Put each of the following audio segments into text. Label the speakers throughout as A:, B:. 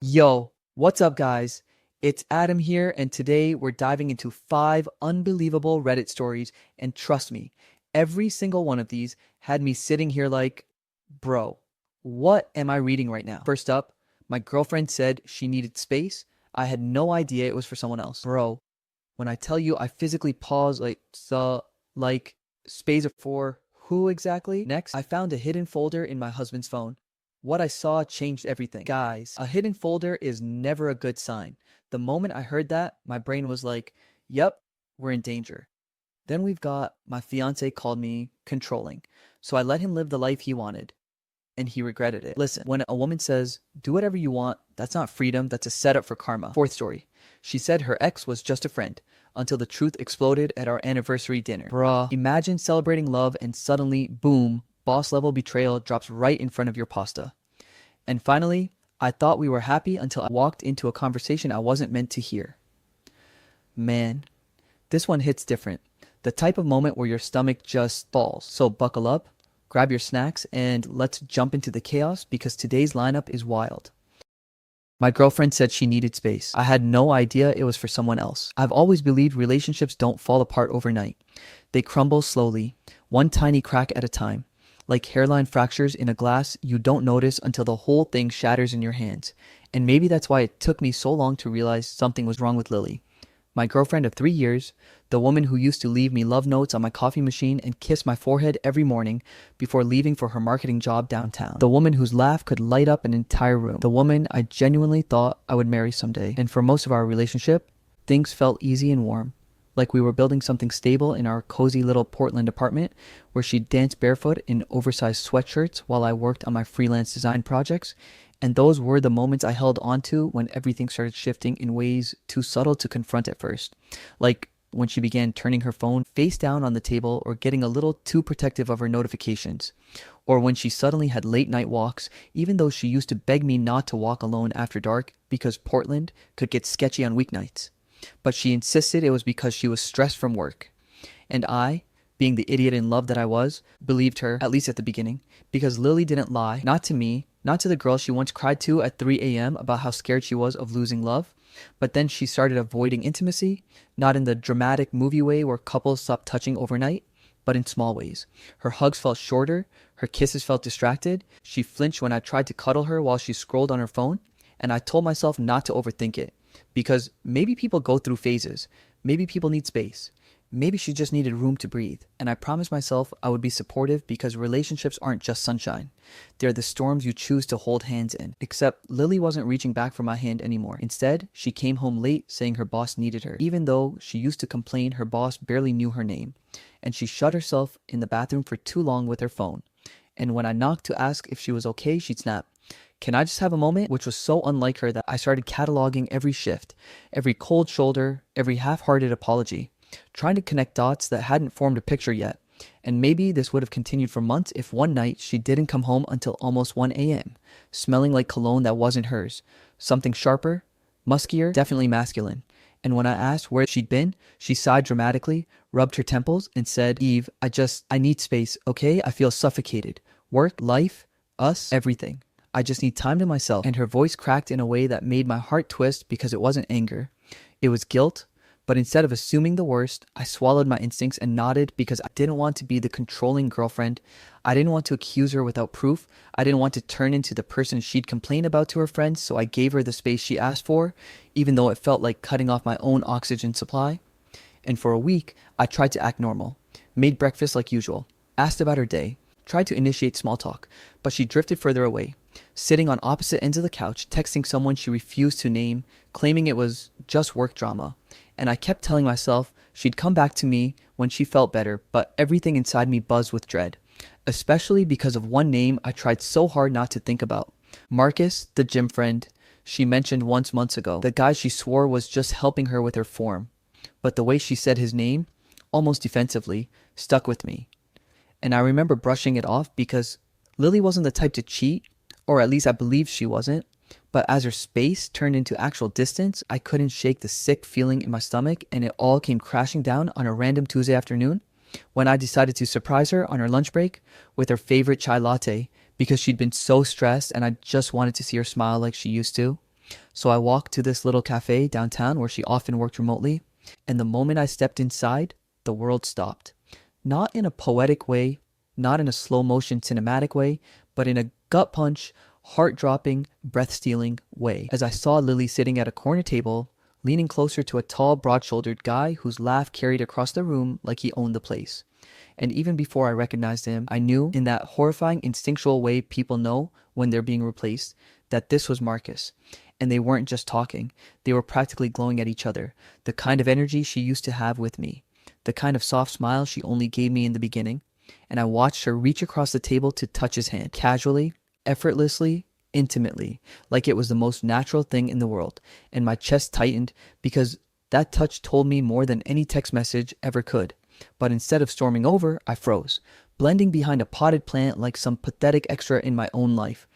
A: Yo, what's up, guys? It's Adam here, and today we're diving into 5 unbelievable Reddit stories. And trust me, every single one of these had me sitting here like, bro, what am I reading right now? First up, my girlfriend said she needed space. I had no idea it was for someone else. Bro, when I tell you I physically paused like space for who exactly? Next, I found a hidden folder in my husband's phone. What I saw changed everything. Guys, a hidden folder is never a good sign. The moment I heard that, my brain was like, yep, we're in danger. Then we've got my fiance called me controlling. So I let him live the life he wanted and he regretted it. Listen, when a woman says, do whatever you want, that's not freedom, that's a setup for karma. Fourth story. She said her ex was just a friend until the truth exploded at our anniversary dinner. Bruh, imagine celebrating love and suddenly, boom, boss level betrayal drops right in front of your pasta. And finally, I thought we were happy until I walked into a conversation I wasn't meant to hear. Man, this one hits different. The type of moment where your stomach just falls. So buckle up, grab your snacks, and let's jump into the chaos because today's lineup is wild. My girlfriend said she needed space. I had no idea it was for someone else. I've always believed relationships don't fall apart overnight. They crumble slowly, one tiny crack at a time. Like hairline fractures in a glass you don't notice until the whole thing shatters in your hands. And maybe that's why it took me so long to realize something was wrong with Lily. My girlfriend of 3 years, the woman who used to leave me love notes on my coffee machine and kiss my forehead every morning before leaving for her marketing job downtown. The woman whose laugh could light up an entire room. The woman I genuinely thought I would marry someday. And for most of our relationship, things felt easy and warm. Like we were building something stable in our cozy little Portland apartment where she'd dance barefoot in oversized sweatshirts while I worked on my freelance design projects. And those were the moments I held on to when everything started shifting in ways too subtle to confront at first. Like when she began turning her phone face down on the table or getting a little too protective of her notifications. Or when she suddenly had late night walks, even though she used to beg me not to walk alone after dark because Portland could get sketchy on weeknights. But she insisted it was because she was stressed from work. And I, being the idiot in love that I was, believed her, at least at the beginning, because Lily didn't lie, not to me, not to the girl she once cried to at 3 a.m. about how scared she was of losing love. But then she started avoiding intimacy, not in the dramatic movie way where couples stop touching overnight, but in small ways. Her hugs felt shorter, her kisses felt distracted, she flinched when I tried to cuddle her while she scrolled on her phone, and I told myself not to overthink it. Because maybe people go through phases, maybe people need space. Maybe she just needed room to breathe, and I promised myself I would be supportive because relationships aren't just sunshine. They're the storms you choose to hold hands in. Except Lily wasn't reaching back for my hand anymore. Instead, she came home late saying her boss needed her, even though she used to complain her boss barely knew her name. And she shut herself in the bathroom for too long with her phone. And when I knocked to ask if she was okay, she'd snap, "Can I just have a moment?" Which was so unlike her that I started cataloging every shift, every cold shoulder, every half-hearted apology, trying to connect dots that hadn't formed a picture yet. And maybe this would have continued for months if one night she didn't come home until almost 1 a.m., smelling like cologne that wasn't hers. Something sharper, muskier, definitely masculine. And when I asked where she'd been, she sighed dramatically, rubbed her temples, and said, "Eve, I need space, okay? I feel suffocated. Work, life, us, everything. I just need time to myself." And her voice cracked in a way that made my heart twist because it wasn't anger. It was guilt. But instead of assuming the worst, I swallowed my instincts and nodded because I didn't want to be the controlling girlfriend. I didn't want to accuse her without proof. I didn't want to turn into the person she'd complain about to her friends, so I gave her the space she asked for, even though it felt like cutting off my own oxygen supply. And for a week, I tried to act normal. Made breakfast like usual. Asked about her day. Tried to initiate small talk, but she drifted further away, sitting on opposite ends of the couch, texting someone she refused to name, claiming it was just work drama. And I kept telling myself she'd come back to me when she felt better, but everything inside me buzzed with dread, especially because of one name I tried so hard not to think about. Marcus, the gym friend she mentioned once months ago, the guy she swore was just helping her with her form. But the way she said his name, almost defensively, stuck with me. And I remember brushing it off because Lily wasn't the type to cheat, or at least I believed she wasn't. But as her space turned into actual distance, I couldn't shake the sick feeling in my stomach, and it all came crashing down on a random Tuesday afternoon when I decided to surprise her on her lunch break with her favorite chai latte because she'd been so stressed and I just wanted to see her smile like she used to. So I walked to this little cafe downtown where she often worked remotely, and the moment I stepped inside, the world stopped. Not in a poetic way, not in a slow motion cinematic way, but in a gut punch, heart dropping, breath stealing way. As I saw Lily sitting at a corner table, leaning closer to a tall, broad shouldered guy whose laugh carried across the room like he owned the place. And even before I recognized him, I knew in that horrifying, instinctual way people know when they're being replaced that this was Marcus. And they weren't just talking, they were practically glowing at each other, the kind of energy she used to have with me, the kind of soft smile she only gave me in the beginning. And I watched her reach across the table to touch his hand, casually, effortlessly, intimately, like it was the most natural thing in the world. And my chest tightened because that touch told me more than any text message ever could. But instead of storming over, I froze, blending behind a potted plant like some pathetic extra in my own life.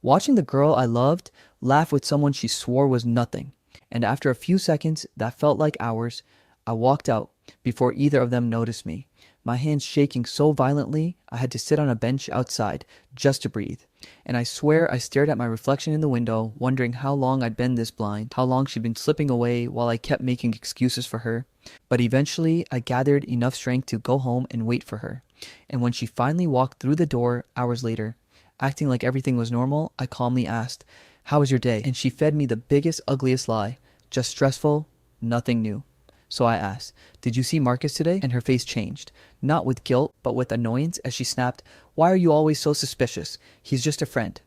A: Watching the girl I loved laugh with someone she swore was nothing. And after a few seconds that felt like hours, I walked out before either of them noticed me, my hands shaking so violently I had to sit on a bench outside just to breathe. And I swear I stared at my reflection in the window, wondering how long I'd been this blind, how long she'd been slipping away while I kept making excuses for her. But eventually I gathered enough strength to go home and wait for her. And when she finally walked through the door hours later, acting like everything was normal, I calmly asked, "How was your day?" And she fed me the biggest, ugliest lie. Just stressful, nothing new. So I asked, "Did you see Marcus today?" And her face changed, not with guilt, but with annoyance as she snapped, "Why are you always so suspicious? He's just a friend."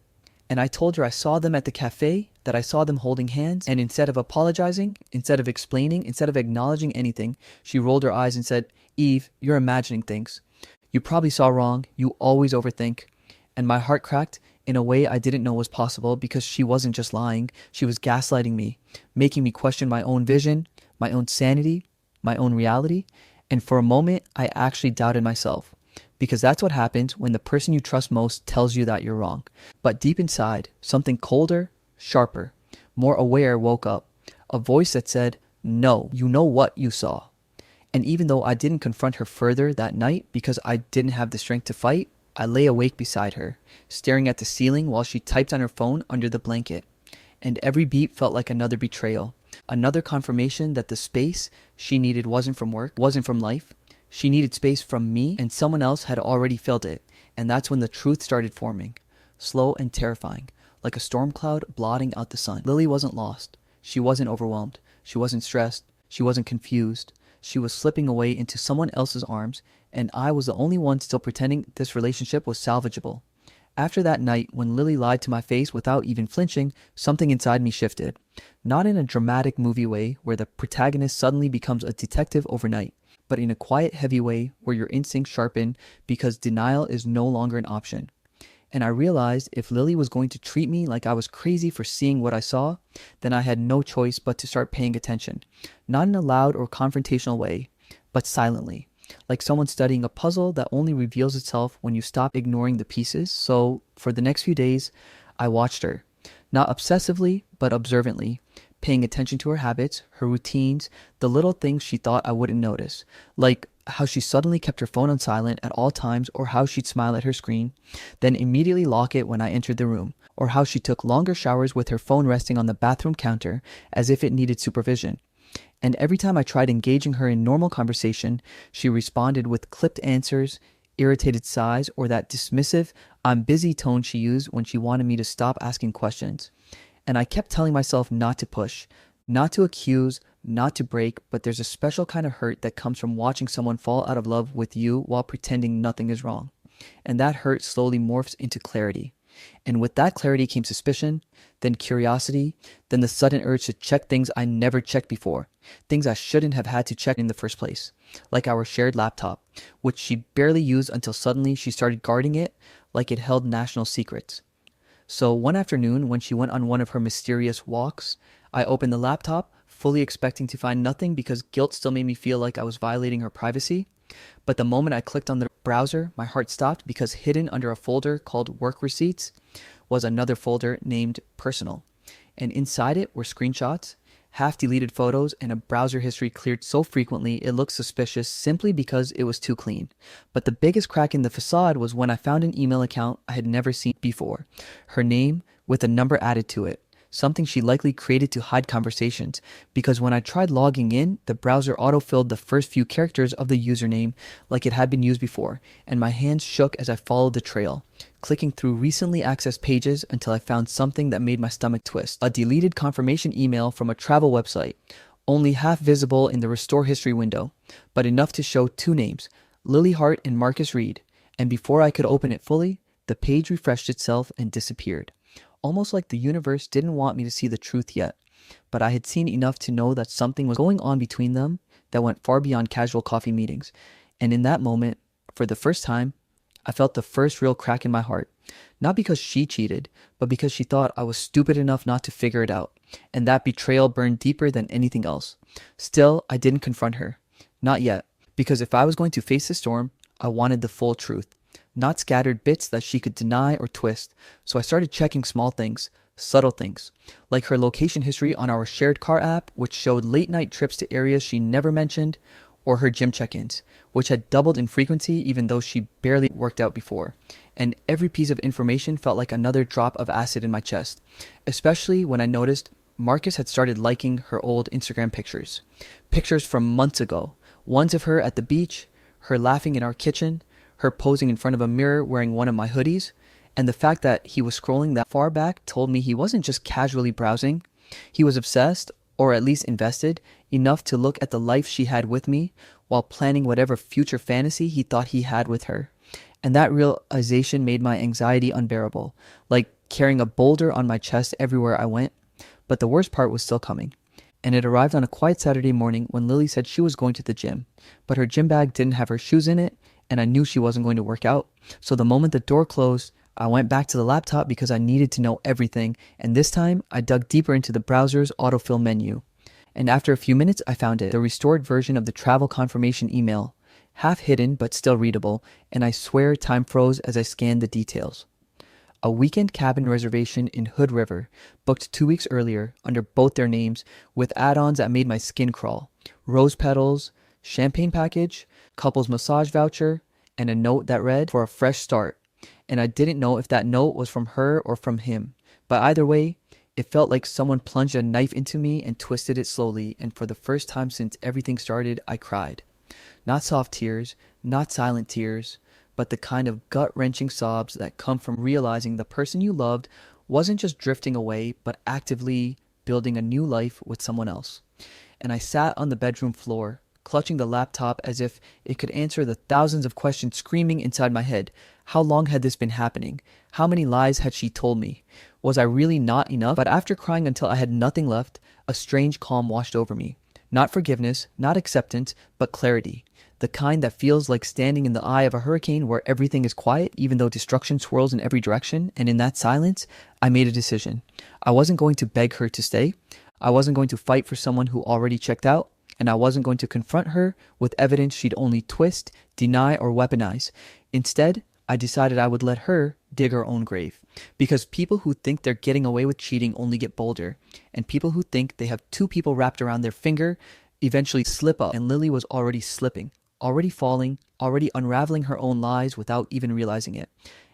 A: And I told her I saw them at the cafe, that I saw them holding hands, and instead of apologizing, instead of explaining, instead of acknowledging anything, she rolled her eyes and said, "Eve, you're imagining things. You probably saw wrong, you always overthink." And my heart cracked in a way I didn't know was possible because she wasn't just lying, she was gaslighting me, making me question my own vision, my own sanity, my own reality. And for a moment, I actually doubted myself. Because that's what happens when the person you trust most tells you that you're wrong. But deep inside, something colder, sharper, more aware woke up. A voice that said, "No, you know what you saw." And even though I didn't confront her further that night because I didn't have the strength to fight, I lay awake beside her, staring at the ceiling while she typed on her phone under the blanket. And every beat felt like another betrayal, another confirmation that the space she needed wasn't from work, wasn't from life. She needed space from me, and someone else had already filled it. And that's when the truth started forming, slow and terrifying, like a storm cloud blotting out the sun. Lily wasn't lost. She wasn't overwhelmed. She wasn't stressed. She wasn't confused. She was slipping away into someone else's arms, and I was the only one still pretending this relationship was salvageable. After that night, when Lily lied to my face without even flinching, something inside me shifted. Not in a dramatic movie way where the protagonist suddenly becomes a detective overnight, but in a quiet, heavy way where your instincts sharpen because denial is no longer an option. And I realized if Lily was going to treat me like I was crazy for seeing what I saw, then I had no choice but to start paying attention. Not in a loud or confrontational way, but silently. Like someone studying a puzzle that only reveals itself when you stop ignoring the pieces. So for the next few days, I watched her. Not obsessively, but observantly, paying attention to her habits, her routines, the little things she thought I wouldn't notice. Like how she suddenly kept her phone on silent at all times, or how she'd smile at her screen, then immediately lock it when I entered the room, or how she took longer showers with her phone resting on the bathroom counter as if it needed supervision. And every time I tried engaging her in normal conversation, she responded with clipped answers, irritated sighs, or that dismissive, "I'm busy" tone she used when she wanted me to stop asking questions. And I kept telling myself not to push, not to accuse, not to break, but there's a special kind of hurt that comes from watching someone fall out of love with you while pretending nothing is wrong. And that hurt slowly morphs into clarity. And with that clarity came suspicion, then curiosity, then the sudden urge to check things I never checked before, things I shouldn't have had to check in the first place, like our shared laptop, which she barely used until suddenly she started guarding it like it held national secrets. So one afternoon, when she went on one of her mysterious walks, I opened the laptop, fully expecting to find nothing because guilt still made me feel like I was violating her privacy. But the moment I clicked on the browser, my heart stopped because hidden under a folder called Work Receipts was another folder named Personal. And inside it were screenshots, half-deleted photos, and a browser history cleared so frequently it looked suspicious simply because it was too clean. But the biggest crack in the facade was when I found an email account I had never seen before. Her name with a number added to it. something she likely created to hide conversations, because when I tried logging in, the browser autofilled the first few characters of the username like it had been used before, and my hands shook as I followed the trail, clicking through recently accessed pages until I found something that made my stomach twist. A deleted confirmation email from a travel website, only half visible in the restore history window, but enough to show two names, Lily Hart and Marcus Reed, and before I could open it fully, the page refreshed itself and disappeared. Almost like the universe didn't want me to see the truth yet, but I had seen enough to know that something was going on between them that went far beyond casual coffee meetings. And in that moment, for the first time, I felt the first real crack in my heart. Not because she cheated, but because she thought I was stupid enough not to figure it out. And that betrayal burned deeper than anything else. Still, I didn't confront her. Not yet. Because if I was going to face the storm, I wanted the full truth. Not scattered bits that she could deny or twist. So I started checking small things, subtle things, like her location history on our shared car app, which showed late night trips to areas she never mentioned, or her gym check-ins, which had doubled in frequency even though she barely worked out before. And every piece of information felt like another drop of acid in my chest, especially when I noticed Marcus had started liking her old Instagram pictures. Pictures from months ago, ones of her at the beach, her laughing in our kitchen, her posing in front of a mirror wearing one of my hoodies, and the fact that he was scrolling that far back told me he wasn't just casually browsing. He was obsessed, or at least invested, enough to look at the life she had with me while planning whatever future fantasy he thought he had with her. And that realization made my anxiety unbearable, like carrying a boulder on my chest everywhere I went. But the worst part was still coming. And it arrived on a quiet Saturday morning when Lily said she was going to the gym, but her gym bag didn't have her shoes in it, and I knew she wasn't going to work out. So the moment the door closed, I went back to the laptop because I needed to know everything, and this time I dug deeper into the browser's autofill menu. And after a few minutes, I found it, the restored version of the travel confirmation email, half hidden but still readable, and I swear time froze as I scanned the details. A weekend cabin reservation in Hood River, booked 2 weeks earlier under both their names, with add-ons that made my skin crawl. Rose petals, champagne package, couples massage voucher, and a note that read, "For a fresh start." And I didn't know if that note was from her or from him. But either way, it felt like someone plunged a knife into me and twisted it slowly, and for the first time since everything started, I cried. Not soft tears, not silent tears, but the kind of gut-wrenching sobs that come from realizing the person you loved wasn't just drifting away, but actively building a new life with someone else. And I sat on the bedroom floor, clutching the laptop as if it could answer the thousands of questions screaming inside my head. How long had this been happening? How many lies had she told me? Was I really not enough? But after crying until I had nothing left, a strange calm washed over me. Not forgiveness, not acceptance, but clarity. The kind that feels like standing in the eye of a hurricane where everything is quiet even though destruction swirls in every direction. And in that silence, I made a decision. I wasn't going to beg her to stay. I wasn't going to fight for someone who already checked out. And I wasn't going to confront her with evidence she'd only twist, deny, or weaponize. Instead, I decided I would let her dig her own grave. Because people who think they're getting away with cheating only get bolder. And people who think they have two people wrapped around their finger eventually slip up. And Lily was already slipping, already falling, already unraveling her own lies without even realizing it.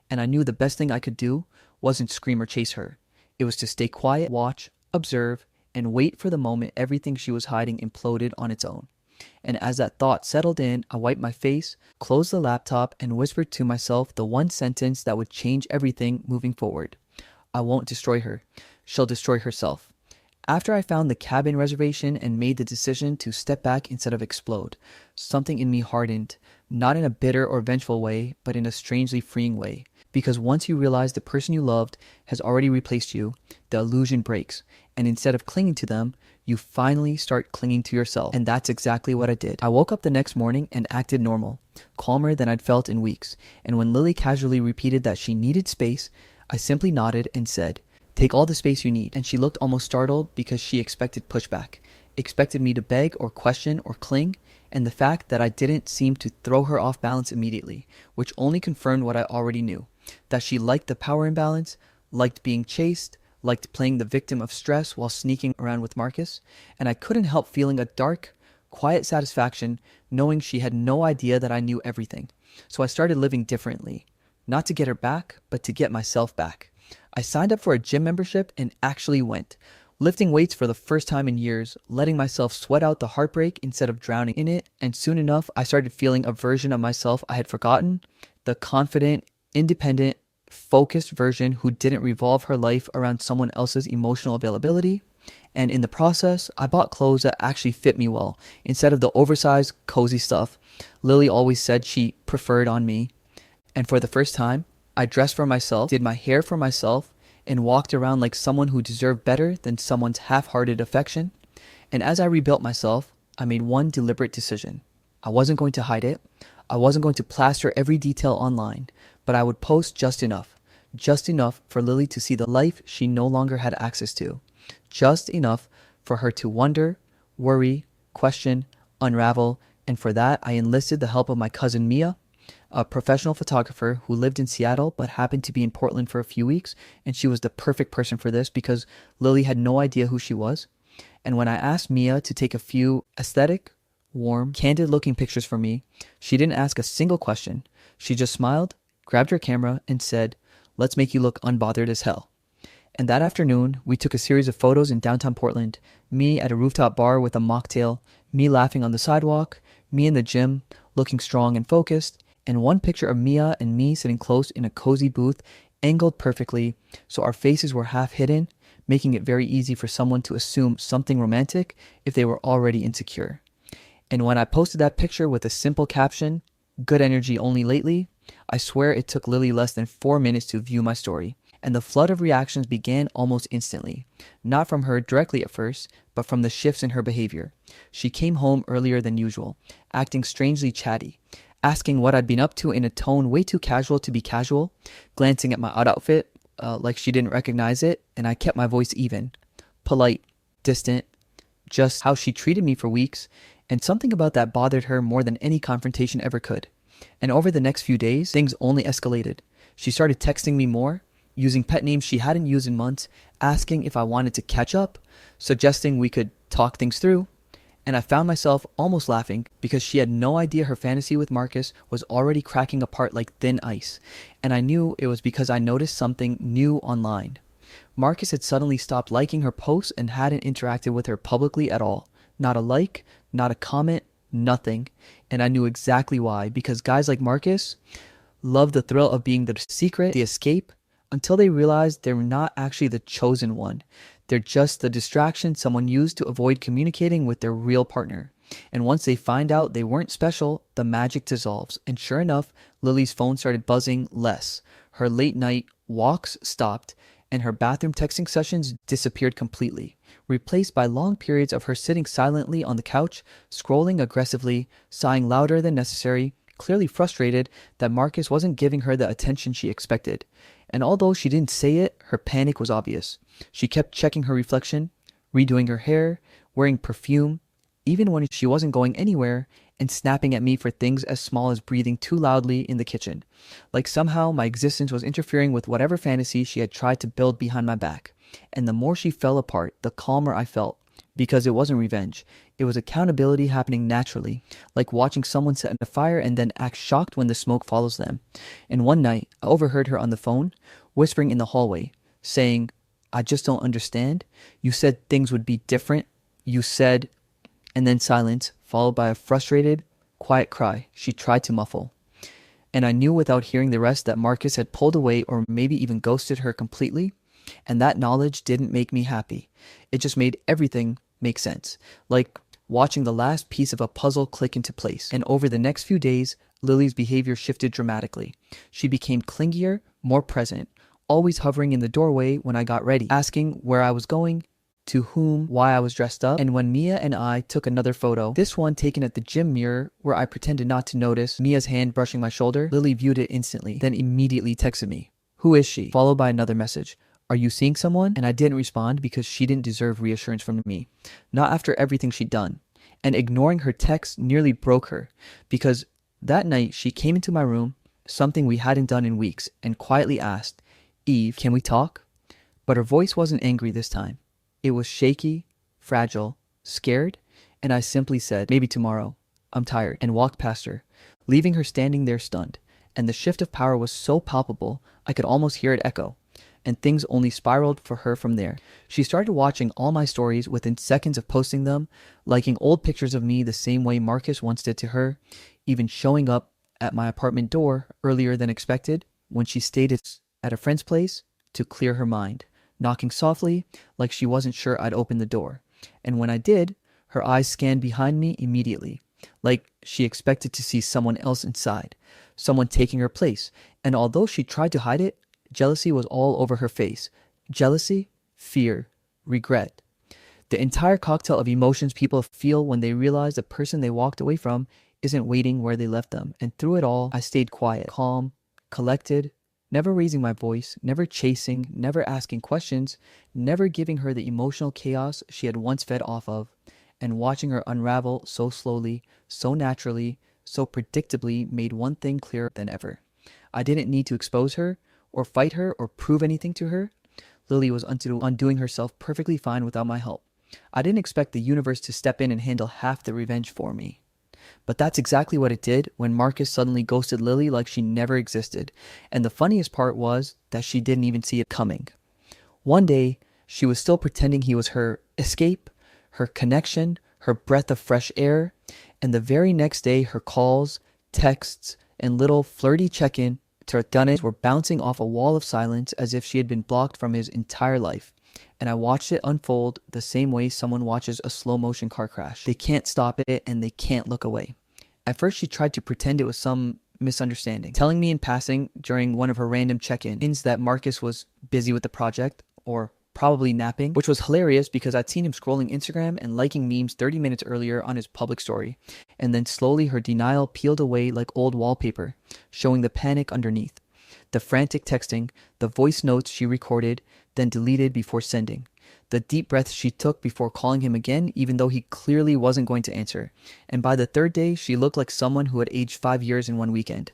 A: And I knew the best thing I could do wasn't scream or chase her. It was to stay quiet, watch, observe, and wait for the moment everything she was hiding imploded on its own. And as that thought settled in, I wiped my face, closed the laptop, and whispered to myself the one sentence that would change everything moving forward. I won't destroy her. She'll destroy herself. After I found the cabin reservation and made the decision to step back instead of explode, something in me hardened, not in a bitter or vengeful way, but in a strangely freeing way. Because once you realize the person you loved has already replaced you, the illusion breaks. And instead of clinging to them, you finally start clinging to yourself. And that's exactly what I did. I woke up the next morning and acted normal, calmer than I'd felt in weeks. And when Lily casually repeated that she needed space, I simply nodded and said, "Take all the space you need." And she looked almost startled because she expected pushback, expected me to beg or question or cling. And the fact that I didn't seem to throw her off balance immediately, which only confirmed what I already knew. That she liked the power imbalance, liked being chased, liked playing the victim of stress while sneaking around with Marcus, and I couldn't help feeling a dark, quiet satisfaction knowing she had no idea that I knew everything. So I started living differently, not to get her back, but to get myself back. I signed up for a gym membership and actually went, lifting weights for the first time in years, letting myself sweat out the heartbreak instead of drowning in it, and soon enough I started feeling a version of myself I had forgotten, the confident, independent, focused version who didn't revolve her life around someone else's emotional availability. And in the process, I bought clothes that actually fit me well, instead of the oversized, cozy stuff Lily always said she preferred on me. And for the first time, I dressed for myself, did my hair for myself, and walked around like someone who deserved better than someone's half-hearted affection. And as I rebuilt myself, I made one deliberate decision. I wasn't going to hide it. I wasn't going to plaster every detail online, but I would post just enough for Lily to see the life she no longer had access to, just enough for her to wonder, worry, question, unravel, and for that I enlisted the help of my cousin Mia, a professional photographer who lived in Seattle but happened to be in Portland for a few weeks, and she was the perfect person for this because Lily had no idea who she was. And when I asked Mia to take a few aesthetic, warm, candid-looking pictures for me, she didn't ask a single question. She just smiled, grabbed her camera, and said, "Let's make you look unbothered as hell." And that afternoon, we took a series of photos in downtown Portland, me at a rooftop bar with a mocktail, me laughing on the sidewalk, me in the gym, looking strong and focused, and one picture of Mia and me sitting close in a cozy booth, angled perfectly, so our faces were half hidden, making it very easy for someone to assume something romantic if they were already insecure. And when I posted that picture with a simple caption, "Good energy only lately," I swear it took Lily less than 4 minutes to view my story. And the flood of reactions began almost instantly. Not from her directly at first, but from the shifts in her behavior. She came home earlier than usual, acting strangely chatty, asking what I'd been up to in a tone way too casual to be casual, glancing at my odd outfit like she didn't recognize it, and I kept my voice even, polite, distant, just how she treated me for weeks, and something about that bothered her more than any confrontation ever could. And over the next few days, things only escalated. She started texting me more, using pet names she hadn't used in months, asking if I wanted to catch up, suggesting we could talk things through, and I found myself almost laughing because she had no idea her fantasy with Marcus was already cracking apart like thin ice, and I knew it was because I noticed something new online. Marcus had suddenly stopped liking her posts and hadn't interacted with her publicly at all. Not a like, not a comment, nothing, and I knew exactly why, because guys like Marcus love the thrill of being the secret, the escape, until they realize they're not actually the chosen one. They're just the distraction someone used to avoid communicating with their real partner. And once they find out they weren't special, the magic dissolves. And sure enough, Lily's phone started buzzing less. Her late night walks stopped, and her bathroom texting sessions disappeared completely, replaced by long periods of her sitting silently on the couch, scrolling aggressively, sighing louder than necessary, clearly frustrated that Marcus wasn't giving her the attention she expected. And although she didn't say it, her panic was obvious. She kept checking her reflection, redoing her hair, wearing perfume, even when she wasn't going anywhere, and snapping at me for things as small as breathing too loudly in the kitchen. Like somehow my existence was interfering with whatever fantasy she had tried to build behind my back. And the more she fell apart, the calmer I felt. Because it wasn't revenge. It was accountability happening naturally, like watching someone set a fire and then act shocked when the smoke follows them. And one night, I overheard her on the phone, whispering in the hallway, saying, "I just don't understand. You said things would be different. You said..." And then silence, followed by a frustrated, quiet cry she tried to muffle. And I knew without hearing the rest that Marcus had pulled away or maybe even ghosted her completely. And that knowledge didn't make me happy. It just made everything make sense, like watching the last piece of a puzzle click into place. And over the next few days, Lily's behavior shifted dramatically. She became clingier, more present, always hovering in the doorway when I got ready, asking where I was going, to whom, why I was dressed up. And when Mia and I took another photo, this one taken at the gym mirror where I pretended not to notice Mia's hand brushing my shoulder, Lily viewed it instantly, then immediately texted me, "Who is she?" followed by another message, "Are you seeing someone?" And I didn't respond because she didn't deserve reassurance from me. Not after everything she'd done. And ignoring her text nearly broke her, because that night she came into my room, something we hadn't done in weeks, and quietly asked, "Eve, can we talk?" But her voice wasn't angry this time. It was shaky, fragile, scared, and I simply said, "Maybe tomorrow. I'm tired," and walked past her, leaving her standing there stunned. And the shift of power was so palpable, I could almost hear it echo. and things only spiraled for her from there. She started watching all my stories within seconds of posting them, liking old pictures of me the same way Marcus once did to her, even showing up at my apartment door earlier than expected when she stayed at a friend's place to clear her mind, knocking softly like she wasn't sure I'd open the door. And when I did, her eyes scanned behind me immediately, like she expected to see someone else inside, someone taking her place. And although she tried to hide it, jealousy was all over her face. Jealousy, fear, regret. The entire cocktail of emotions people feel when they realize the person they walked away from isn't waiting where they left them. And through it all, I stayed quiet, calm, collected, never raising my voice, never chasing, never asking questions, never giving her the emotional chaos she had once fed off of, and watching her unravel so slowly, so naturally, so predictably made one thing clearer than ever. I didn't need to expose her, or fight her, or prove anything to her. Lily was undoing herself perfectly fine without my help. I didn't expect the universe to step in and handle half the revenge for me. But that's exactly what it did when Marcus suddenly ghosted Lily like she never existed. And the funniest part was that she didn't even see it coming. One day, she was still pretending he was her escape, her connection, her breath of fresh air. And the very next day, her calls, texts, and little flirty check-in were bouncing off a wall of silence as if she had been blocked from his entire life. And I watched it unfold the same way someone watches a slow-motion car crash. They can't stop it and they can't look away. At first, she tried to pretend it was some misunderstanding, telling me in passing during one of her random check-ins that Marcus was busy with the project, or probably napping, which was hilarious because I'd seen him scrolling Instagram and liking memes 30 minutes earlier on his public story. And then slowly her denial peeled away like old wallpaper, showing the panic underneath. The frantic texting, the voice notes she recorded, then deleted before sending. The deep breaths she took before calling him again, even though he clearly wasn't going to answer. And by the third day, she looked like someone who had aged 5 years in one weekend.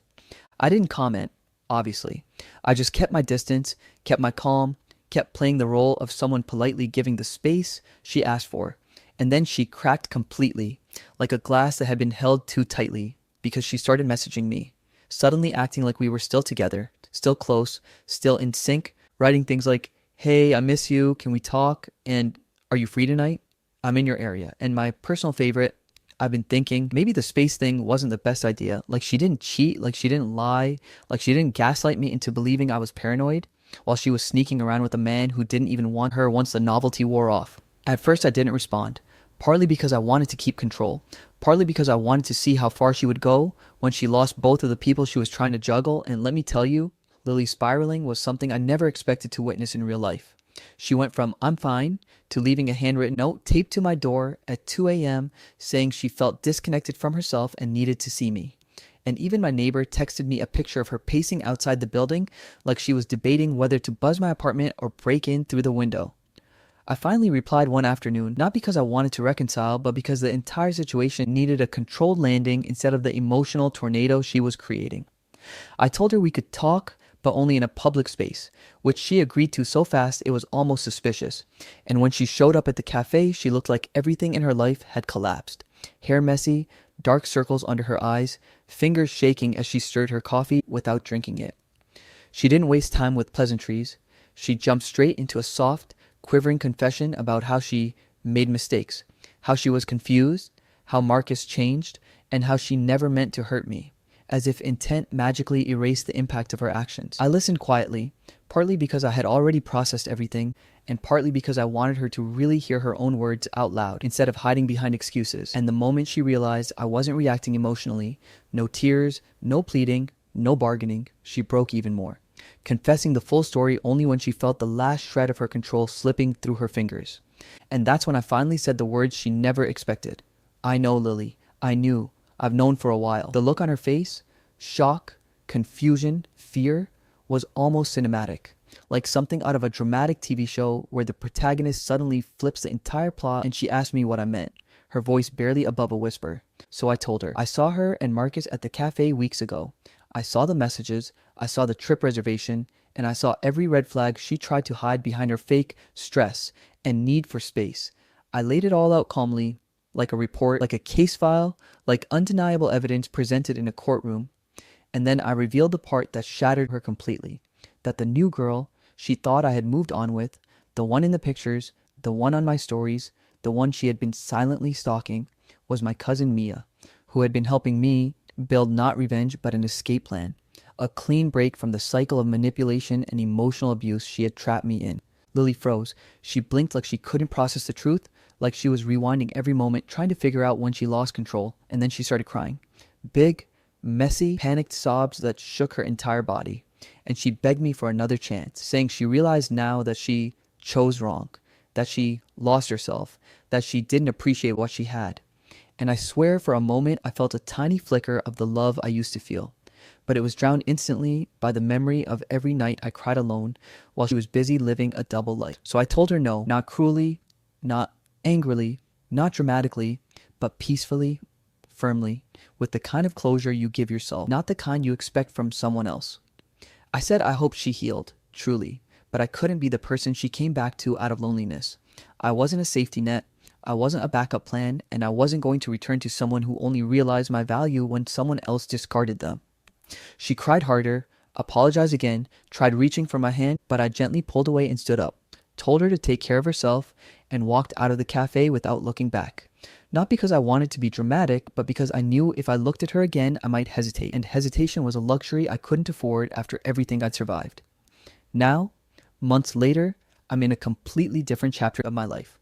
A: I didn't comment, obviously. I just kept my distance, kept my calm, kept playing the role of someone politely giving the space she asked for. And then she cracked completely, like a glass that had been held too tightly, because she started messaging me, suddenly acting like we were still together, still close, still in sync, writing things like, "Hey, I miss you, can we talk? And are you free tonight? I'm in your area." And my personal favorite, "I've been thinking maybe the space thing wasn't the best idea. Like she didn't cheat, like she didn't lie, like she didn't gaslight me into believing I was paranoid while she was sneaking around with a man who didn't even want her once the novelty wore off." At first I didn't respond, partly because I wanted to keep control, partly because I wanted to see how far she would go when she lost both of the people she was trying to juggle. And let me tell you, Lily's spiraling was something I never expected to witness in real life. She went from "I'm fine" to leaving a handwritten note taped to my door at 2 a.m. saying she felt disconnected from herself and needed to see me. And even my neighbor texted me a picture of her pacing outside the building like she was debating whether to buzz my apartment or break in through the window. I finally replied one afternoon, not because I wanted to reconcile, but because the entire situation needed a controlled landing instead of the emotional tornado she was creating. I told her we could talk, but only in a public space, which she agreed to so fast it was almost suspicious. And when she showed up at the cafe, she looked like everything in her life had collapsed. Hair messy, dark circles under her eyes, fingers shaking as she stirred her coffee without drinking it. She didn't waste time with pleasantries. She jumped straight into a soft, quivering confession about how she made mistakes, how she was confused, how Marcus changed, and how she never meant to hurt me, as if intent magically erased the impact of her actions. I listened quietly, partly because I had already processed everything, and partly because I wanted her to really hear her own words out loud instead of hiding behind excuses. And the moment she realized I wasn't reacting emotionally, no tears, no pleading, no bargaining, she broke even more, confessing the full story only when she felt the last shred of her control slipping through her fingers. And that's when I finally said the words she never expected. "I know, Lily. I knew. I've known for a while." The look on her face, shock, confusion, fear, was almost cinematic, like something out of a dramatic TV show where the protagonist suddenly flips the entire plot. And she asked me what I meant, her voice barely above a whisper. So I told her. I saw her and Marcus at the cafe weeks ago. I saw the messages, I saw the trip reservation, and I saw every red flag she tried to hide behind her fake stress and need for space. I laid it all out calmly, like a report, like a case file, like undeniable evidence presented in a courtroom. And then I revealed the part that shattered her completely, that the new girl, she thought I had moved on with, the one in the pictures, the one on my stories, the one she had been silently stalking, was my cousin Mia, who had been helping me build not revenge but an escape plan, a clean break from the cycle of manipulation and emotional abuse she had trapped me in. Lily froze. She blinked like she couldn't process the truth, like she was rewinding every moment, trying to figure out when she lost control, and then she started crying. Big, messy, panicked sobs that shook her entire body. And she begged me for another chance, saying she realized now that she chose wrong, that she lost herself, that she didn't appreciate what she had. And I swear for a moment I felt a tiny flicker of the love I used to feel. But it was drowned instantly by the memory of every night I cried alone while she was busy living a double life. So I told her no, not cruelly, not angrily, not dramatically, but peacefully, firmly, with the kind of closure you give yourself, not the kind you expect from someone else. I said I hoped she healed, truly, but I couldn't be the person she came back to out of loneliness. I wasn't a safety net, I wasn't a backup plan, and I wasn't going to return to someone who only realized my value when someone else discarded them. She cried harder, apologized again, tried reaching for my hand, but I gently pulled away and stood up, told her to take care of herself, and walked out of the cafe without looking back. Not because I wanted to be dramatic, but because I knew if I looked at her again, I might hesitate, and hesitation was a luxury I couldn't afford after everything I'd survived. Now, months later, I'm in a completely different chapter of my life.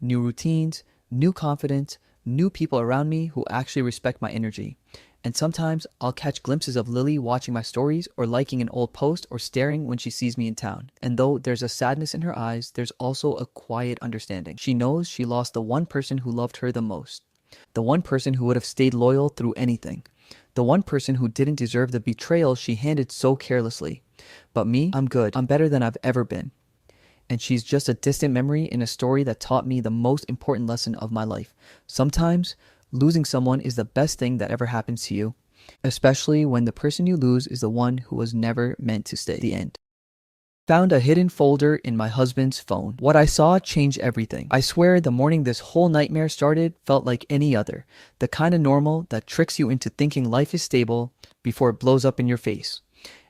A: New routines, new confidence, new people around me who actually respect my energy. And sometimes I'll catch glimpses of Lily watching my stories or liking an old post or staring when she sees me in town. And though there's a sadness in her eyes, there's also a quiet understanding. She knows she lost the one person who loved her the most. The one person who would have stayed loyal through anything. The one person who didn't deserve the betrayal she handed so carelessly. But me, I'm good. I'm better than I've ever been. And she's just a distant memory in a story that taught me the most important lesson of my life. Sometimes, losing someone is the best thing that ever happens to you, especially when the person you lose is the one who was never meant to stay. The end. Found a hidden folder in my husband's phone. What I saw changed everything. I swear the morning this whole nightmare started felt like any other. The kind of normal that tricks you into thinking life is stable before it blows up in your face.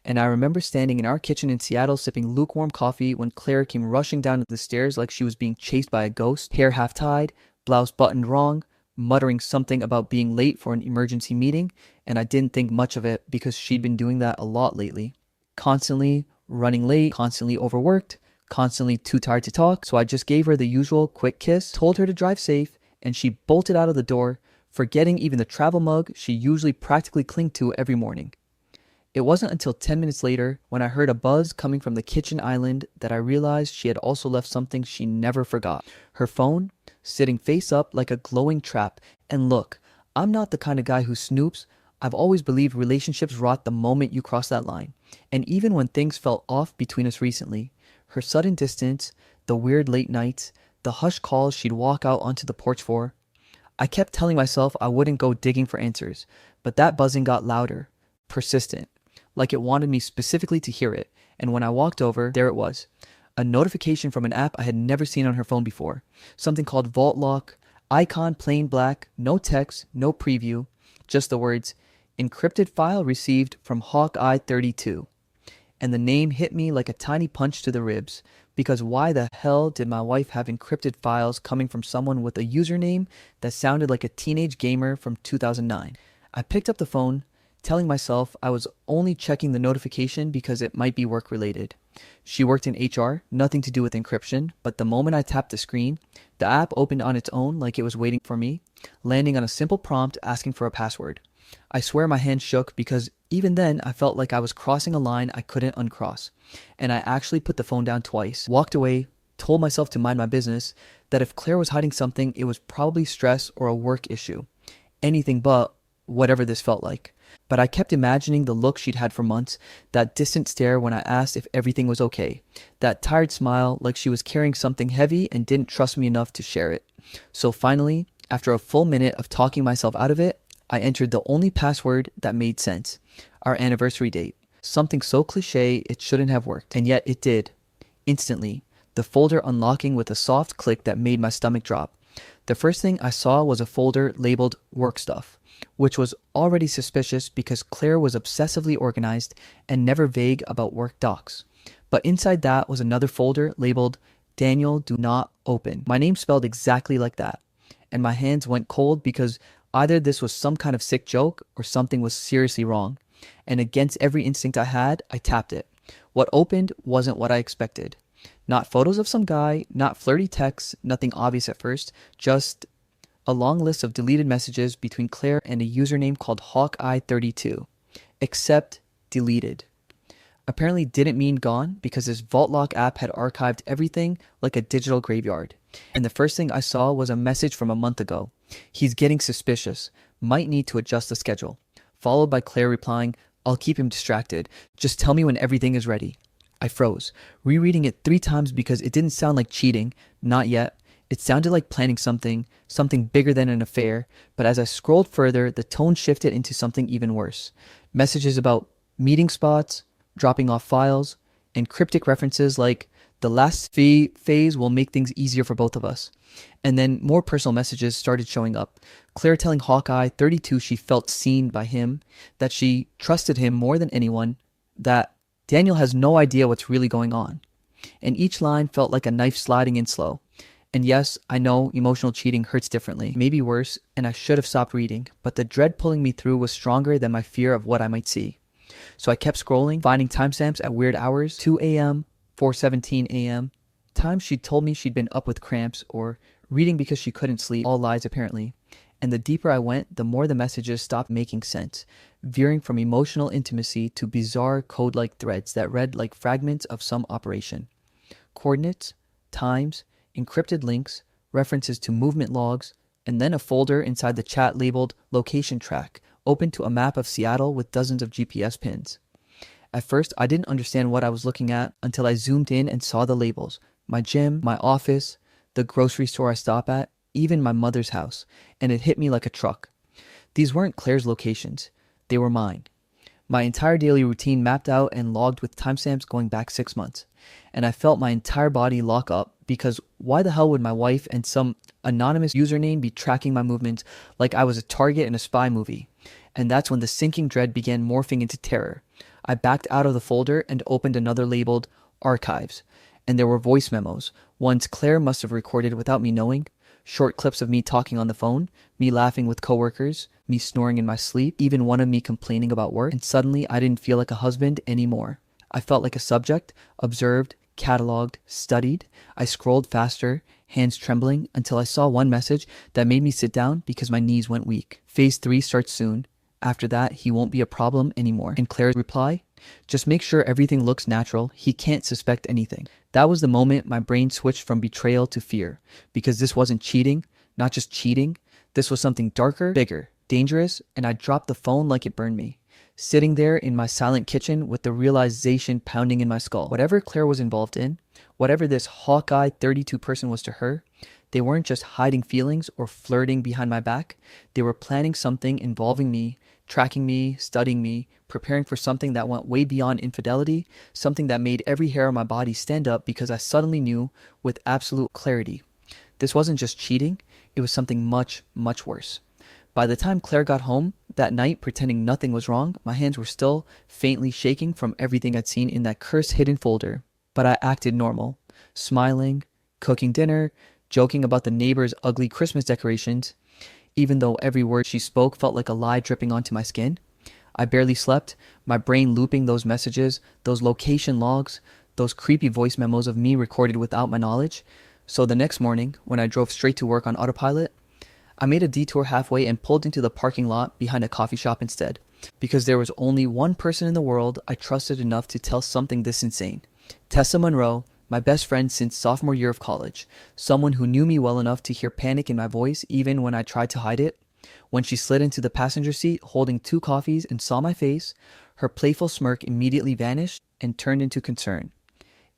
A: And I remember standing in our kitchen in Seattle sipping lukewarm coffee when Claire came rushing down the stairs like she was being chased by a ghost, hair half tied, blouse buttoned wrong, muttering something about being late for an emergency meeting, and I didn't think much of it because she'd been doing that a lot lately. Constantly running late, constantly overworked, constantly too tired to talk, so I just gave her the usual quick kiss, told her to drive safe, and she bolted out of the door, forgetting even the travel mug she usually practically clinged to every morning. It wasn't until 10 minutes later, when I heard a buzz coming from the kitchen island, that I realized she had also left something she never forgot. Her phone, sitting face up like a glowing trap. And look, I'm not the kind of guy who snoops. I've always believed relationships rot the moment you cross that line. And even when things felt off between us recently, her sudden distance, the weird late nights, the hushed calls she'd walk out onto the porch for, I kept telling myself I wouldn't go digging for answers, but that buzzing got louder, persistent, like it wanted me specifically to hear it. And when I walked over, there it was. A notification from an app I had never seen on her phone before. Something called Vault Lock, icon plain black, no text, no preview, just the words, encrypted file received from Hawkeye 32. And the name hit me like a tiny punch to the ribs, because why the hell did my wife have encrypted files coming from someone with a username that sounded like a teenage gamer from 2009? I picked up the phone, telling myself I was only checking the notification because it might be work related. She worked in HR, nothing to do with encryption, but the moment I tapped the screen, the app opened on its own like it was waiting for me, landing on a simple prompt asking for a password. I swear my hand shook because even then I felt like I was crossing a line I couldn't uncross. And I actually put the phone down twice, walked away, told myself to mind my business, that if Claire was hiding something, it was probably stress or a work issue. Anything but whatever this felt like. But I kept imagining the look she'd had for months, that distant stare when I asked if everything was okay, that tired smile like she was carrying something heavy and didn't trust me enough to share it. So finally, after a full minute of talking myself out of it, I entered the only password that made sense, our anniversary date. Something so cliche it shouldn't have worked, and yet it did. Instantly, the folder unlocking with a soft click that made my stomach drop. The first thing I saw was a folder labeled work stuff, which was already suspicious because Claire was obsessively organized and never vague about work docs. But inside that was another folder labeled Daniel Do Not Open. My name spelled exactly like that. And my hands went cold because either this was some kind of sick joke or something was seriously wrong. And against every instinct I had, I tapped it. What opened wasn't what I expected. Not photos of some guy, not flirty texts, nothing obvious at first, just a long list of deleted messages between Claire and a username called Hawkeye32. Except deleted. Apparently didn't mean gone because this Vault Lock app had archived everything like a digital graveyard. And the first thing I saw was a message from a month ago. He's getting suspicious. Might need to adjust the schedule. Followed by Claire replying, I'll keep him distracted. Just tell me when everything is ready. I froze, rereading it 3 times because it didn't sound like cheating. Not yet. It sounded like planning something bigger than an affair. But as I scrolled further, the tone shifted into something even worse. Messages about meeting spots, dropping off files, and cryptic references like the last phase will make things easier for both of us. And then more personal messages started showing up. Claire telling Hawkeye 32 she felt seen by him, that she trusted him more than anyone, that Daniel has no idea what's really going on. And each line felt like a knife sliding in slow. And yes, I know emotional cheating hurts differently, maybe worse, and I should have stopped reading, but the dread pulling me through was stronger than my fear of what I might see. So I kept scrolling, finding timestamps at weird hours, 2 a.m., 4:17 a.m., times she'd told me she'd been up with cramps or reading because she couldn't sleep, all lies apparently. And the deeper I went, the more the messages stopped making sense, veering from emotional intimacy to bizarre code-like threads that read like fragments of some operation. Coordinates, times, encrypted links, references to movement logs, and then a folder inside the chat labeled Location Track, open to a map of Seattle with dozens of GPS pins. At first, I didn't understand what I was looking at until I zoomed in and saw the labels. My gym, my office, the grocery store I stop at, even my mother's house, and it hit me like a truck. These weren't Claire's locations. They were mine. My entire daily routine mapped out and logged with timestamps going back 6 months. And I felt my entire body lock up because why the hell would my wife and some anonymous username be tracking my movements like I was a target in a spy movie? And that's when the sinking dread began morphing into terror. I backed out of the folder and opened another labeled Archives. And there were voice memos, ones Claire must have recorded without me knowing, short clips of me talking on the phone, me laughing with coworkers, me snoring in my sleep, even one of me complaining about work, and suddenly I didn't feel like a husband anymore. I felt like a subject, observed, cataloged, studied. I scrolled faster, hands trembling, until I saw one message that made me sit down because my knees went weak. Phase 3 starts soon. After that, he won't be a problem anymore. And Claire's reply? Just make sure everything looks natural. He can't suspect anything. That was the moment my brain switched from betrayal to fear. Because this wasn't cheating, not just cheating. This was something darker, bigger, dangerous, and I dropped the phone like it burned me. Sitting there in my silent kitchen with the realization pounding in my skull. Whatever Claire was involved in, whatever this Hawkeye 32 person was to her, they weren't just hiding feelings or flirting behind my back. They were planning something involving me, tracking me, studying me, preparing for something that went way beyond infidelity, something that made every hair on my body stand up because I suddenly knew with absolute clarity. This wasn't just cheating, it was something much, much worse. By the time Claire got home that night, pretending nothing was wrong, my hands were still faintly shaking from everything I'd seen in that cursed hidden folder. But I acted normal, smiling, cooking dinner, joking about the neighbor's ugly Christmas decorations, even though every word she spoke felt like a lie dripping onto my skin. I barely slept, my brain looping those messages, those location logs, those creepy voice memos of me recorded without my knowledge. So the next morning, when I drove straight to work on autopilot, I made a detour halfway and pulled into the parking lot behind a coffee shop instead, because there was only one person in the world I trusted enough to tell something this insane. Tessa Monroe, my best friend since sophomore year of college, someone who knew me well enough to hear panic in my voice even when I tried to hide it. When she slid into the passenger seat holding 2 coffees and saw my face, her playful smirk immediately vanished and turned into concern.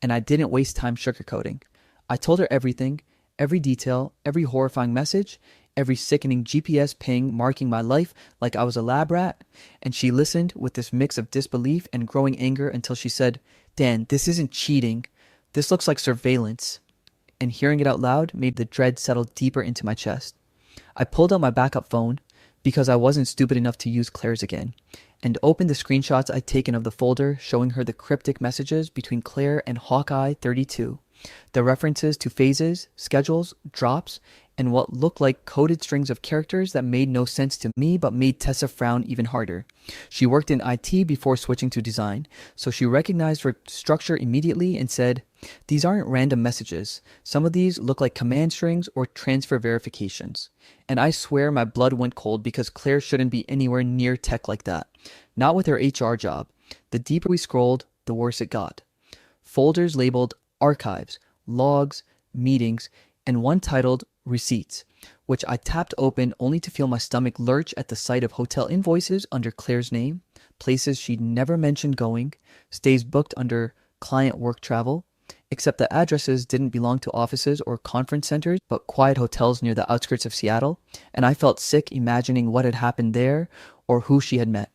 A: And I didn't waste time sugarcoating. I told her everything, every detail, every horrifying message, every sickening GPS ping marking my life like I was a lab rat, and she listened with this mix of disbelief and growing anger until she said, "Dan, this isn't cheating. This looks like surveillance." And hearing it out loud made the dread settle deeper into my chest. I pulled out my backup phone because I wasn't stupid enough to use Claire's again, and opened the screenshots I'd taken of the folder showing her the cryptic messages between Claire and Hawkeye 32. The references to phases, schedules, drops, and what looked like coded strings of characters that made no sense to me but made Tessa frown even harder. She worked in IT before switching to design, so she recognized her structure immediately and said, "These aren't random messages. Some of these look like command strings or transfer verifications." And I swear my blood went cold because Claire shouldn't be anywhere near tech like that. Not with her HR job. The deeper we scrolled, the worse it got. Folders labeled archives, logs, meetings, and one titled receipts, which I tapped open only to feel my stomach lurch at the sight of hotel invoices under Claire's name, places she'd never mentioned going, stays booked under client work travel, except the addresses didn't belong to offices or conference centers, but quiet hotels near the outskirts of Seattle, and I felt sick imagining what had happened there or who she had met.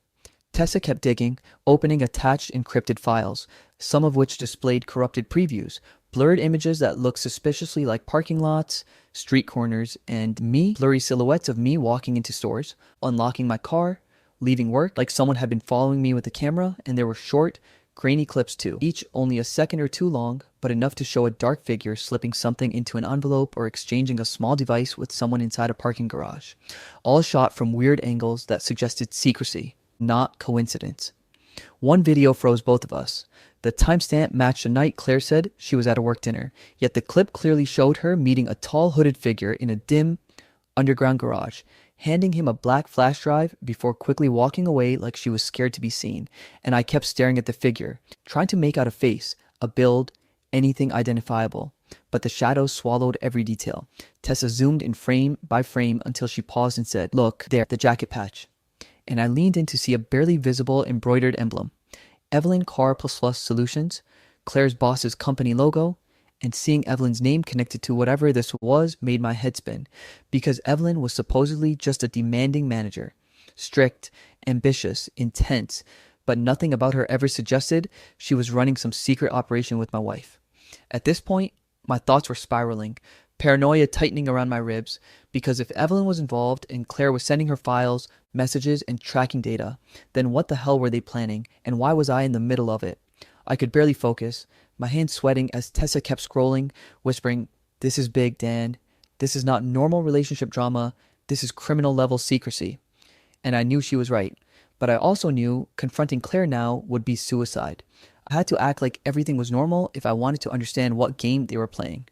A: Tessa kept digging, opening attached encrypted files, some of which displayed corrupted previews, blurred images that looked suspiciously like parking lots, street corners, and blurry silhouettes of me walking into stores, unlocking my car, leaving work, like someone had been following me with a camera, and there were short, grainy clips too, each only a second or two long, but enough to show a dark figure slipping something into an envelope or exchanging a small device with someone inside a parking garage, all shot from weird angles that suggested secrecy, not coincidence. One video froze both of us. The timestamp matched the night Claire said she was at a work dinner, yet the clip clearly showed her meeting a tall hooded figure in a dim, underground garage, handing him a black flash drive before quickly walking away like she was scared to be seen, and I kept staring at the figure, trying to make out a face, a build, anything identifiable. But the shadows swallowed every detail. Tessa zoomed in frame by frame until she paused and said, "Look, there, the jacket patch." And I leaned in to see a barely visible embroidered emblem. Evelyn Car++ Solutions, Claire's boss's company logo, and seeing Evelyn's name connected to whatever this was made my head spin, because Evelyn was supposedly just a demanding manager. Strict, ambitious, intense, but nothing about her ever suggested she was running some secret operation with my wife. At this point, my thoughts were spiraling, paranoia tightening around my ribs, because if Evelyn was involved and Claire was sending her files, messages, and tracking data, then what the hell were they planning, and why was I in the middle of it? I could barely focus, my hands sweating as Tessa kept scrolling, whispering, "This is big, Dan. This is not normal relationship drama. This is criminal level secrecy." And I knew she was right. But I also knew confronting Claire now would be suicide. I had to act like everything was normal if I wanted to understand what game they were playing.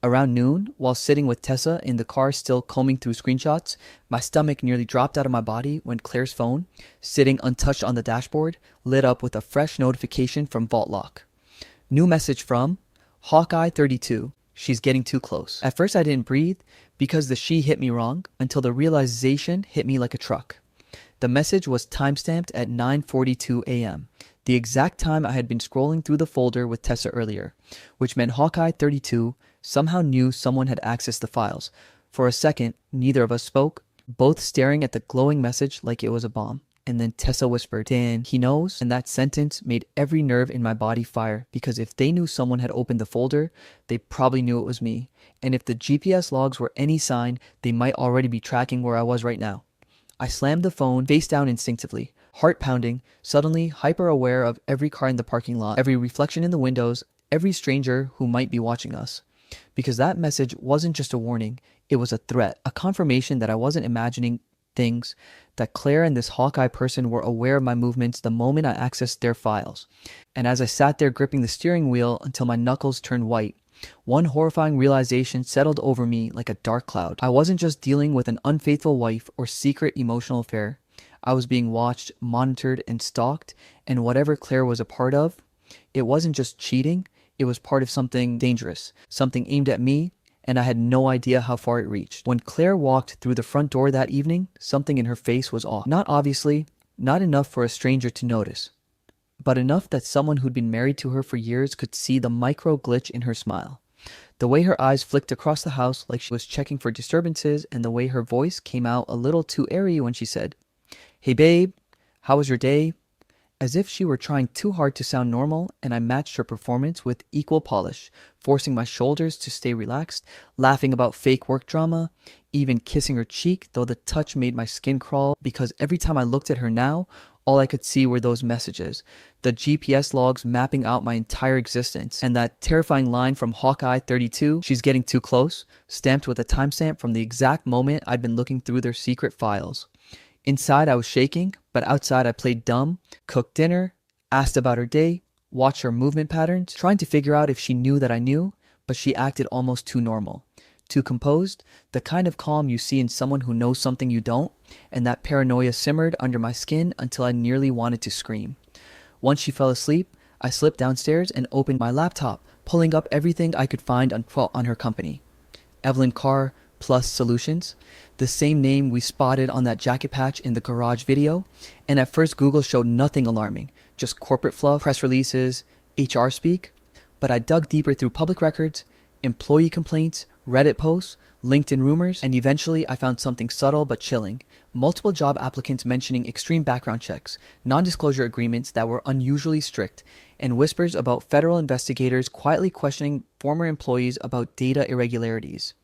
A: Around noon, while sitting with Tessa in the car still combing through screenshots, my stomach nearly dropped out of my body when Claire's phone, sitting untouched on the dashboard, lit up with a fresh notification from VaultLock. New message from Hawkeye 32. She's getting too close. At first I didn't breathe because the she hit me wrong until the realization hit me like a truck. The message was timestamped at 9:42 a.m., the exact time I had been scrolling through the folder with Tessa earlier, which meant Hawkeye 32 somehow knew someone had accessed the files. For a second, neither of us spoke, both staring at the glowing message like it was a bomb. And then Tessa whispered, "Dan, he knows?" And that sentence made every nerve in my body fire, because if they knew someone had opened the folder, they probably knew it was me. And if the GPS logs were any sign, they might already be tracking where I was right now. I slammed the phone face down instinctively, heart pounding, suddenly hyper aware of every car in the parking lot, every reflection in the windows, every stranger who might be watching us. Because that message wasn't just a warning, it was a threat, a confirmation that I wasn't imagining things, that Claire and this Hawkeye person were aware of my movements the moment I accessed their files. And as I sat there gripping the steering wheel until my knuckles turned white, one horrifying realization settled over me like a dark cloud. I wasn't just dealing with an unfaithful wife or secret emotional affair. I was being watched, monitored, and stalked, and whatever Claire was a part of, it wasn't just cheating, it was part of something dangerous, something aimed at me, and I had no idea how far it reached. When Claire walked through the front door that evening, something in her face was off. Not obviously, not enough for a stranger to notice, but enough that someone who'd been married to her for years could see the micro glitch in her smile. The way her eyes flicked across the house like she was checking for disturbances, and the way her voice came out a little too airy when she said, "Hey babe, how was your day?" As if she were trying too hard to sound normal, and I matched her performance with equal polish, forcing my shoulders to stay relaxed, laughing about fake work drama, even kissing her cheek, though the touch made my skin crawl because every time I looked at her now, All I could see were those messages, the GPS logs mapping out my entire existence, and that terrifying line from Hawkeye 32, "She's getting too close," stamped with a timestamp from the exact moment I'd been looking through their secret files. Inside, I was shaking, but outside, I played dumb, cooked dinner, asked about her day, watched her movement patterns, trying to figure out if she knew that I knew, but she acted almost too normal. Too composed, the kind of calm you see in someone who knows something you don't, and that paranoia simmered under my skin until I nearly wanted to scream. Once she fell asleep, I slipped downstairs and opened my laptop, pulling up everything I could find on her company. Evelyn Carr Plus Solutions, the same name we spotted on that jacket patch in the garage video, and at first Google showed nothing alarming, just corporate fluff, press releases, HR speak, but I dug deeper through public records, employee complaints, Reddit posts, LinkedIn rumors, and eventually I found something subtle but chilling. Multiple job applicants mentioning extreme background checks, non-disclosure agreements that were unusually strict, and whispers about federal investigators quietly questioning former employees about data irregularities.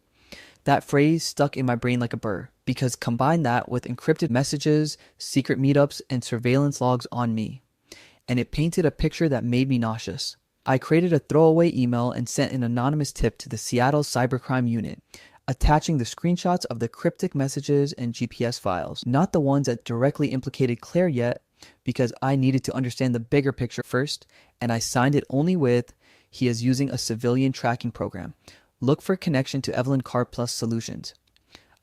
A: That phrase stuck in my brain like a burr, because combine that with encrypted messages, secret meetups, and surveillance logs on me, and it painted a picture that made me nauseous. I created a throwaway email and sent an anonymous tip to the Seattle Cybercrime Unit, attaching the screenshots of the cryptic messages and GPS files, not the ones that directly implicated Claire yet, because I needed to understand the bigger picture first, and I signed it only with, "He is using a civilian tracking program. Look for connection to Evelyn Carr Plus Solutions."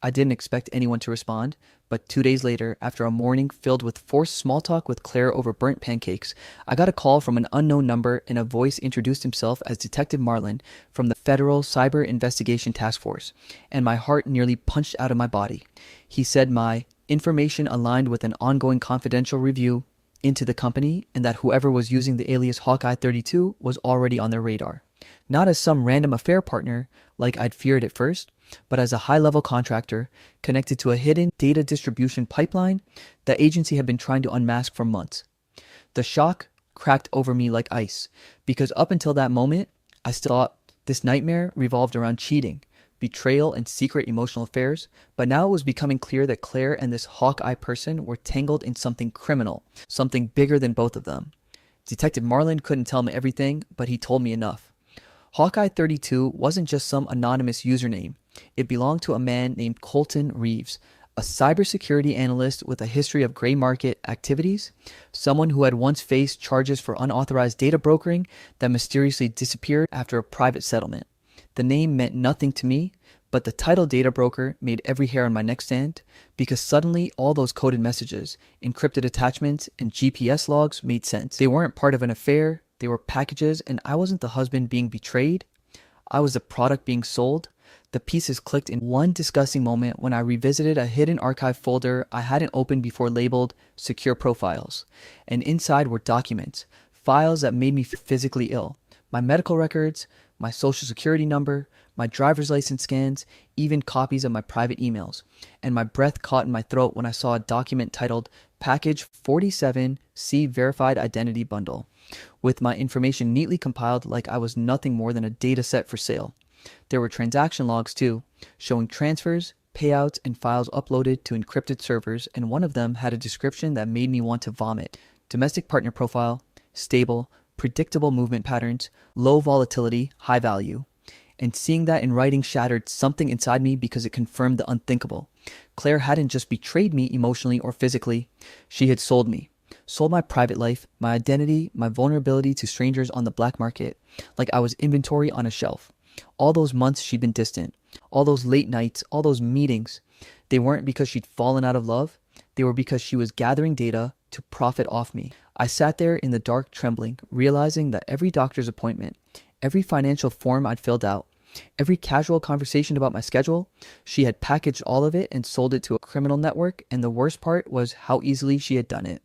A: I didn't expect anyone to respond, but 2 days later, after a morning filled with forced small talk with Claire over burnt pancakes, I got a call from an unknown number, and a voice introduced himself as Detective Marlin from the Federal Cyber Investigation Task Force, and my heart nearly punched out of my body. He said my information aligned with an ongoing confidential review into the company, and that whoever was using the alias Hawkeye 32 was already on their radar. Not as some random affair partner, like I'd feared at first, but as a high-level contractor connected to a hidden data distribution pipeline the agency had been trying to unmask for months. The shock cracked over me like ice, because up until that moment, I still thought this nightmare revolved around cheating, betrayal, and secret emotional affairs, but now it was becoming clear that Claire and this Hawkeye person were tangled in something criminal, something bigger than both of them. Detective Marlin couldn't tell me everything, but he told me enough. Hawkeye 32 wasn't just some anonymous username. It belonged to a man named Colton Reeves, a cybersecurity analyst with a history of gray market activities, someone who had once faced charges for unauthorized data brokering that mysteriously disappeared after a private settlement. The name meant nothing to me, but the title data broker made every hair on my neck stand, because suddenly all those coded messages, encrypted attachments, and GPS logs made sense. They weren't part of an affair. They were packages, and I wasn't the husband being betrayed. I was the product being sold. The pieces clicked in one disgusting moment when I revisited a hidden archive folder I hadn't opened before labeled Secure Profiles. And inside were documents, files that made me physically ill. My medical records, my social security number, my driver's license scans, even copies of my private emails. And my breath caught in my throat when I saw a document titled Package 47C Verified Identity Bundle, with my information neatly compiled like I was nothing more than a data set for sale. There were transaction logs too, showing transfers, payouts, and files uploaded to encrypted servers, and one of them had a description that made me want to vomit. Domestic partner profile, stable, predictable movement patterns, low volatility, high value. And seeing that in writing shattered something inside me because it confirmed the unthinkable. Claire hadn't just betrayed me emotionally or physically, she had sold me. Sold my private life, my identity, my vulnerability to strangers on the black market, like I was inventory on a shelf. All those months she'd been distant, all those late nights, all those meetings, they weren't because she'd fallen out of love, they were because she was gathering data to profit off me. I sat there in the dark trembling, realizing that every doctor's appointment, every financial form I'd filled out, every casual conversation about my schedule, she had packaged all of it and sold it to a criminal network, and the worst part was how easily she had done it.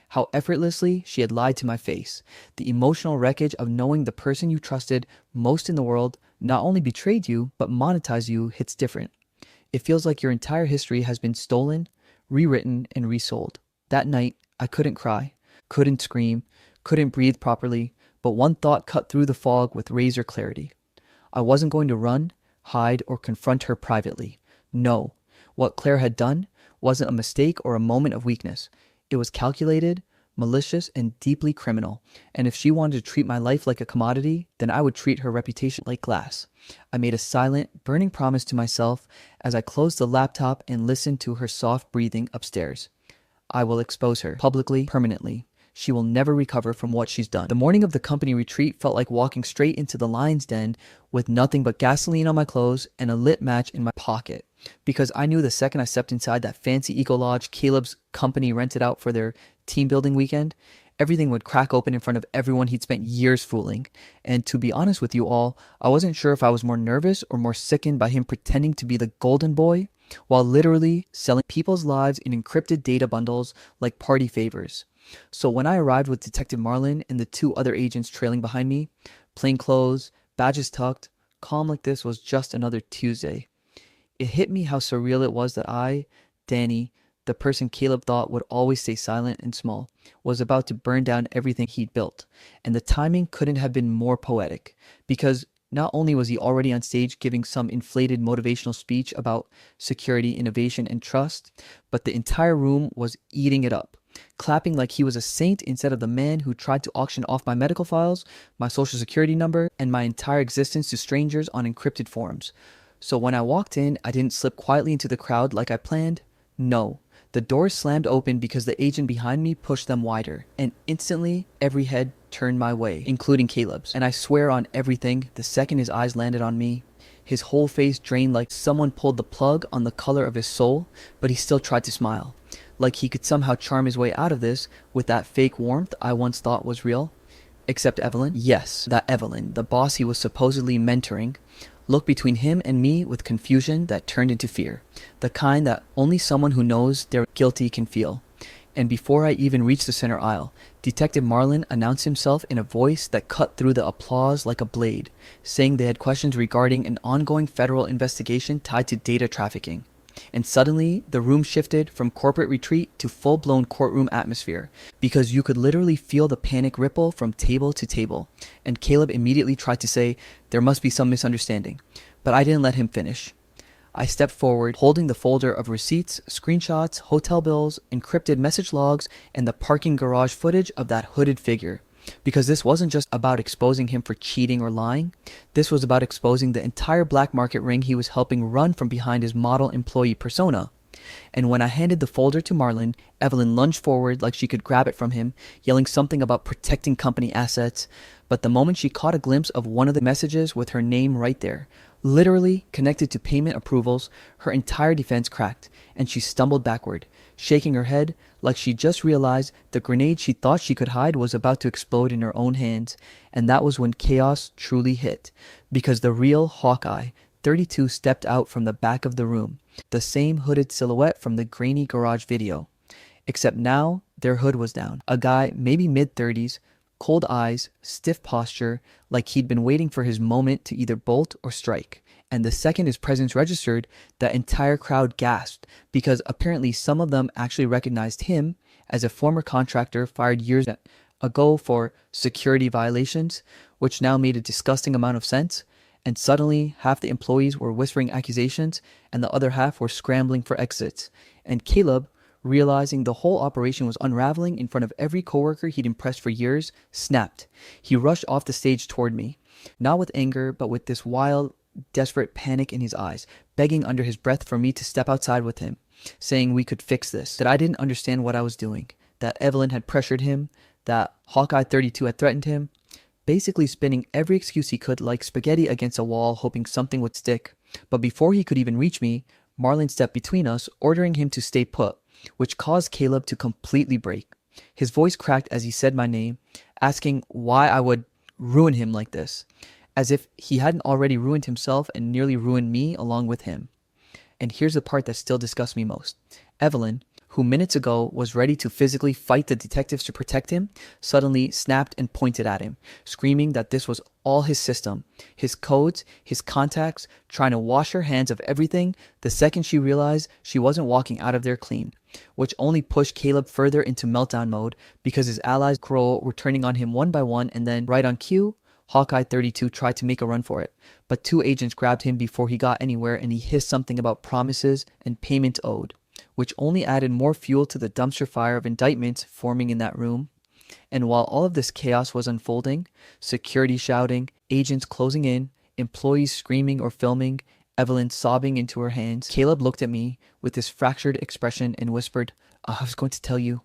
A: How effortlessly she had lied to my face. The emotional wreckage of knowing the person you trusted most in the world not only betrayed you, but monetized you hits different. It feels like your entire history has been stolen, rewritten, and resold. That night, I couldn't cry, couldn't scream, couldn't breathe properly, but one thought cut through the fog with razor clarity. I wasn't going to run, hide, or confront her privately. No, what Claire had done wasn't a mistake or a moment of weakness. It was calculated, malicious, and deeply criminal. And if she wanted to treat my life like a commodity, then I would treat her reputation like glass. I made a silent, burning promise to myself as I closed the laptop and listened to her soft breathing upstairs. I will expose her, publicly, permanently. She will never recover from what she's done. The morning of the company retreat felt like walking straight into the lion's den with nothing but gasoline on my clothes and a lit match in my pocket. Because I knew the second I stepped inside that fancy eco lodge Caleb's company rented out for their team building weekend, everything would crack open in front of everyone he'd spent years fooling. And to be honest with you all, I wasn't sure if I was more nervous or more sickened by him pretending to be the golden boy while literally selling people's lives in encrypted data bundles like party favors. So when I arrived with Detective Marlin and the two other agents trailing behind me, plain clothes, badges tucked, calm like this was just another Tuesday. It hit me how surreal it was that I, Danny, the person Caleb thought would always stay silent and small, was about to burn down everything he'd built. And the timing couldn't have been more poetic, because not only was he already on stage giving some inflated motivational speech about security, innovation, and trust, but the entire room was eating it up, clapping like he was a saint instead of the man who tried to auction off my medical files, my social security number, and my entire existence to strangers on encrypted forums. So when I walked in, I didn't slip quietly into the crowd like I planned. No. The doors slammed open because the agent behind me pushed them wider, and instantly every head turned my way, including Caleb's. And I swear on everything, the second his eyes landed on me, his whole face drained like someone pulled the plug on the color of his soul, but he still tried to smile, like he could somehow charm his way out of this with that fake warmth I once thought was real. Except Evelyn. Yes, that Evelyn, the boss he was supposedly mentoring, looked between him and me with confusion that turned into fear, the kind that only someone who knows they're guilty can feel. And before I even reached the center aisle, Detective Marlin announced himself in a voice that cut through the applause like a blade, saying they had questions regarding an ongoing federal investigation tied to data trafficking. And suddenly, the room shifted from corporate retreat to full-blown courtroom atmosphere, because you could literally feel the panic ripple from table to table. And Caleb immediately tried to say there must be some misunderstanding, but I didn't let him finish. I stepped forward, holding the folder of receipts, screenshots, hotel bills, encrypted message logs, and the parking garage footage of that hooded figure. Because this wasn't just about exposing him for cheating or lying. This was about exposing the entire black market ring he was helping run from behind his model employee persona. And when I handed the folder to Marlin, Evelyn lunged forward like she could grab it from him, yelling something about protecting company assets. But the moment she caught a glimpse of one of the messages with her name right there, literally connected to payment approvals, her entire defense cracked, and she stumbled backward, shaking her head like she just realized the grenade she thought she could hide was about to explode in her own hands. And that was when chaos truly hit, because the real Hawkeye, 32, stepped out from the back of the room, the same hooded silhouette from the grainy garage video. Except now, their hood was down. A guy, maybe mid-30s, cold eyes, stiff posture, like he'd been waiting for his moment to either bolt or strike. And the second his presence registered, the entire crowd gasped, because apparently some of them actually recognized him as a former contractor fired years ago for security violations, which now made a disgusting amount of sense. And suddenly, half the employees were whispering accusations, and the other half were scrambling for exits. And Caleb, realizing the whole operation was unraveling in front of every coworker he'd impressed for years, snapped. He rushed off the stage toward me, not with anger, but with this wild, desperate panic in his eyes, begging under his breath for me to step outside with him, saying we could fix this, that I didn't understand what I was doing, that Evelyn had pressured him, that Hawkeye 32 had threatened him, basically spinning every excuse he could like spaghetti against a wall, hoping something would stick. But before he could even reach me, Marlin stepped between us, ordering him to stay put, which caused Caleb to completely break. His voice cracked as he said my name, asking why I would ruin him like this, as if he hadn't already ruined himself and nearly ruined me along with him. And here's the part that still disgusts me most. Evelyn, who minutes ago was ready to physically fight the detectives to protect him, suddenly snapped and pointed at him, screaming that this was all his system, his codes, his contacts, trying to wash her hands of everything the second she realized she wasn't walking out of there clean, which only pushed Caleb further into meltdown mode because his allies Crow were turning on him one by one, and then, right on cue, Hawkeye 32 tried to make a run for it, but two agents grabbed him before he got anywhere, and he hissed something about promises and payment owed, which only added more fuel to the dumpster fire of indictments forming in that room. And while all of this chaos was unfolding, security shouting, agents closing in, employees screaming or filming, Evelyn sobbing into her hands, Caleb looked at me with this fractured expression and whispered, I was going to tell you.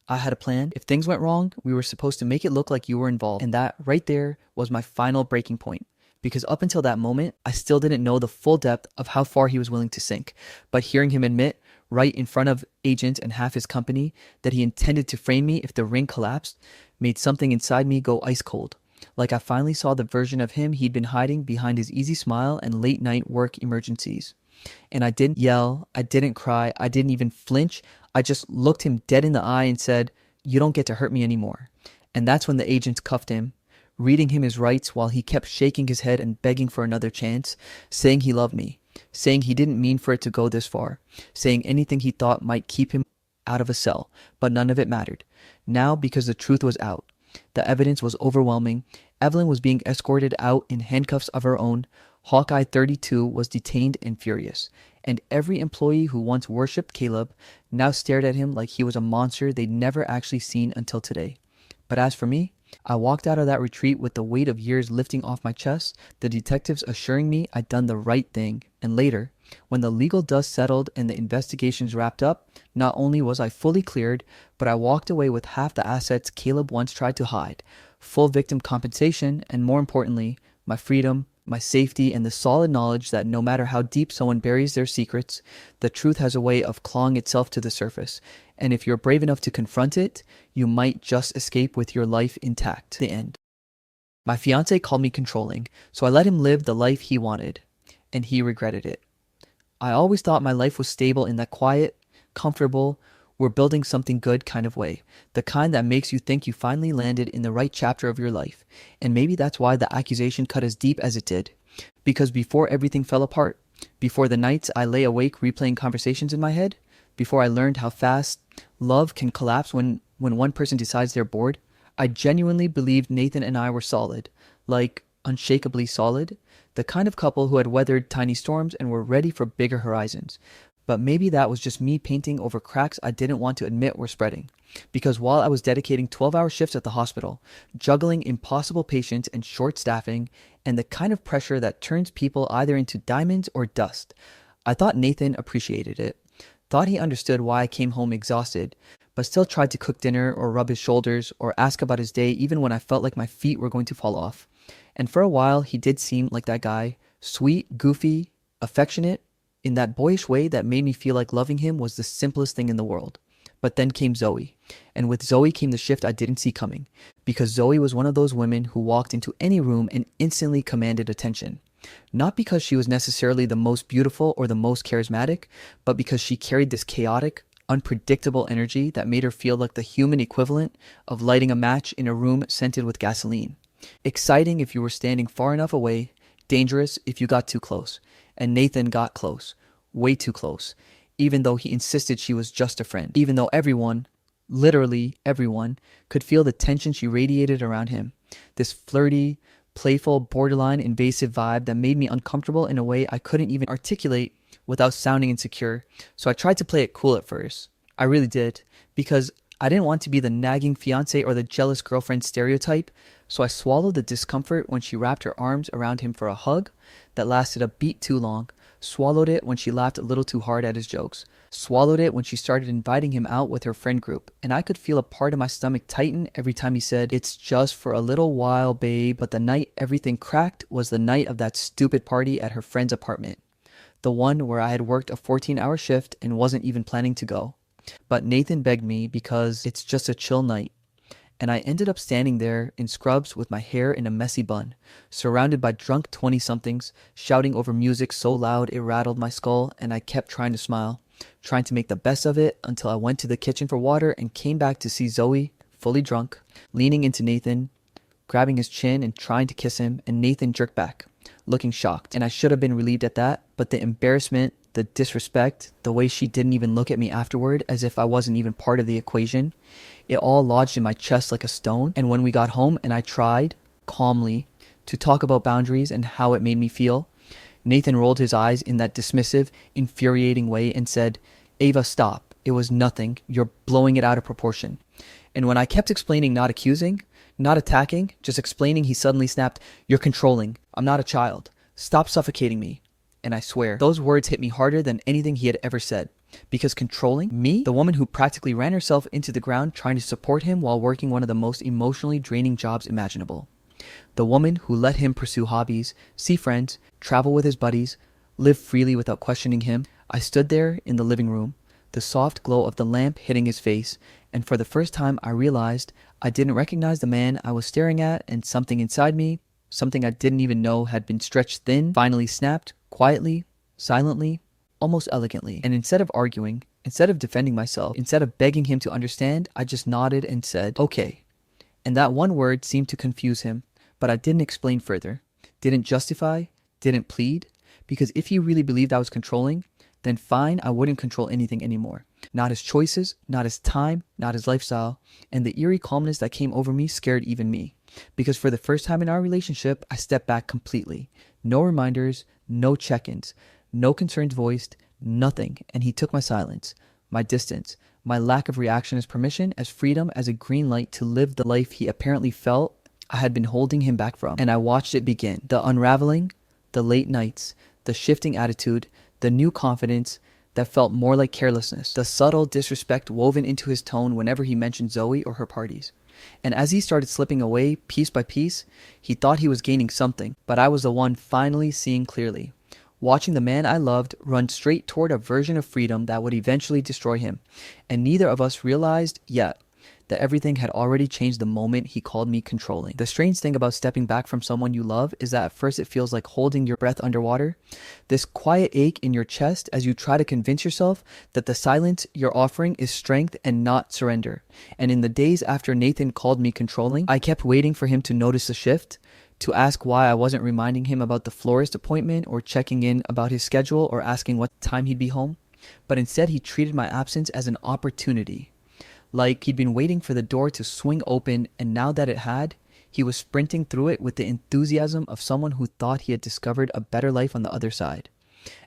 A: I had a plan. If things went wrong, we were supposed to make it look like you were involved. And that right there was my final breaking point. Because up until that moment, I still didn't know the full depth of how far he was willing to sink. But hearing him admit, right in front of agents and half his company, that he intended to frame me if the ring collapsed, made something inside me go ice cold. Like I finally saw the version of him he'd been hiding behind his easy smile and late night work emergencies. And I didn't yell, I didn't cry, I didn't even flinch. I just looked him dead in the eye and said, you don't get to hurt me anymore. And that's when the agents cuffed him, reading him his rights while he kept shaking his head and begging for another chance, saying he loved me, saying he didn't mean for it to go this far, saying anything he thought might keep him out of a cell, but none of it mattered. Now, because the truth was out, the evidence was overwhelming, Evelyn was being escorted out in handcuffs of her own, Hawkeye 32 was detained and furious, and every employee who once worshipped Caleb now stared at him like he was a monster they'd never actually seen until today. But as for me, I walked out of that retreat with the weight of years lifting off my chest, the detectives assuring me I'd done the right thing, and later, when the legal dust settled and the investigations wrapped up, not only was I fully cleared, but I walked away with half the assets Caleb once tried to hide, full victim compensation, and more importantly, my freedom, my safety, and the solid knowledge that no matter how deep someone buries their secrets, the truth has a way of clawing itself to the surface. And if you're brave enough to confront it, you might just escape with your life intact. The end. My fiancé called me controlling, so I let him live the life he wanted, and he regretted it. I always thought my life was stable in that quiet, comfortable, we're building something good kind of way, the kind that makes you think you finally landed in the right chapter of your life. And maybe that's why the accusation cut as deep as it did. Because before everything fell apart, before the nights I lay awake replaying conversations in my head, before I learned how fast love can collapse when one person decides they're bored, I genuinely believed Nathan and I were solid, like unshakably solid, the kind of couple who had weathered tiny storms and were ready for bigger horizons. But maybe that was just me painting over cracks I didn't want to admit were spreading. Because while I was dedicating 12-hour shifts at the hospital, juggling impossible patients and short staffing, and the kind of pressure that turns people either into diamonds or dust, I thought Nathan appreciated it. Thought he understood why I came home exhausted, but still tried to cook dinner or rub his shoulders or ask about his day even when I felt like my feet were going to fall off. And for a while, he did seem like that guy, sweet, goofy, affectionate, in that boyish way that made me feel like loving him was the simplest thing in the world. But then came Zoe, and with Zoe came the shift I didn't see coming, because Zoe was one of those women who walked into any room and instantly commanded attention. Not because she was necessarily the most beautiful or the most charismatic, but because she carried this chaotic, unpredictable energy that made her feel like the human equivalent of lighting a match in a room scented with gasoline. Exciting if you were standing far enough away, dangerous if you got too close. And Nathan got close, way too close, even though he insisted she was just a friend, even though everyone, literally everyone, could feel the tension she radiated around him. This flirty, playful, borderline invasive vibe that made me uncomfortable in a way I couldn't even articulate without sounding insecure. So I tried to play it cool at first. I really did, because I didn't want to be the nagging fiancé or the jealous girlfriend stereotype, so I swallowed the discomfort when she wrapped her arms around him for a hug that lasted a beat too long, swallowed it when she laughed a little too hard at his jokes, swallowed it when she started inviting him out with her friend group, and I could feel a part of my stomach tighten every time he said, "It's just for a little while, babe." But the night everything cracked was the night of that stupid party at her friend's apartment, the one where I had worked a 14-hour shift and wasn't even planning to go. But Nathan begged me because it's just a chill night. And I ended up standing there in scrubs with my hair in a messy bun, surrounded by drunk 20-somethings, shouting over music so loud it rattled my skull, and I kept trying to smile, trying to make the best of it until I went to the kitchen for water and came back to see Zoe, fully drunk, leaning into Nathan, grabbing his chin and trying to kiss him, and Nathan jerked back, looking shocked. And I should have been relieved at that, but the embarrassment, the disrespect, the way she didn't even look at me afterward as if I wasn't even part of the equation, it all lodged in my chest like a stone. And when we got home and I tried, calmly, to talk about boundaries and how it made me feel, Nathan rolled his eyes in that dismissive, infuriating way and said, "Ava, stop. It was nothing. You're blowing it out of proportion." And when I kept explaining, not accusing, not attacking, just explaining, he suddenly snapped, "You're controlling. I'm not a child. Stop suffocating me." And I swear, those words hit me harder than anything he had ever said. Because controlling me, the woman who practically ran herself into the ground trying to support him while working one of the most emotionally draining jobs imaginable. The woman who let him pursue hobbies, see friends, travel with his buddies, live freely without questioning him. I stood there in the living room, the soft glow of the lamp hitting his face, and for the first time I realized I didn't recognize the man I was staring at, and something inside me, something I didn't even know had been stretched thin, finally snapped, quietly, silently, almost elegantly. And instead of arguing, instead of defending myself, instead of begging him to understand, I just nodded and said, "Okay." And that one word seemed to confuse him, but I didn't explain further, didn't justify, didn't plead, because if he really believed I was controlling, then fine, I wouldn't control anything anymore. Not his choices, not his time, not his lifestyle. And the eerie calmness that came over me scared even me. Because for the first time in our relationship, I stepped back completely. No reminders, no check-ins, no concerns voiced, nothing. And he took my silence, my distance, my lack of reaction as permission, as freedom, as a green light to live the life he apparently felt I had been holding him back from. And I watched it begin. The unraveling, the late nights, the shifting attitude, the new confidence that felt more like carelessness, the subtle disrespect woven into his tone whenever he mentioned Zoe or her parties. And as he started slipping away piece by piece, he thought he was gaining something, but I was the one finally seeing clearly. Watching the man I loved run straight toward a version of freedom that would eventually destroy him. And neither of us realized yet that everything had already changed the moment he called me controlling. The strange thing about stepping back from someone you love is that at first it feels like holding your breath underwater. This quiet ache in your chest as you try to convince yourself that the silence you're offering is strength and not surrender. And in the days after Nathan called me controlling, I kept waiting for him to notice the shift, to ask why I wasn't reminding him about the florist appointment or checking in about his schedule or asking what time he'd be home. But instead he treated my absence as an opportunity. Like he'd been waiting for the door to swing open, and now that it had, he was sprinting through it with the enthusiasm of someone who thought he had discovered a better life on the other side.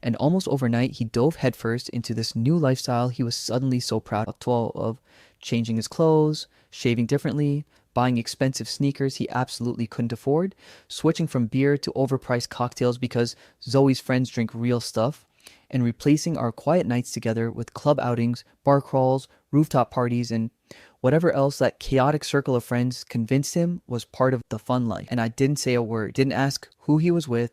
A: And almost overnight, he dove headfirst into this new lifestyle he was suddenly so proud of, changing his clothes, shaving differently, buying expensive sneakers he absolutely couldn't afford, switching from beer to overpriced cocktails because Zoe's friends drink real stuff, and replacing our quiet nights together with club outings, bar crawls, rooftop parties, and whatever else that chaotic circle of friends convinced him was part of the fun life. And I didn't say a word, didn't ask who he was with,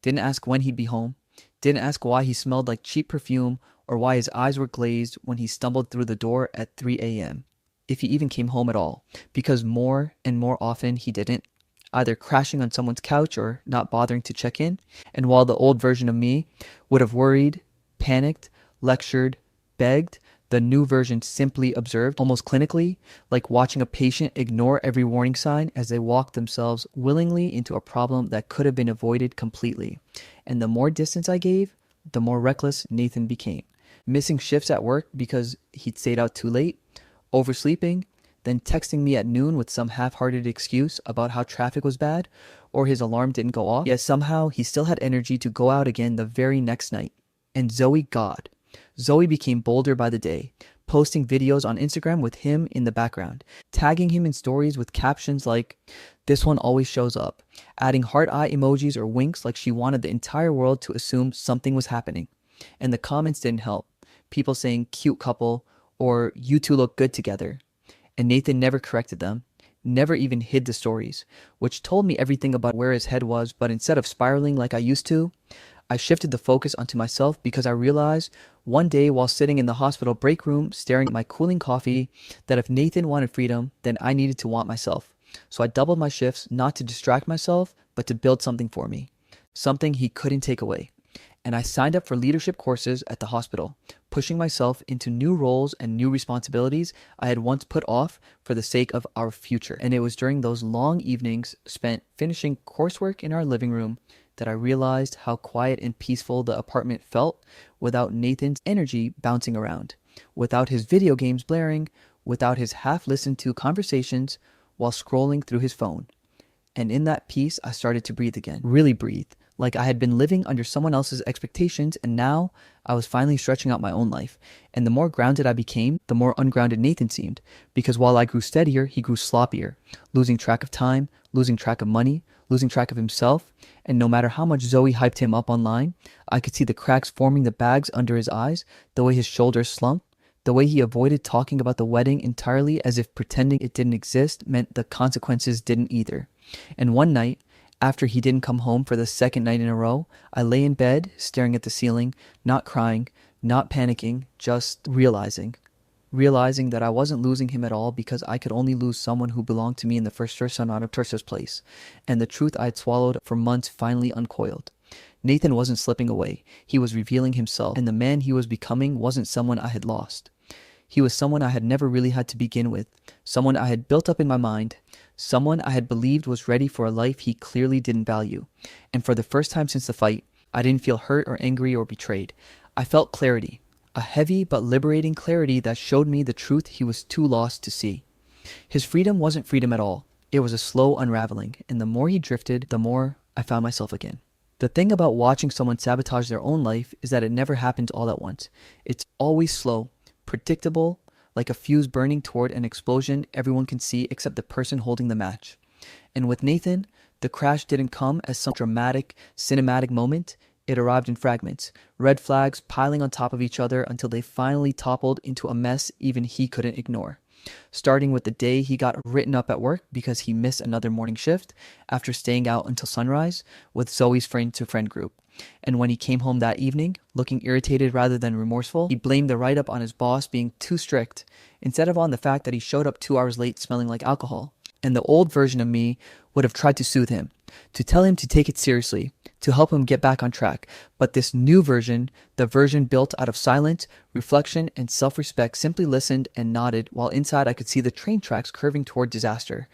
A: didn't ask when he'd be home, didn't ask why he smelled like cheap perfume or why his eyes were glazed when he stumbled through the door at 3 a.m. If he even came home at all, because more and more often he didn't, either crashing on someone's couch or not bothering to check in. And while the old version of me would have worried, panicked, lectured, begged, the new version simply observed, almost clinically, like watching a patient ignore every warning sign as they walk themselves willingly into a problem that could have been avoided completely. And the more distance I gave, the more reckless Nathan became. Missing shifts at work because he'd stayed out too late, oversleeping, then texting me at noon with some half-hearted excuse about how traffic was bad or his alarm didn't go off. Yet somehow he still had energy to go out again the very next night. And Zoe became bolder by the day, posting videos on Instagram with him in the background, tagging him in stories with captions like, "This one always shows up," adding heart eye emojis or winks like she wanted the entire world to assume something was happening. And the comments didn't help. People saying "cute couple" or "you two look good together." And Nathan never corrected them, never even hid the stories, which told me everything about where his head was. But instead of spiraling like I used to, I shifted the focus onto myself because I realized one day while sitting in the hospital break room staring at my cooling coffee that if Nathan wanted freedom, then I needed to want myself. So I doubled my shifts, not to distract myself, but to build something for me, something he couldn't take away. And I signed up for leadership courses at the hospital, pushing myself into new roles and new responsibilities I had once put off for the sake of our future. And it was during those long evenings spent finishing coursework in our living room that I realized how quiet and peaceful the apartment felt without Nathan's energy bouncing around, without his video games blaring, without his half-listened to conversations while scrolling through his phone. And in that peace, I started to breathe again, really breathe, like I had been living under someone else's expectations, and now I was finally stretching out my own life. And the more grounded I became, the more ungrounded Nathan seemed, because while I grew steadier, he grew sloppier, losing track of time, losing track of money, losing track of himself. And no matter how much Zoe hyped him up online, I could see the cracks forming the bags under his eyes, the way his shoulders slumped, the way he avoided talking about the wedding entirely, as if pretending it didn't exist meant the consequences didn't either. And one night, after he didn't come home for the second night in a row, I lay in bed, staring at the ceiling, not crying, not panicking, just realizing that I wasn't losing him at all, because I could only lose someone who belonged to me in the first place. And the truth I had swallowed for months finally uncoiled. Nathan wasn't slipping away. He was revealing himself, and the man he was becoming wasn't someone I had lost. He was someone I had never really had to begin with, someone I had built up in my mind, someone I had believed was ready for a life he clearly didn't value. And for the first time since the fight, I didn't feel hurt or angry or betrayed. I felt clarity, a heavy but liberating clarity that showed me the truth he was too lost to see. His freedom wasn't freedom at all. It was a slow unraveling, and the more he drifted, the more I found myself again. The thing about watching someone sabotage their own life is that it never happens all at once. It's always slow, predictable, like a fuse burning toward an explosion everyone can see except the person holding the match. And with Nathan, the crash didn't come as some dramatic, cinematic moment. It arrived in fragments, red flags piling on top of each other until they finally toppled into a mess even he couldn't ignore. Starting with the day he got written up at work because he missed another morning shift after staying out until sunrise with Zoe's friend-to-friend group. And when he came home that evening, looking irritated rather than remorseful, he blamed the write-up on his boss being too strict, instead of on the fact that he showed up 2 hours late smelling like alcohol. And the old version of me would have tried to soothe him, to tell him to take it seriously, to help him get back on track. But this new version, the version built out of silence, reflection, and self-respect, simply listened and nodded, while inside I could see the train tracks curving toward disaster.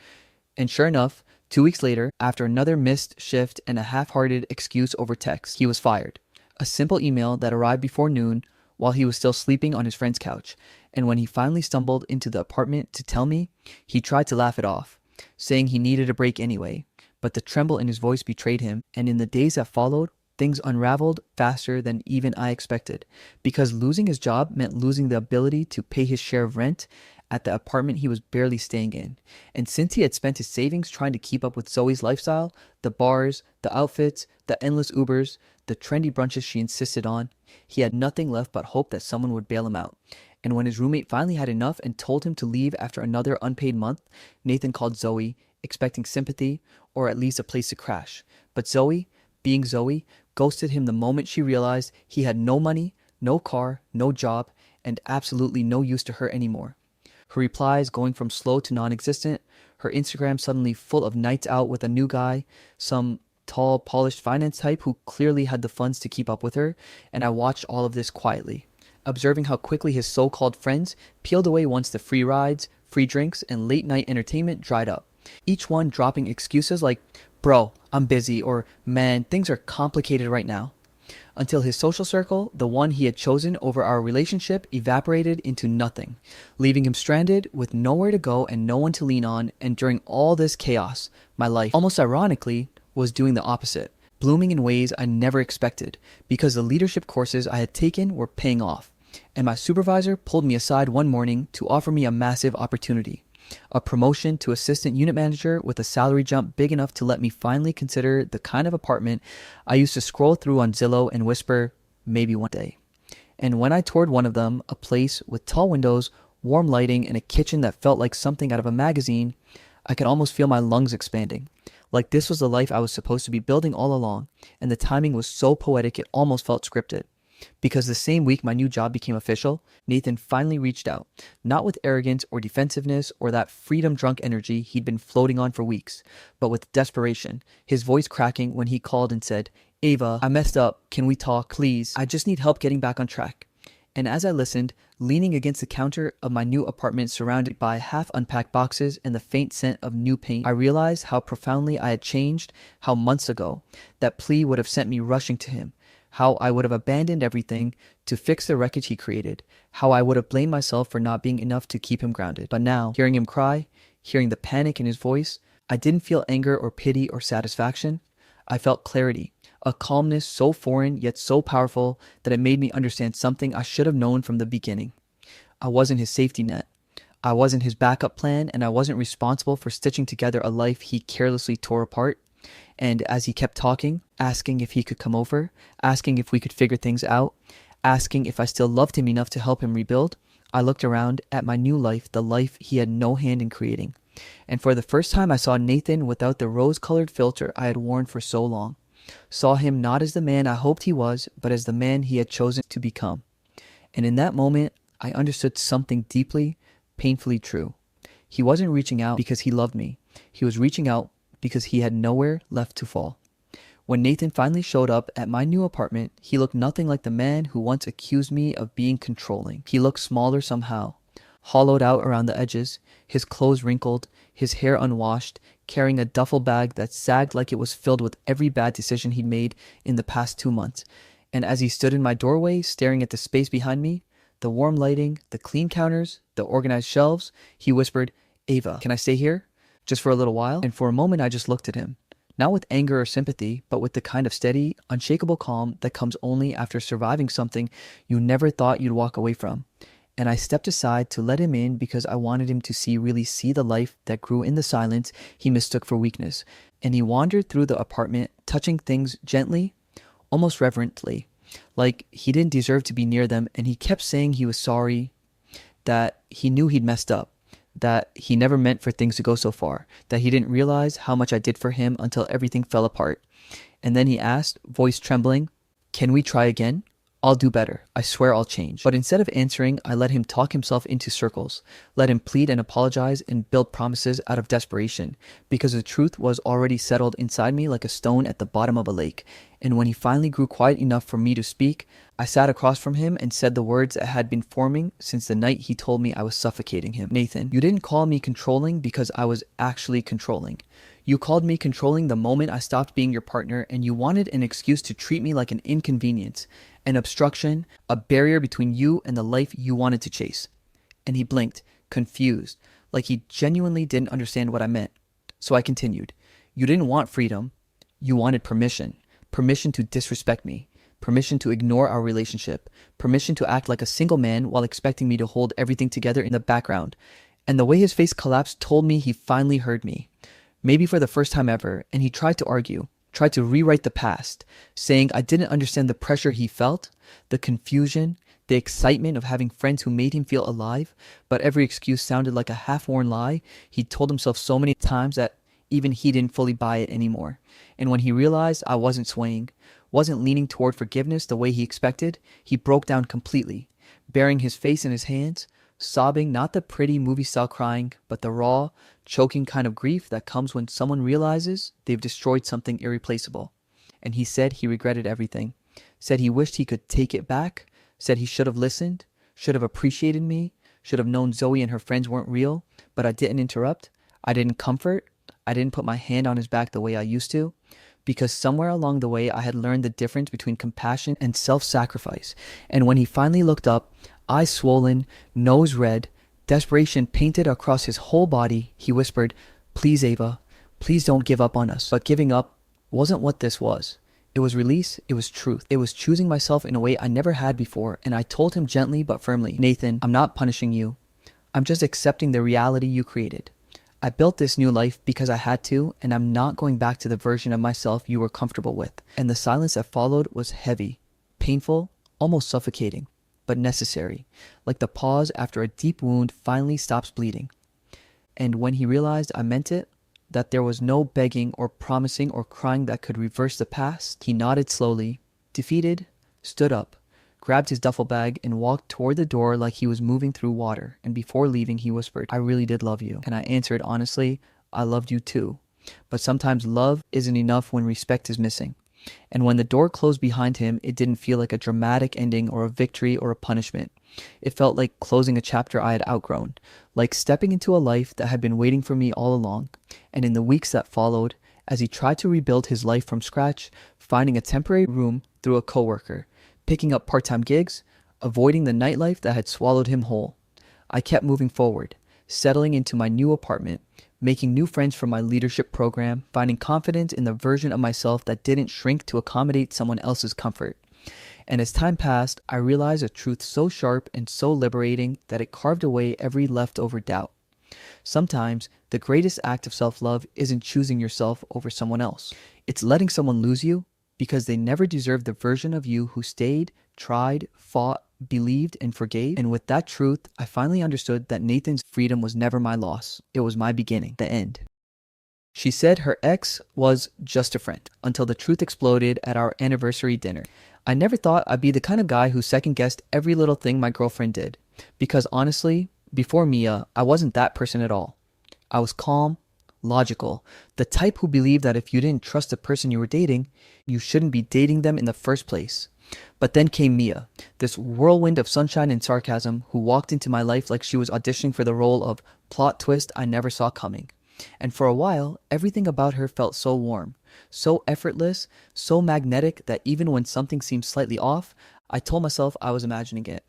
A: And sure enough, 2 weeks later, after another missed shift and a half-hearted excuse over text, he was fired. A simple email that arrived before noon while he was still sleeping on his friend's couch. And when he finally stumbled into the apartment to tell me, he tried to laugh it off, saying he needed a break anyway. But the tremble in his voice betrayed him, and in the days that followed, things unraveled faster than even I expected, because losing his job meant losing the ability to pay his share of rent at the apartment he was barely staying in. And since he had spent his savings trying to keep up with Zoe's lifestyle, the bars, the outfits, the endless Ubers, the trendy brunches she insisted on, he had nothing left but hope that someone would bail him out. And when his roommate finally had enough and told him to leave after another unpaid month, Nathan called Zoe, expecting sympathy or at least a place to crash. But Zoe, being Zoe, ghosted him the moment she realized he had no money, no car, no job, and absolutely no use to her anymore. Her replies going from slow to non-existent, her Instagram suddenly full of nights out with a new guy, some tall, polished finance type who clearly had the funds to keep up with her, and I watched all of this quietly, observing how quickly his so-called friends peeled away once the free rides, free drinks, and late-night entertainment dried up. Each one dropping excuses like, "Bro, I'm busy," or "Man, things are complicated right now." Until his social circle, the one he had chosen over our relationship, evaporated into nothing, leaving him stranded with nowhere to go and no one to lean on. And during all this chaos, my life, almost ironically, was doing the opposite, blooming in ways I never expected, because the leadership courses I had taken were paying off. And my supervisor pulled me aside one morning to offer me a massive opportunity. A promotion to assistant unit manager with a salary jump big enough to let me finally consider the kind of apartment I used to scroll through on Zillow and whisper, maybe one day. And when I toured one of them, a place with tall windows, warm lighting, and a kitchen that felt like something out of a magazine, I could almost feel my lungs expanding. Like this was the life I was supposed to be building all along, and the timing was so poetic it almost felt scripted. Because the same week my new job became official, Nathan finally reached out, not with arrogance or defensiveness or that freedom-drunk energy he'd been floating on for weeks, but with desperation, his voice cracking when he called and said, "Ava, I messed up. Can we talk, please? I just need help getting back on track." And as I listened, leaning against the counter of my new apartment surrounded by half-unpacked boxes and the faint scent of new paint, I realized how profoundly I had changed, how months ago that plea would have sent me rushing to him, how I would have abandoned everything to fix the wreckage he created, how I would have blamed myself for not being enough to keep him grounded. But now, hearing him cry, hearing the panic in his voice, I didn't feel anger or pity or satisfaction. I felt clarity, A calmness so foreign yet so powerful that it made me understand something I should have known from the beginning. I wasn't his safety net. I wasn't his backup plan, and I wasn't responsible for stitching together a life he carelessly tore apart. And as he kept talking, asking if he could come over, asking if we could figure things out, asking if I still loved him enough to help him rebuild, I looked around at my new life, the life he had no hand in creating. And for the first time, I saw Nathan without the rose-colored filter I had worn for so long. Saw him not as the man I hoped he was, but as the man he had chosen to become. And in that moment, I understood something deeply, painfully true. He wasn't reaching out because he loved me. He was reaching out because he had nowhere left to fall. When Nathan finally showed up at my new apartment, he looked nothing like the man who once accused me of being controlling. He looked smaller somehow, hollowed out around the edges, his clothes wrinkled, his hair unwashed, carrying a duffel bag that sagged like it was filled with every bad decision he'd made in the past 2 months. And as he stood in my doorway, staring at the space behind me, the warm lighting, the clean counters, the organized shelves, he whispered, "Ava, can I stay here? Just for a little while?" And for a moment, I just looked at him. Not with anger or sympathy, but with the kind of steady, unshakable calm that comes only after surviving something you never thought you'd walk away from. And I stepped aside to let him in because I wanted him to really see the life that grew in the silence he mistook for weakness. And he wandered through the apartment, touching things gently, almost reverently, like he didn't deserve to be near them, and he kept saying he was sorry, that he knew he'd messed up, that he never meant for things to go so far, that he didn't realize how much I did for him until everything fell apart. And then he asked, voice trembling, "Can we try again? I'll do better. I swear I'll change." But instead of answering, I let him talk himself into circles, let him plead and apologize and build promises out of desperation, because the truth was already settled inside me like a stone at the bottom of a lake. And when he finally grew quiet enough for me to speak, I sat across from him and said the words that had been forming since the night he told me I was suffocating him. "Nathan, you didn't call me controlling because I was actually controlling. You called me controlling the moment I stopped being your partner, and you wanted an excuse to treat me like an inconvenience, an obstruction, a barrier between you and the life you wanted to chase." And he blinked, confused, like he genuinely didn't understand what I meant. So I continued. "You didn't want freedom. You wanted permission. Permission to disrespect me. Permission to ignore our relationship. Permission to act like a single man while expecting me to hold everything together in the background." And the way his face collapsed told me he finally heard me. Maybe for the first time ever, and he tried to argue, tried to rewrite the past, saying I didn't understand the pressure he felt, the confusion, the excitement of having friends who made him feel alive, but every excuse sounded like a half-worn lie he'd told himself so many times that even he didn't fully buy it anymore. And when he realized I wasn't swaying, wasn't leaning toward forgiveness the way he expected, he broke down completely, burying his face in his hands, sobbing, not the pretty movie-style crying, but the raw, choking kind of grief that comes when someone realizes they've destroyed something irreplaceable. And he said he regretted everything, said he wished he could take it back, said he should have listened, should have appreciated me, should have known Zoe and her friends weren't real, but I didn't interrupt, I didn't comfort, I didn't put my hand on his back the way I used to, because somewhere along the way I had learned the difference between compassion and self-sacrifice. And when he finally looked up, eyes swollen, nose red, desperation painted across his whole body, he whispered, "Please, Ava, please don't give up on us." But giving up wasn't what this was. It was release, it was truth. It was choosing myself in a way I never had before, and I told him gently but firmly, "Nathan, I'm not punishing you. I'm just accepting the reality you created. I built this new life because I had to, and I'm not going back to the version of myself you were comfortable with." And the silence that followed was heavy, painful, almost suffocating, but necessary, like the pause after a deep wound finally stops bleeding. And when he realized I meant it, that there was no begging or promising or crying that could reverse the past, he nodded slowly, defeated, stood up, grabbed his duffel bag, and walked toward the door like he was moving through water. And before leaving, he whispered, "I really did love you." And I answered honestly, "I loved you too. But sometimes love isn't enough when respect is missing." And when the door closed behind him, it didn't feel like a dramatic ending or a victory or a punishment. It felt like closing a chapter I had outgrown, like stepping into a life that had been waiting for me all along. And in the weeks that followed, as he tried to rebuild his life from scratch, finding a temporary room through a coworker, picking up part-time gigs, avoiding the nightlife that had swallowed him whole, I kept moving forward, settling into my new apartment, making new friends from my leadership program, finding confidence in the version of myself that didn't shrink to accommodate someone else's comfort. And as time passed, I realized a truth so sharp and so liberating that it carved away every leftover doubt. Sometimes, the greatest act of self-love isn't choosing yourself over someone else. It's letting someone lose you because they never deserved the version of you who stayed, tried, fought, believed, and forgave. And with that truth, I finally understood that Nathan's freedom was never my loss. It was my beginning, the end. She said her ex was just a friend until the truth exploded at our anniversary dinner. I never thought I'd be the kind of guy who second-guessed every little thing my girlfriend did. Because honestly, before Mia, I wasn't that person at all. I was calm, logical, the type who believed that if you didn't trust the person you were dating, you shouldn't be dating them in the first place. But then came Mia, this whirlwind of sunshine and sarcasm who walked into my life like she was auditioning for the role of plot twist I never saw coming. And for a while, everything about her felt so warm, so effortless, so magnetic that even when something seemed slightly off, I told myself I was imagining it.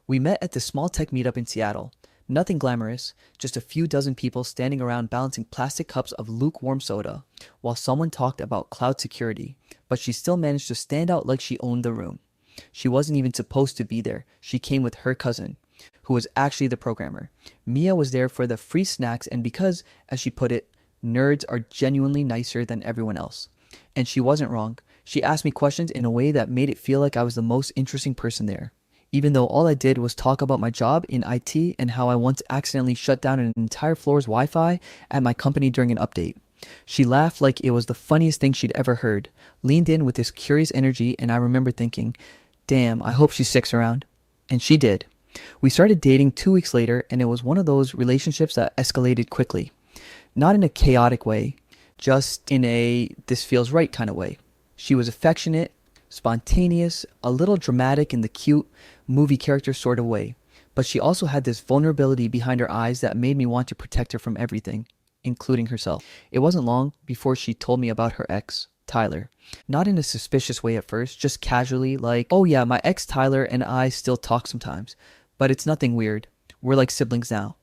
A: We met at this small tech meetup in Seattle. Nothing glamorous, just a few dozen people standing around balancing plastic cups of lukewarm soda, while someone talked about cloud security, but she still managed to stand out like she owned the room. She wasn't even supposed to be there. She came with her cousin, who was actually the programmer. Mia was there for the free snacks and because, as she put it, nerds are genuinely nicer than everyone else. And she wasn't wrong. She asked me questions in a way that made it feel like I was the most interesting person there, even though all I did was talk about my job in IT and how I once accidentally shut down an entire floor's Wi-Fi at my company during an update. She laughed like it was the funniest thing she'd ever heard, leaned in with this curious energy, and I remember thinking, damn, I hope she sticks around. And she did. We started dating 2 weeks later, and it was one of those relationships that escalated quickly. Not in a chaotic way, just in a this feels right kind of way. She was affectionate, spontaneous, a little dramatic in the cute movie character sort of way. But she also had this vulnerability behind her eyes that made me want to protect her from everything, including herself. It wasn't long before she told me about her ex, Tyler. Not in a suspicious way at first, just casually like, oh yeah, my ex Tyler and I still talk sometimes. But it's nothing weird. We're like siblings now.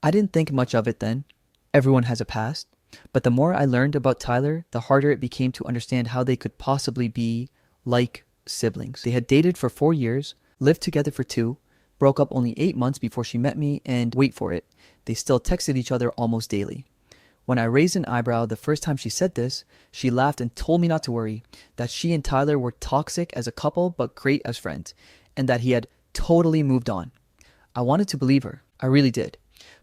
A: I didn't think much of it then. Everyone has a past. But the more I learned about Tyler, the harder it became to understand how they could possibly be like siblings. They had dated for 4 years, lived together for 2, broke up only 8 months before she met me, and wait for it, they still texted each other almost daily. When I raised an eyebrow the first time she said this, she laughed and told me not to worry, that she and Tyler were toxic as a couple but great as friends, and that he had totally moved on. I wanted to believe her. I really did.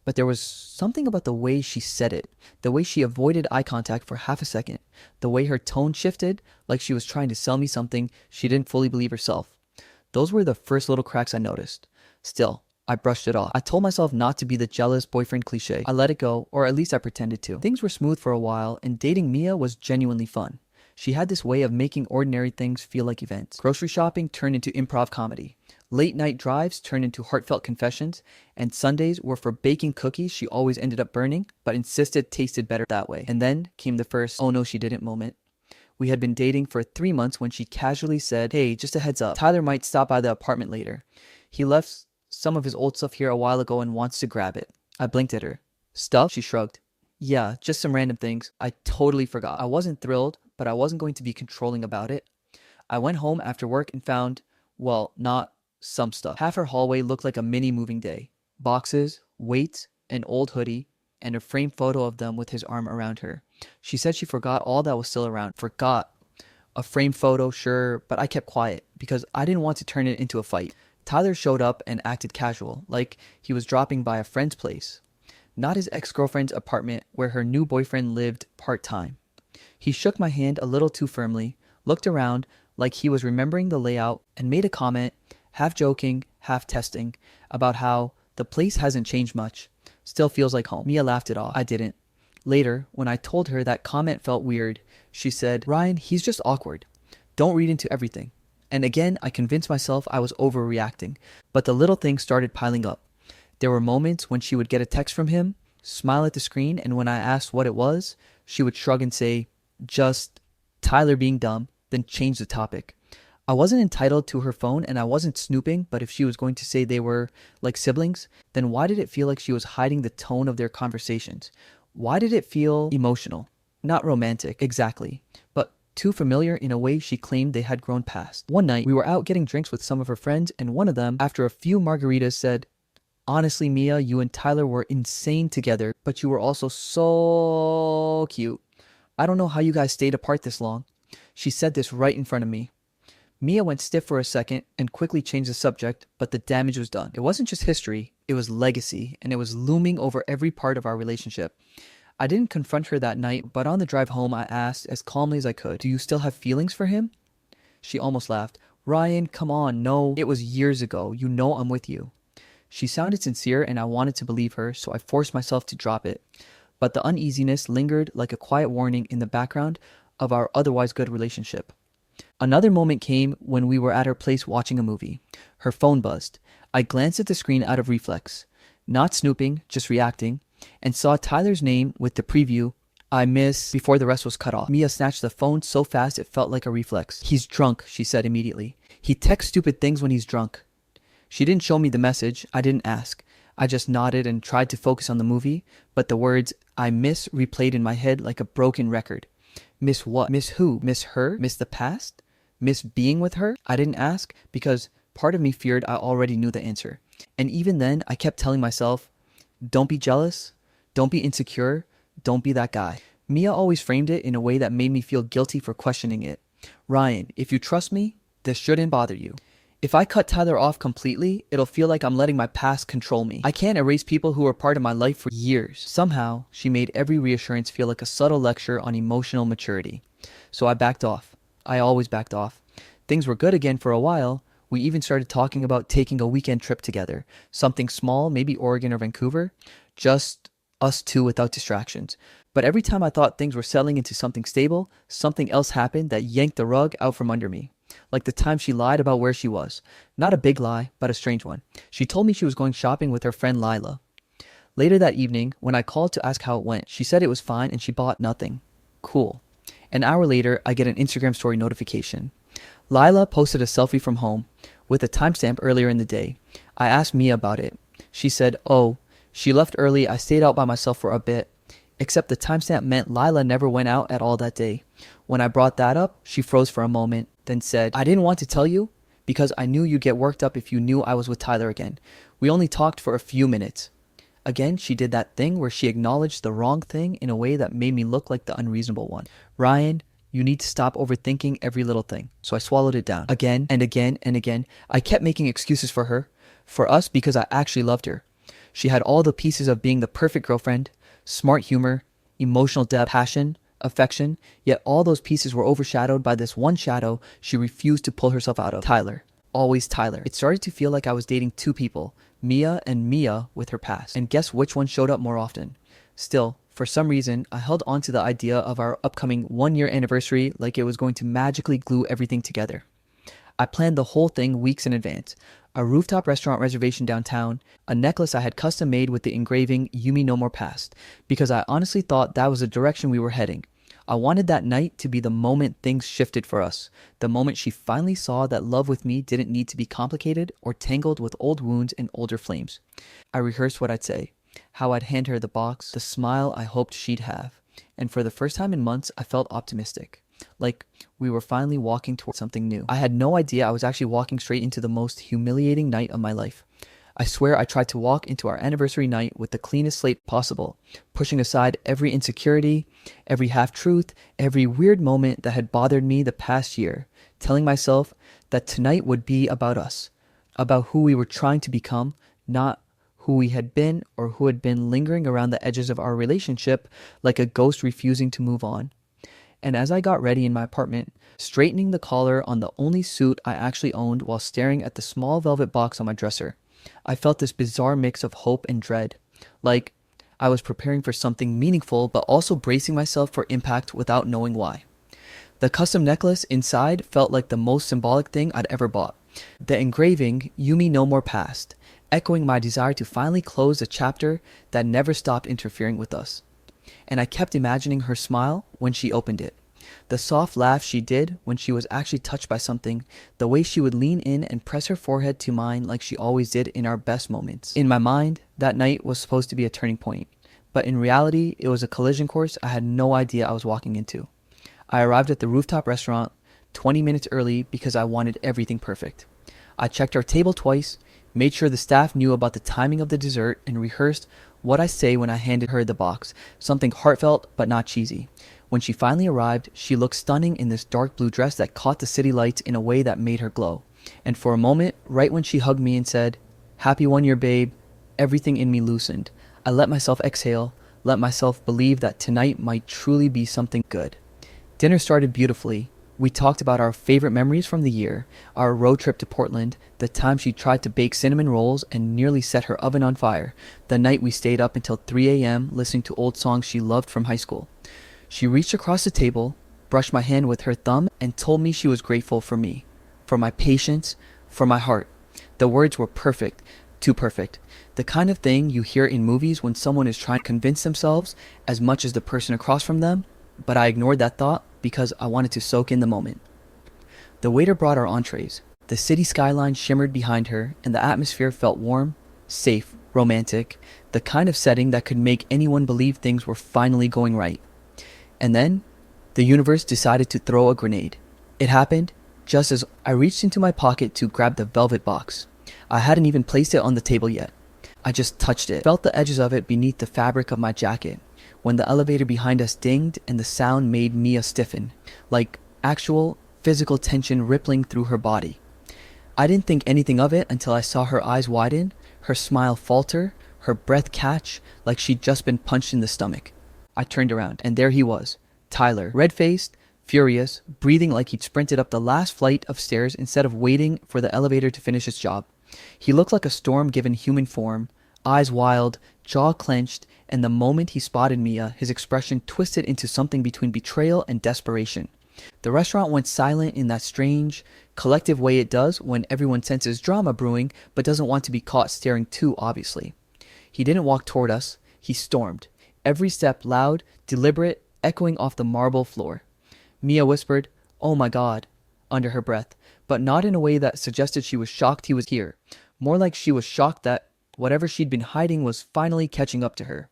A: But there was something about the way she said it, the way she avoided eye contact for half a second, the way her tone shifted, like she was trying to sell me something she didn't fully believe herself. Those were the first little cracks I noticed. Still, I brushed it off. I told myself not to be the jealous boyfriend cliche. I let it go, or at least I pretended to. Things were smooth for a while, and dating Mia was genuinely fun. She had this way of making ordinary things feel like events. Grocery shopping turned into improv comedy. Late night drives turned into heartfelt confessions, and Sundays were for baking cookies she always ended up burning, but insisted tasted better that way. And then came the first, oh no she didn't moment. We had been dating for 3 months when she casually said, hey, just a heads up, Tyler might stop by the apartment later. He left some of his old stuff here a while ago and wants to grab it. I blinked at her. Stuff? She shrugged. Yeah, just some random things. I totally forgot. I wasn't thrilled, but I wasn't going to be controlling about it. I went home after work and found, well, not some stuff. Half her hallway looked like a mini moving day. Boxes, weights, an old hoodie, and a framed photo of them with his arm around her. She said she forgot all that was still around. Forgot. A framed photo, sure, but I kept quiet because I didn't want to turn it into a fight. Tyler showed up and acted casual, like he was dropping by a friend's place. Not his ex-girlfriend's apartment where her new boyfriend lived part-time. He shook my hand a little too firmly, looked around like he was remembering the layout, and made a comment, half joking, half testing, about how the place hasn't changed much. Still feels like home. Mia laughed it off. I didn't. Later, when I told her that comment felt weird, she said, Ryan, he's just awkward. Don't read into everything. And again, I convinced myself I was overreacting, but the little things started piling up. There were moments when she would get a text from him, smile at the screen, and when I asked what it was, she would shrug and say, just Tyler being dumb, then change the topic. I wasn't entitled to her phone and I wasn't snooping, but if she was going to say they were like siblings, then why did it feel like she was hiding the tone of their conversations? Why did it feel emotional? Not romantic, exactly, but too familiar in a way she claimed they had grown past. One night, we were out getting drinks with some of her friends, and one of them, after a few margaritas, said, "Honestly, Mia, you and Tyler were insane together, but you were also so cute. I don't know how you guys stayed apart this long." She said this right in front of me. Mia went stiff for a second and quickly changed the subject, but the damage was done. It wasn't just history, it was legacy, and it was looming over every part of our relationship. I didn't confront her that night, but on the drive home, I asked as calmly as I could, "Do you still have feelings for him?" She almost laughed. "Ryan, come on, no, it was years ago. You know I'm with you." She sounded sincere, and I wanted to believe her, so I forced myself to drop it. But the uneasiness lingered like a quiet warning in the background of our otherwise good relationship. Another moment came when we were at her place watching a movie. Her phone buzzed. I glanced at the screen out of reflex, not snooping, just reacting, and saw Tyler's name with the preview, "I miss," before the rest was cut off. Mia snatched the phone so fast it felt like a reflex. "He's drunk," she said immediately. "He texts stupid things when he's drunk." She didn't show me the message. I didn't ask. I just nodded and tried to focus on the movie, but the words "I miss" replayed in my head like a broken record. Miss what? Miss who? Miss her? Miss the past? Miss being with her? I didn't ask because part of me feared I already knew the answer. And even then, I kept telling myself, don't be jealous, don't be insecure, don't be that guy. Mia always framed it in a way that made me feel guilty for questioning it. "Ryan, if you trust me, this shouldn't bother you. If I cut Tyler off completely, it'll feel like I'm letting my past control me. I can't erase people who were part of my life for years." Somehow, she made every reassurance feel like a subtle lecture on emotional maturity. So I backed off. I always backed off. Things were good again for a while. We even started talking about taking a weekend trip together. Something small, maybe Oregon or Vancouver. Just us two without distractions. But every time I thought things were settling into something stable, something else happened that yanked the rug out from under me. Like the time she lied about where she was. Not a big lie, but a strange one. She told me she was going shopping with her friend Lila. Later that evening, when I called to ask how it went, she said it was fine and she bought nothing. Cool. An hour later, I get an Instagram story notification. Lila posted a selfie from home with a timestamp earlier in the day. I asked Mia about it. She said, "Oh, she left early. I stayed out by myself for a bit." Except the timestamp meant Lila never went out at all that day. When I brought that up, she froze for a moment, then said, "I didn't want to tell you because I knew you'd get worked up if you knew I was with Tyler again. We only talked for a few minutes." Again, she did that thing where she acknowledged the wrong thing in a way that made me look like the unreasonable one. "Ryan, you need to stop overthinking every little thing." So I swallowed it down. Again and again and again, I kept making excuses for her, for us, because I actually loved her. She had all the pieces of being the perfect girlfriend, smart humor, emotional depth, passion, affection, yet all those pieces were overshadowed by this one shadow she refused to pull herself out of. Tyler. Always Tyler. It started to feel like I was dating two people, Mia and Mia with her past. And guess which one showed up more often? Still, for some reason, I held on to the idea of our upcoming 1-year anniversary like it was going to magically glue everything together. I planned the whole thing weeks in advance. A rooftop restaurant reservation downtown, a necklace I had custom made with the engraving "Yumi no more past," because I honestly thought that was the direction we were heading. I wanted that night to be the moment things shifted for us, the moment she finally saw that love with me didn't need to be complicated or tangled with old wounds and older flames. I rehearsed what I'd say, how I'd hand her the box, the smile I hoped she'd have, and for the first time in months, I felt optimistic. Like we were finally walking towards something new. I had no idea I was actually walking straight into the most humiliating night of my life. I swear I tried to walk into our anniversary night with the cleanest slate possible, pushing aside every insecurity, every half-truth, every weird moment that had bothered me the past year, telling myself that tonight would be about us, about who we were trying to become, not who we had been or who had been lingering around the edges of our relationship like a ghost refusing to move on. And as I got ready in my apartment, straightening the collar on the only suit I actually owned while staring at the small velvet box on my dresser, I felt this bizarre mix of hope and dread, like I was preparing for something meaningful but also bracing myself for impact without knowing why. The custom necklace inside felt like the most symbolic thing I'd ever bought. The engraving, "Yumi no more past," echoing my desire to finally close the chapter that never stopped interfering with us. And I kept imagining her smile when she opened it. The soft laugh she did when she was actually touched by something, the way she would lean in and press her forehead to mine like she always did in our best moments. In my mind, that night was supposed to be a turning point. But in reality, it was a collision course I had no idea I was walking into. I arrived at the rooftop restaurant 20 minutes early because I wanted everything perfect. I checked our table twice, made sure the staff knew about the timing of the dessert, and rehearsed what I say when I handed her the box, something heartfelt but not cheesy. When she finally arrived, she looked stunning in this dark blue dress that caught the city lights in a way that made her glow. And for a moment, right when she hugged me and said, "Happy 1 year, babe," everything in me loosened. I let myself exhale, let myself believe that tonight might truly be something good. Dinner started beautifully. We talked about our favorite memories from the year, our road trip to Portland, the time she tried to bake cinnamon rolls and nearly set her oven on fire, the night we stayed up until 3 a.m. listening to old songs she loved from high school. She reached across the table, brushed my hand with her thumb, and told me she was grateful for me, for my patience, for my heart. The words were perfect, too perfect. The kind of thing you hear in movies when someone is trying to convince themselves as much as the person across from them, but I ignored that thought because I wanted to soak in the moment. The waiter brought our entrees. The city skyline shimmered behind her, and the atmosphere felt warm, safe, romantic, the kind of setting that could make anyone believe things were finally going right. And then, the universe decided to throw a grenade. It happened just as I reached into my pocket to grab the velvet box. I hadn't even placed it on the table yet. I just touched it, felt the edges of it beneath the fabric of my jacket, when the elevator behind us dinged and the sound made Mia stiffen, like actual physical tension rippling through her body. I didn't think anything of it until I saw her eyes widen, her smile falter, her breath catch like she'd just been punched in the stomach. I turned around, and there he was, Tyler, red-faced, furious, breathing like he'd sprinted up the last flight of stairs instead of waiting for the elevator to finish its job. He looked like a storm given human form, eyes wild, jaw clenched, and the moment he spotted Mia, his expression twisted into something between betrayal and desperation. The restaurant went silent in that strange, collective way it does when everyone senses drama brewing but doesn't want to be caught staring too obviously. He didn't walk toward us, he stormed, every step loud, deliberate, echoing off the marble floor. Mia whispered, "Oh my God," under her breath, but not in a way that suggested she was shocked he was here. More like she was shocked that whatever she'd been hiding was finally catching up to her.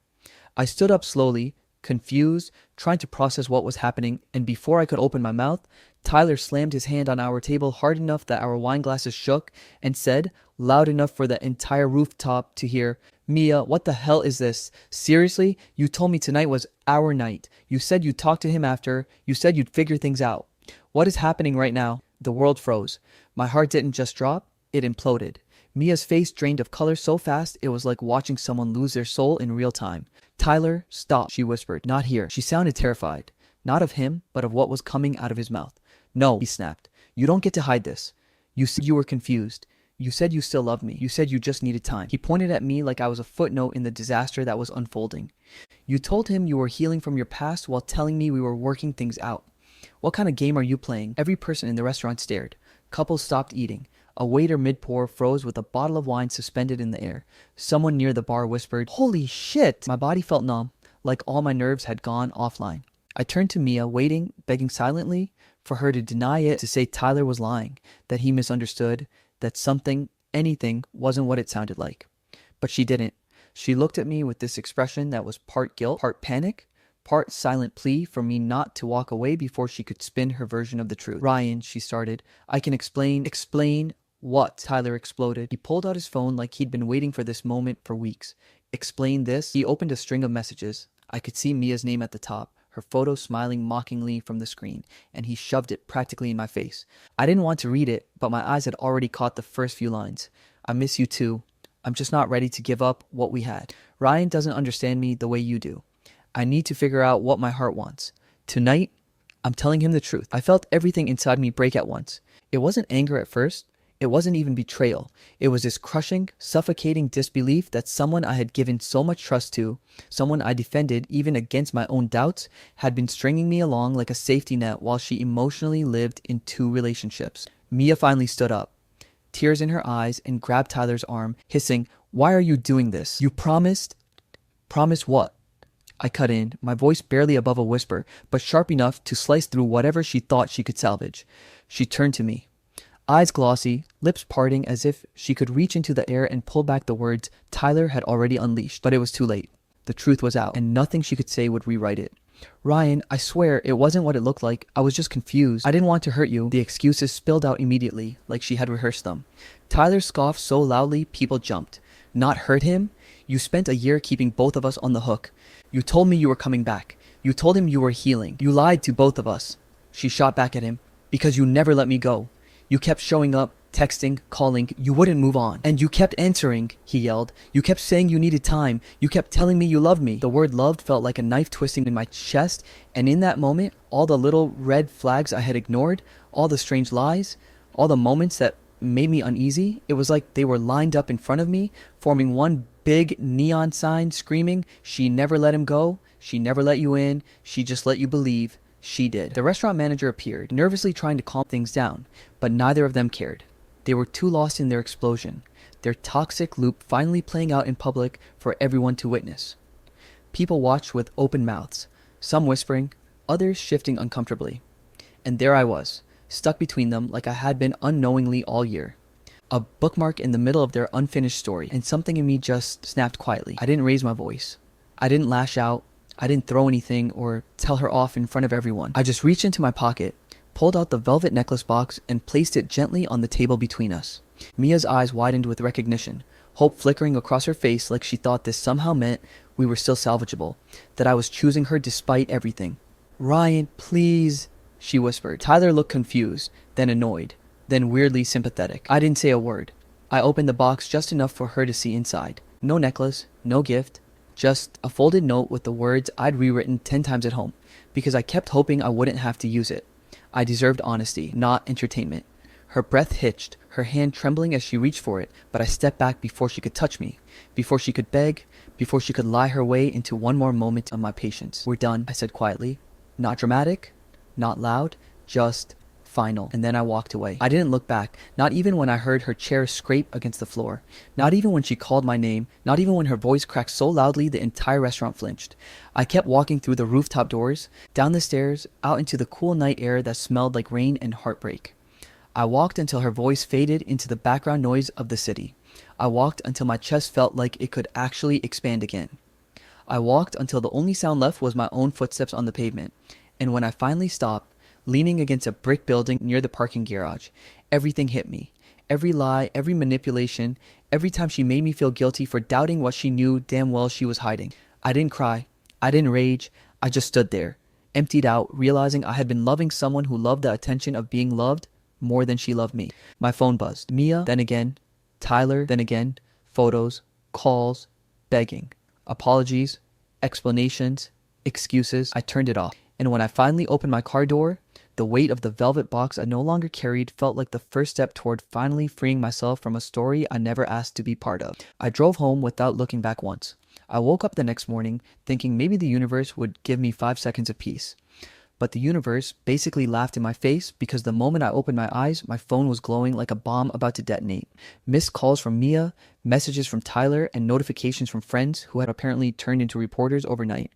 A: I stood up slowly, confused, trying to process what was happening, and before I could open my mouth, Tyler slammed his hand on our table hard enough that our wine glasses shook and said, loud enough for the entire rooftop to hear, "Mia, what the hell is this? Seriously? You told me tonight was our night. You said you'd talk to him after. You said you'd figure things out. What is happening right now?" The world froze. My heart didn't just drop, it imploded. Mia's face drained of color so fast it was like watching someone lose their soul in real time. "Tyler, stop," she whispered. "Not here." She sounded terrified. Not of him, but of what was coming out of his mouth. "No," he snapped. "You don't get to hide this. You said you were confused. You said you still loved me. You said you just needed time." He pointed at me like I was a footnote in the disaster that was unfolding. "You told him you were healing from your past while telling me we were working things out. What kind of game are you playing?" Every person in the restaurant stared. Couples stopped eating. A waiter mid-pour froze with a bottle of wine suspended in the air. Someone near the bar whispered, "Holy shit!" My body felt numb, like all my nerves had gone offline. I turned to Mia, waiting, begging silently for her to deny it, to say Tyler was lying, that he misunderstood, that something, anything, wasn't what it sounded like. But she didn't. She looked at me with this expression that was part guilt, part panic, part silent plea for me not to walk away before she could spin her version of the truth. "Ryan," she started, "I can explain." "Explain what?" Tyler exploded. He pulled out his phone like he'd been waiting for this moment for weeks. "Explain this?" He opened a string of messages. I could see Mia's name at the top, her photo smiling mockingly from the screen, and he shoved it practically in my face. I didn't want to read it, but my eyes had already caught the first few lines. "I miss you too. I'm just not ready to give up what we had. Ryan doesn't understand me the way you do. I need to figure out what my heart wants. Tonight, I'm telling him the truth." I felt everything inside me break at once. It wasn't anger at first. It wasn't even betrayal. It was this crushing, suffocating disbelief that someone I had given so much trust to, someone I defended even against my own doubts, had been stringing me along like a safety net while she emotionally lived in two relationships. Mia finally stood up, tears in her eyes, and grabbed Tyler's arm, hissing, "Why are you doing this? You promised." "Promise what?" I cut in, my voice barely above a whisper, but sharp enough to slice through whatever she thought she could salvage. She turned to me, eyes glossy, lips parting as if she could reach into the air and pull back the words Tyler had already unleashed. But it was too late. The truth was out, and nothing she could say would rewrite it. Ryan, I swear it wasn't what it looked like. I was just confused. I didn't want to hurt you. The excuses spilled out immediately, like she had rehearsed them. Tyler scoffed so loudly, people jumped. Not hurt him? You spent a year keeping both of us on the hook. You told me you were coming back. You told him you were healing. You lied to both of us. She shot back at him. Because you never let me go. You kept showing up, texting, calling. You wouldn't move on. And you kept answering, he yelled. You kept saying you needed time. You kept telling me you loved me. The word loved felt like a knife twisting in my chest, and in that moment, all the little red flags I had ignored, all the strange lies, all the moments that made me uneasy, it was like they were lined up in front of me, forming one big neon sign screaming, she never let him go, she never let you in, she just let you believe. She did. The restaurant manager appeared, nervously trying to calm things down, but neither of them cared. They were too lost in their explosion, their toxic loop finally playing out in public for everyone to witness. People watched with open mouths, some whispering, others shifting uncomfortably. And there I was, stuck between them like I had been unknowingly all year. A bookmark in the middle of their unfinished story, and something in me just snapped quietly. I didn't raise my voice. I didn't lash out. I didn't throw anything or tell her off in front of everyone. I just reached into my pocket, pulled out the velvet necklace box, and placed it gently on the table between us. Mia's eyes widened with recognition, hope flickering across her face like she thought this somehow meant we were still salvageable, that I was choosing her despite everything. Ryan, please, she whispered. Tyler looked confused, then annoyed, then weirdly sympathetic. I didn't say a word. I opened the box just enough for her to see inside. No necklace, no gift, just a folded note with the words I'd rewritten 10 times at home, because I kept hoping I wouldn't have to use it. I deserved honesty, not entertainment. Her breath hitched, her hand trembling as she reached for it, but I stepped back before she could touch me, before she could beg, before she could lie her way into one more moment of my patience. We're done, I said quietly. Not dramatic, not loud, just final. And then I walked away. I didn't look back, not even when I heard her chair scrape against the floor, not even when she called my name, not even when her voice cracked so loudly the entire restaurant flinched. I kept walking through the rooftop doors, down the stairs, out into the cool night air that smelled like rain and heartbreak. I walked until her voice faded into the background noise of the city. I walked until my chest felt like it could actually expand again. I walked until the only sound left was my own footsteps on the pavement. And when I finally stopped, leaning against a brick building near the parking garage, everything hit me. Every lie, every manipulation, every time she made me feel guilty for doubting what she knew damn well she was hiding. I didn't cry. I didn't rage. I just stood there, emptied out, realizing I had been loving someone who loved the attention of being loved more than she loved me. My phone buzzed. Mia, then again. Tyler, then again. Photos, calls, begging, apologies, explanations, excuses. I turned it off. And when I finally opened my car door, the weight of the velvet box I no longer carried felt like the first step toward finally freeing myself from a story I never asked to be part of. I drove home without looking back once. I woke up the next morning thinking maybe the universe would give me 5 seconds of peace. But the universe basically laughed in my face because the moment I opened my eyes, my phone was glowing like a bomb about to detonate. Missed calls from Mia, messages from Tyler, and notifications from friends who had apparently turned into reporters overnight.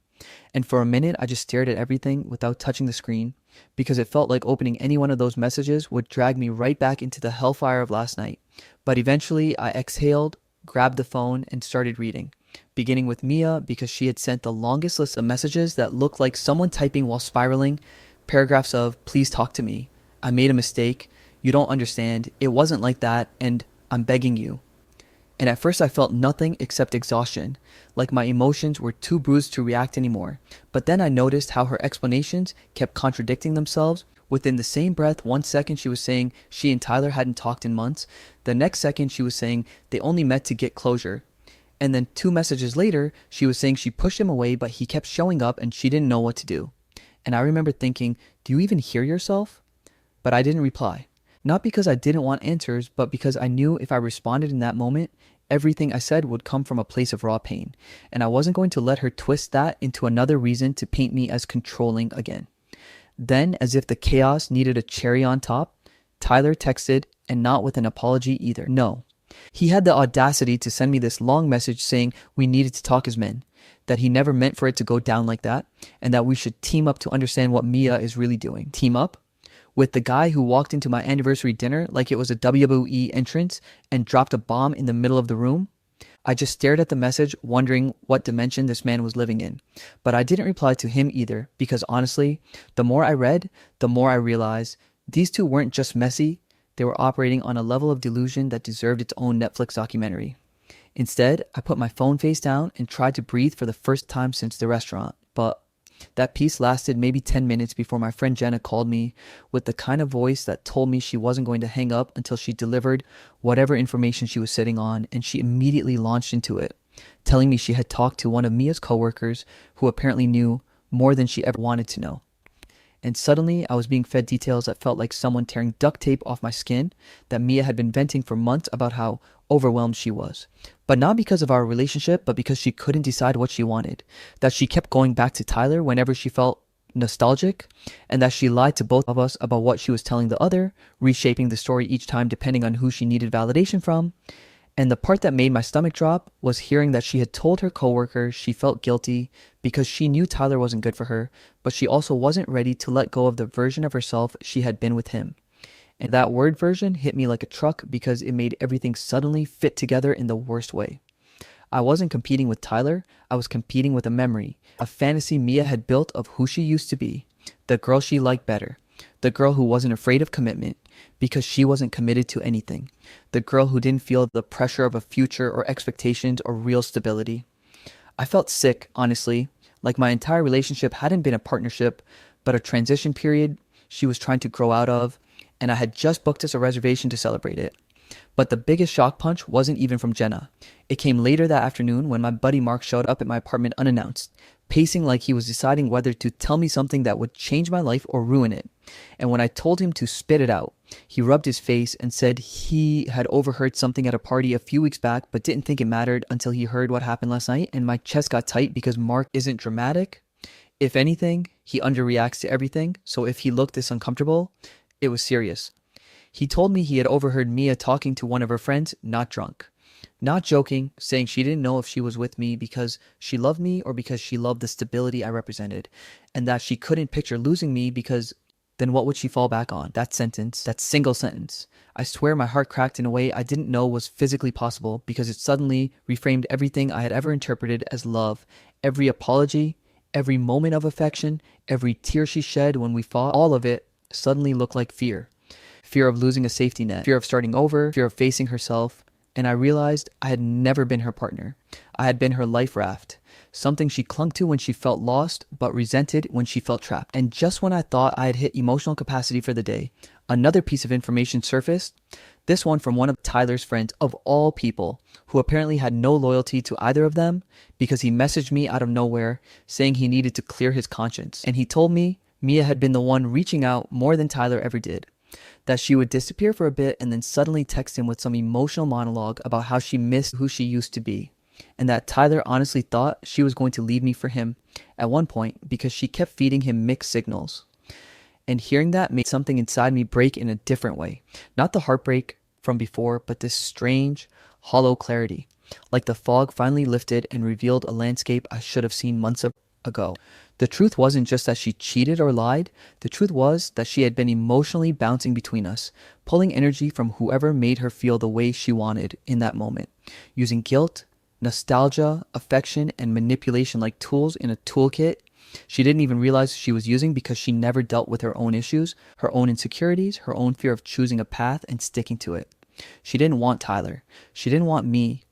A: And for a minute, I just stared at everything without touching the screen because it felt like opening any one of those messages would drag me right back into the hellfire of last night. But eventually, I exhaled, grabbed the phone, and started reading. Beginning with Mia because she had sent the longest list of messages that looked like someone typing while spiraling. Paragraphs of, please talk to me. I made a mistake. You don't understand. It wasn't like that. And I'm begging you. And at first I felt nothing except exhaustion, like my emotions were too bruised to react anymore. But then I noticed how her explanations kept contradicting themselves. Within the same breath, 1 second she was saying she and Tyler hadn't talked in months. The next second she was saying they only met to get closure. And then 2 messages later, she was saying she pushed him away, but he kept showing up and she didn't know what to do. And I remember thinking, do you even hear yourself? But I didn't reply. Not because I didn't want answers, but because I knew if I responded in that moment, everything I said would come from a place of raw pain. And I wasn't going to let her twist that into another reason to paint me as controlling again. Then, as if the chaos needed a cherry on top, Tyler texted, and not with an apology either. No. He had the audacity to send me this long message saying we needed to talk as men, that he never meant for it to go down like that, and that we should team up to understand what Mia is really doing. Team up? With the guy who walked into my anniversary dinner like it was a WWE entrance and dropped a bomb in the middle of the room? I just stared at the message, wondering what dimension this man was living in. But I didn't reply to him either, because honestly, the more I read, the more I realized these two weren't just messy, they were operating on a level of delusion that deserved its own Netflix documentary. Instead, I put my phone face down and tried to breathe for the first time since the restaurant, but that peace lasted maybe 10 minutes before my friend Jenna called me with the kind of voice that told me she wasn't going to hang up until she delivered whatever information she was sitting on, and she immediately launched into it, telling me she had talked to one of Mia's coworkers who apparently knew more than she ever wanted to know. And suddenly I was being fed details that felt like someone tearing duct tape off my skin, that Mia had been venting for months about how overwhelmed she was. But not because of our relationship, but because she couldn't decide what she wanted. That she kept going back to Tyler whenever she felt nostalgic, and that she lied to both of us about what she was telling the other, reshaping the story each time depending on who she needed validation from. And the part that made my stomach drop was hearing that she had told her coworker she felt guilty because she knew Tyler wasn't good for her, but she also wasn't ready to let go of the version of herself she had been with him. And that word version hit me like a truck because it made everything suddenly fit together in the worst way. I wasn't competing with Tyler, I was competing with a memory, a fantasy Mia had built of who she used to be, the girl she liked better, the girl who wasn't afraid of commitment because she wasn't committed to anything, the girl who didn't feel the pressure of a future or expectations or real stability. I felt sick, honestly, like my entire relationship hadn't been a partnership, but a transition period she was trying to grow out of, and I had just booked us a reservation to celebrate it. But the biggest shock punch wasn't even from Jenna. It came later that afternoon when my buddy Mark showed up at my apartment unannounced, pacing like he was deciding whether to tell me something that would change my life or ruin it. And when I told him to spit it out, he rubbed his face and said he had overheard something at a party a few weeks back but didn't think it mattered until he heard what happened last night, and my chest got tight because Mark isn't dramatic. If anything, he underreacts to everything, so if he looked this uncomfortable, it was serious. He told me he had overheard Mia talking to one of her friends, not drunk. Not joking, saying she didn't know if she was with me because she loved me or because she loved the stability I represented, and that she couldn't picture losing me because then what would she fall back on? That sentence, that single sentence. I swear my heart cracked in a way I didn't know was physically possible because it suddenly reframed everything I had ever interpreted as love. Every apology, every moment of affection, every tear she shed when we fought, all of it suddenly looked like fear. Fear of losing a safety net, fear of starting over, fear of facing herself. And I realized I had never been her partner. I had been her life raft, something she clung to when she felt lost, but resented when she felt trapped. And just when I thought I had hit emotional capacity for the day, another piece of information surfaced, this one from one of Tyler's friends of all people, who apparently had no loyalty to either of them because he messaged me out of nowhere saying he needed to clear his conscience. And he told me Mia had been the one reaching out more than Tyler ever did. That she would disappear for a bit and then suddenly text him with some emotional monologue about how she missed who she used to be, and that Tyler honestly thought she was going to leave me for him at one point because she kept feeding him mixed signals. And hearing that made something inside me break in a different way. Not the heartbreak from before, but this strange, hollow clarity, like the fog finally lifted and revealed a landscape I should have seen months ago. The truth wasn't just that she cheated or lied. The truth was that she had been emotionally bouncing between us, pulling energy from whoever made her feel the way she wanted in that moment, using guilt, nostalgia, affection, and manipulation like tools in a toolkit she didn't even realize she was using because she never dealt with her own issues, her own insecurities, her own fear of choosing a path and sticking to it. She didn't want Tyler. She didn't want me.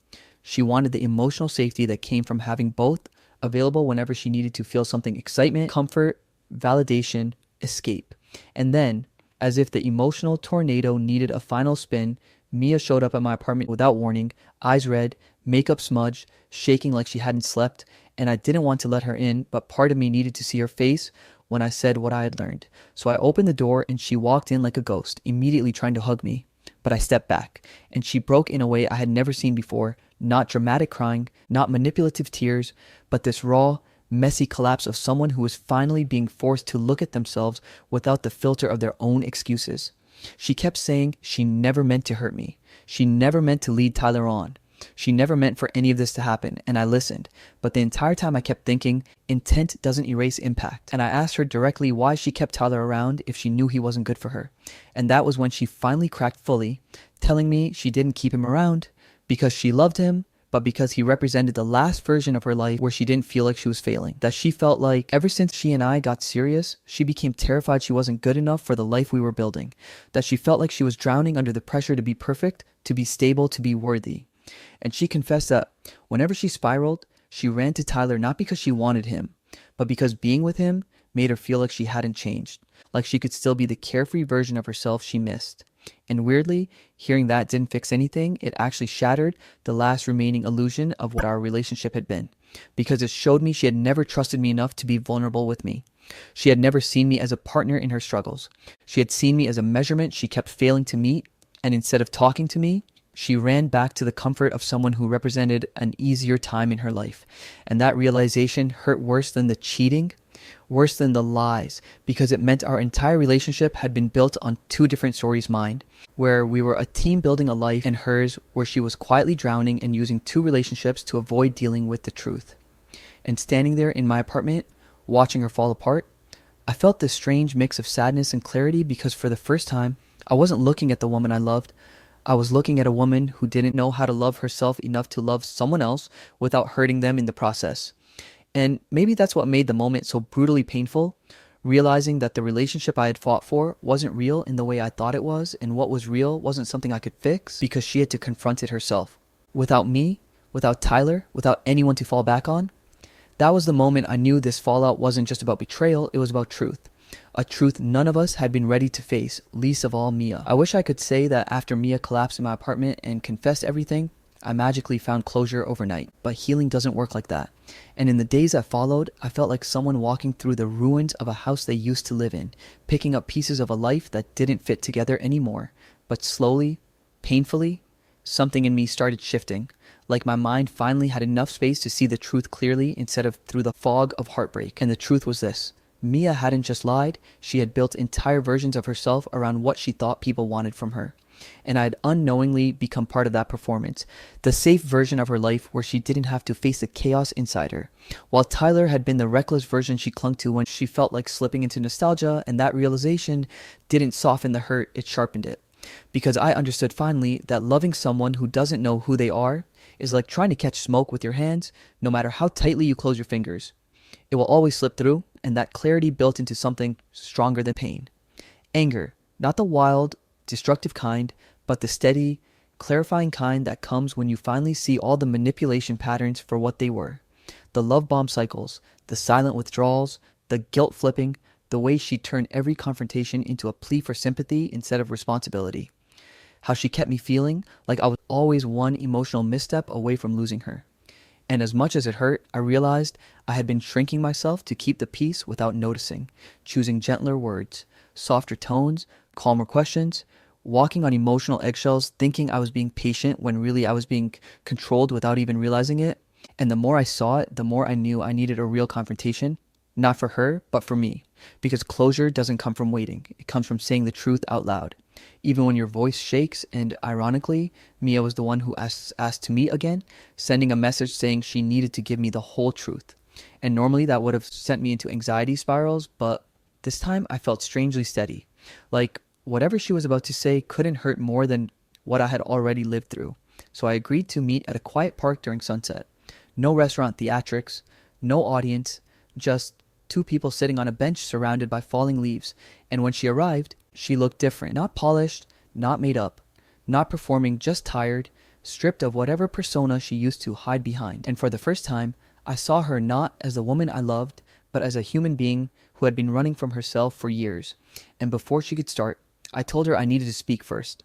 A: She wanted the emotional safety that came from having both available whenever she needed to feel something: excitement, comfort, validation, escape. And then, as if the emotional tornado needed a final spin, Mia showed up at my apartment without warning, eyes red, makeup smudged, shaking like she hadn't slept, and I didn't want to let her in, but part of me needed to see her face when I said what I had learned. So I opened the door and she walked in like a ghost, immediately trying to hug me. But I stepped back, and she broke in a way I had never seen before, not dramatic crying, not manipulative tears, but this raw, messy collapse of someone who was finally being forced to look at themselves without the filter of their own excuses. She kept saying she never meant to hurt me. She never meant to lead Tyler on. She never meant for any of this to happen, and I listened. But the entire time I kept thinking, intent doesn't erase impact. And I asked her directly why she kept Tyler around if she knew he wasn't good for her. And that was when she finally cracked fully, telling me she didn't keep him around because she loved him, but because he represented the last version of her life where she didn't feel like she was failing. That she felt like ever since she and I got serious, she became terrified she wasn't good enough for the life we were building. That she felt like she was drowning under the pressure to be perfect, to be stable, to be worthy. And she confessed that whenever she spiraled, she ran to Tyler not because she wanted him, but because being with him made her feel like she hadn't changed, like she could still be the carefree version of herself she missed. And weirdly, hearing that didn't fix anything, it actually shattered the last remaining illusion of what our relationship had been, because it showed me she had never trusted me enough to be vulnerable with me. She had never seen me as a partner in her struggles. She had seen me as a measurement she kept failing to meet, and instead of talking to me, she ran back to the comfort of someone who represented an easier time in her life. And that realization hurt worse than the cheating, worse than the lies, because it meant our entire relationship had been built on two different stories mine, where we were a team building a life, and hers where she was quietly drowning and using two relationships to avoid dealing with the truth. And standing there in my apartment, watching her fall apart, I felt this strange mix of sadness and clarity, because for the first time, I wasn't looking at the woman I loved. I was looking at a woman who didn't know how to love herself enough to love someone else without hurting them in the process. And maybe that's what made the moment so brutally painful, realizing that the relationship I had fought for wasn't real in the way I thought it was, and what was real wasn't something I could fix because she had to confront it herself. Without me, without Tyler, without anyone to fall back on. That was the moment I knew this fallout wasn't just about betrayal, it was about truth. A truth none of us had been ready to face, least of all Mia. I wish I could say that after Mia collapsed in my apartment and confessed everything, I magically found closure overnight, but healing doesn't work like that. And in the days that followed, I felt like someone walking through the ruins of a house they used to live in, picking up pieces of a life that didn't fit together anymore. But slowly, painfully, something in me started shifting, like my mind finally had enough space to see the truth clearly instead of through the fog of heartbreak. And the truth was this. Mia hadn't just lied, she had built entire versions of herself around what she thought people wanted from her. And I had unknowingly become part of that performance, the safe version of her life where she didn't have to face the chaos inside her. While Tyler had been the reckless version she clung to when she felt like slipping into nostalgia, and that realization didn't soften the hurt, it sharpened it. Because I understood finally that loving someone who doesn't know who they are is like trying to catch smoke with your hands, no matter how tightly you close your fingers. It will always slip through, and that clarity built into something stronger than pain. Anger, not the wild, destructive kind, but the steady, clarifying kind that comes when you finally see all the manipulation patterns for what they were. The love bomb cycles, the silent withdrawals, the guilt flipping, the way she turned every confrontation into a plea for sympathy instead of responsibility. How she kept me feeling like I was always one emotional misstep away from losing her. And as much as it hurt, I realized I had been shrinking myself to keep the peace without noticing, choosing gentler words, softer tones, calmer questions, walking on emotional eggshells, thinking I was being patient when really I was being controlled without even realizing it. And the more I saw it, the more I knew I needed a real confrontation, not for her, but for me. Because closure doesn't come from waiting, it comes from saying the truth out loud. Even when your voice shakes, and ironically, Mia was the one who asked to meet again, sending a message saying she needed to give me the whole truth. And normally that would have sent me into anxiety spirals, but this time I felt strangely steady. Like whatever she was about to say couldn't hurt more than what I had already lived through. So I agreed to meet at a quiet park during sunset. No restaurant theatrics, no audience, just two people sitting on a bench surrounded by falling leaves. And when she arrived, she looked different, not polished, not made up, not performing, just tired, stripped of whatever persona she used to hide behind. And for the first time, I saw her not as the woman I loved, but as a human being who had been running from herself for years. And before she could start, I told her I needed to speak first.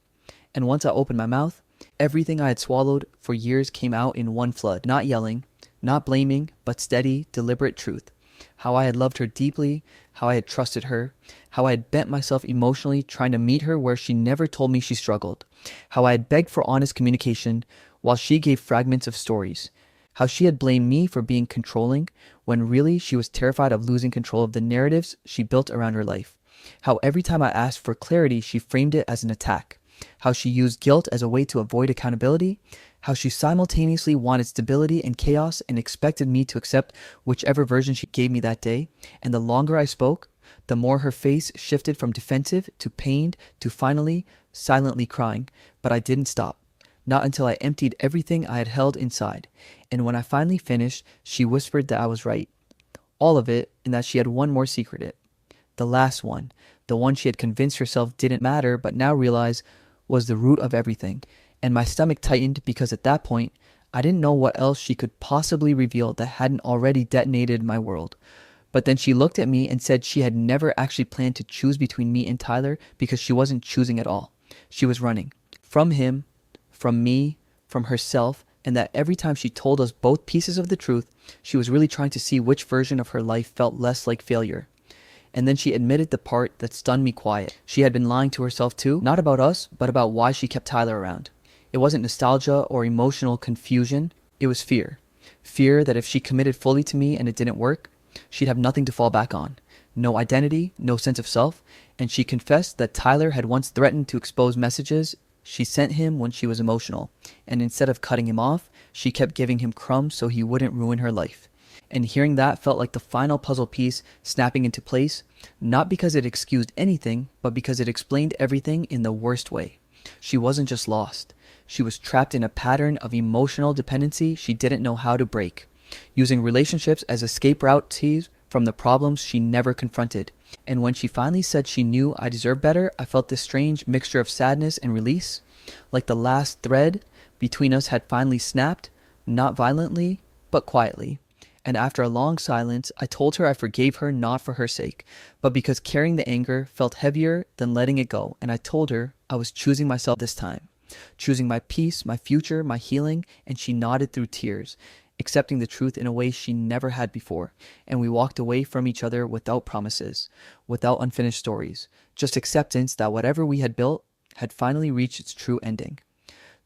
A: And once I opened my mouth, everything I had swallowed for years came out in one flood, not yelling, not blaming, but steady, deliberate truth. How I had loved her deeply, how I had trusted her, how I had bent myself emotionally trying to meet her where she never told me she struggled, how I had begged for honest communication while she gave fragments of stories, how she had blamed me for being controlling when really she was terrified of losing control of the narratives she built around her life, how every time I asked for clarity she framed it as an attack, how she used guilt as a way to avoid accountability, how she simultaneously wanted stability and chaos and expected me to accept whichever version she gave me that day. And the longer I spoke, the more her face shifted from defensive to pained to finally silently crying. But I didn't stop, Not until I emptied everything I had held inside. And when I finally finished, she whispered that I was right. All of it, and that she had one more secret. The last one. The one she had convinced herself didn't matter, but now realized was the root of everything. And my stomach tightened because at that point, I didn't know what else she could possibly reveal that hadn't already detonated my world. But then she looked at me and said she had never actually planned to choose between me and Tyler because she wasn't choosing at all. She was running. From him, from me, from herself, and that every time she told us both pieces of the truth, she was really trying to see which version of her life felt less like failure. And then she admitted the part that stunned me quiet. She had been lying to herself too, not about us, but about why she kept Tyler around. It wasn't nostalgia or emotional confusion, it was fear. Fear that if she committed fully to me and it didn't work, she'd have nothing to fall back on. No identity, no sense of self, and she confessed that Tyler had once threatened to expose messages she sent him when she was emotional, and instead of cutting him off, she kept giving him crumbs so he wouldn't ruin her life. And hearing that felt like the final puzzle piece snapping into place, not because it excused anything, but because it explained everything in the worst way. She wasn't just lost. She was trapped in a pattern of emotional dependency she didn't know how to break, using relationships as escape routes from the problems she never confronted. And when she finally said she knew I deserved better, I felt this strange mixture of sadness and release, like the last thread between us had finally snapped, not violently, but quietly. And after a long silence, I told her I forgave her not for her sake, but because carrying the anger felt heavier than letting it go. And I told her I was choosing myself this time, choosing my peace, my future, my healing, and she nodded through tears, accepting the truth in a way she never had before. And we walked away from each other without promises, without unfinished stories, just acceptance that whatever we had built had finally reached its true ending.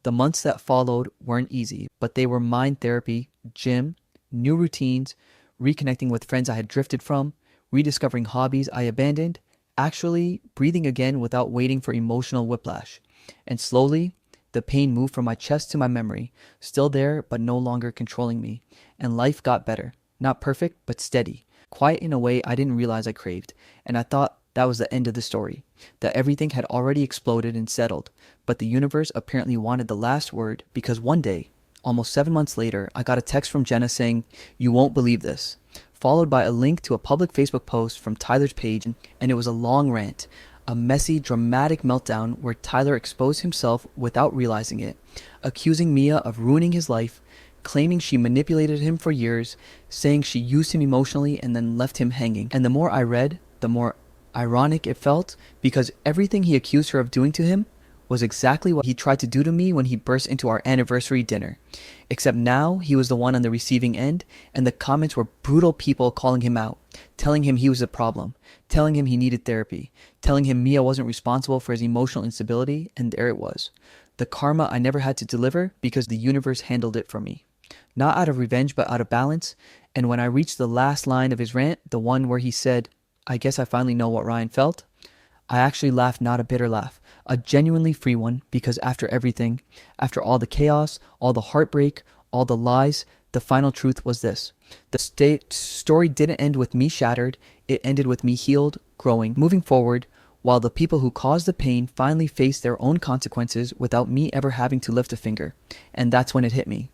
A: The months that followed weren't easy, but they were mind therapy, gym, new routines, reconnecting with friends I had drifted from, rediscovering hobbies I abandoned, actually breathing again without waiting for emotional whiplash. And slowly, the pain moved from my chest to my memory, still there but no longer controlling me. And life got better. Not perfect, but steady. Quiet in a way I didn't realize I craved. And I thought that was the end of the story, that everything had already exploded and settled. But the universe apparently wanted the last word because one day, almost 7 months later, I got a text from Jenna saying, "You won't believe this," followed by a link to a public Facebook post from Tyler's page, and it was a long rant, a messy, dramatic meltdown where Tyler exposed himself without realizing it, accusing Mia of ruining his life, claiming she manipulated him for years, saying she used him emotionally and then left him hanging. And the more I read, the more ironic it felt, because everything he accused her of doing to him was exactly what he tried to do to me when he burst into our anniversary dinner. Except now he was the one on the receiving end, and the comments were brutal people calling him out, telling him he was a problem, telling him he needed therapy, telling him Mia wasn't responsible for his emotional instability, and there it was. The karma I never had to deliver because the universe handled it for me. Not out of revenge, but out of balance. And when I reached the last line of his rant, the one where he said, "I guess I finally know what Ryan felt," I actually laughed, not a bitter laugh, a genuinely free one, because after everything, after all the chaos, all the heartbreak, all the lies, the final truth was this. The story didn't end with me shattered, it ended with me healed, growing, moving forward, while the people who caused the pain finally faced their own consequences without me ever having to lift a finger. And that's when it hit me.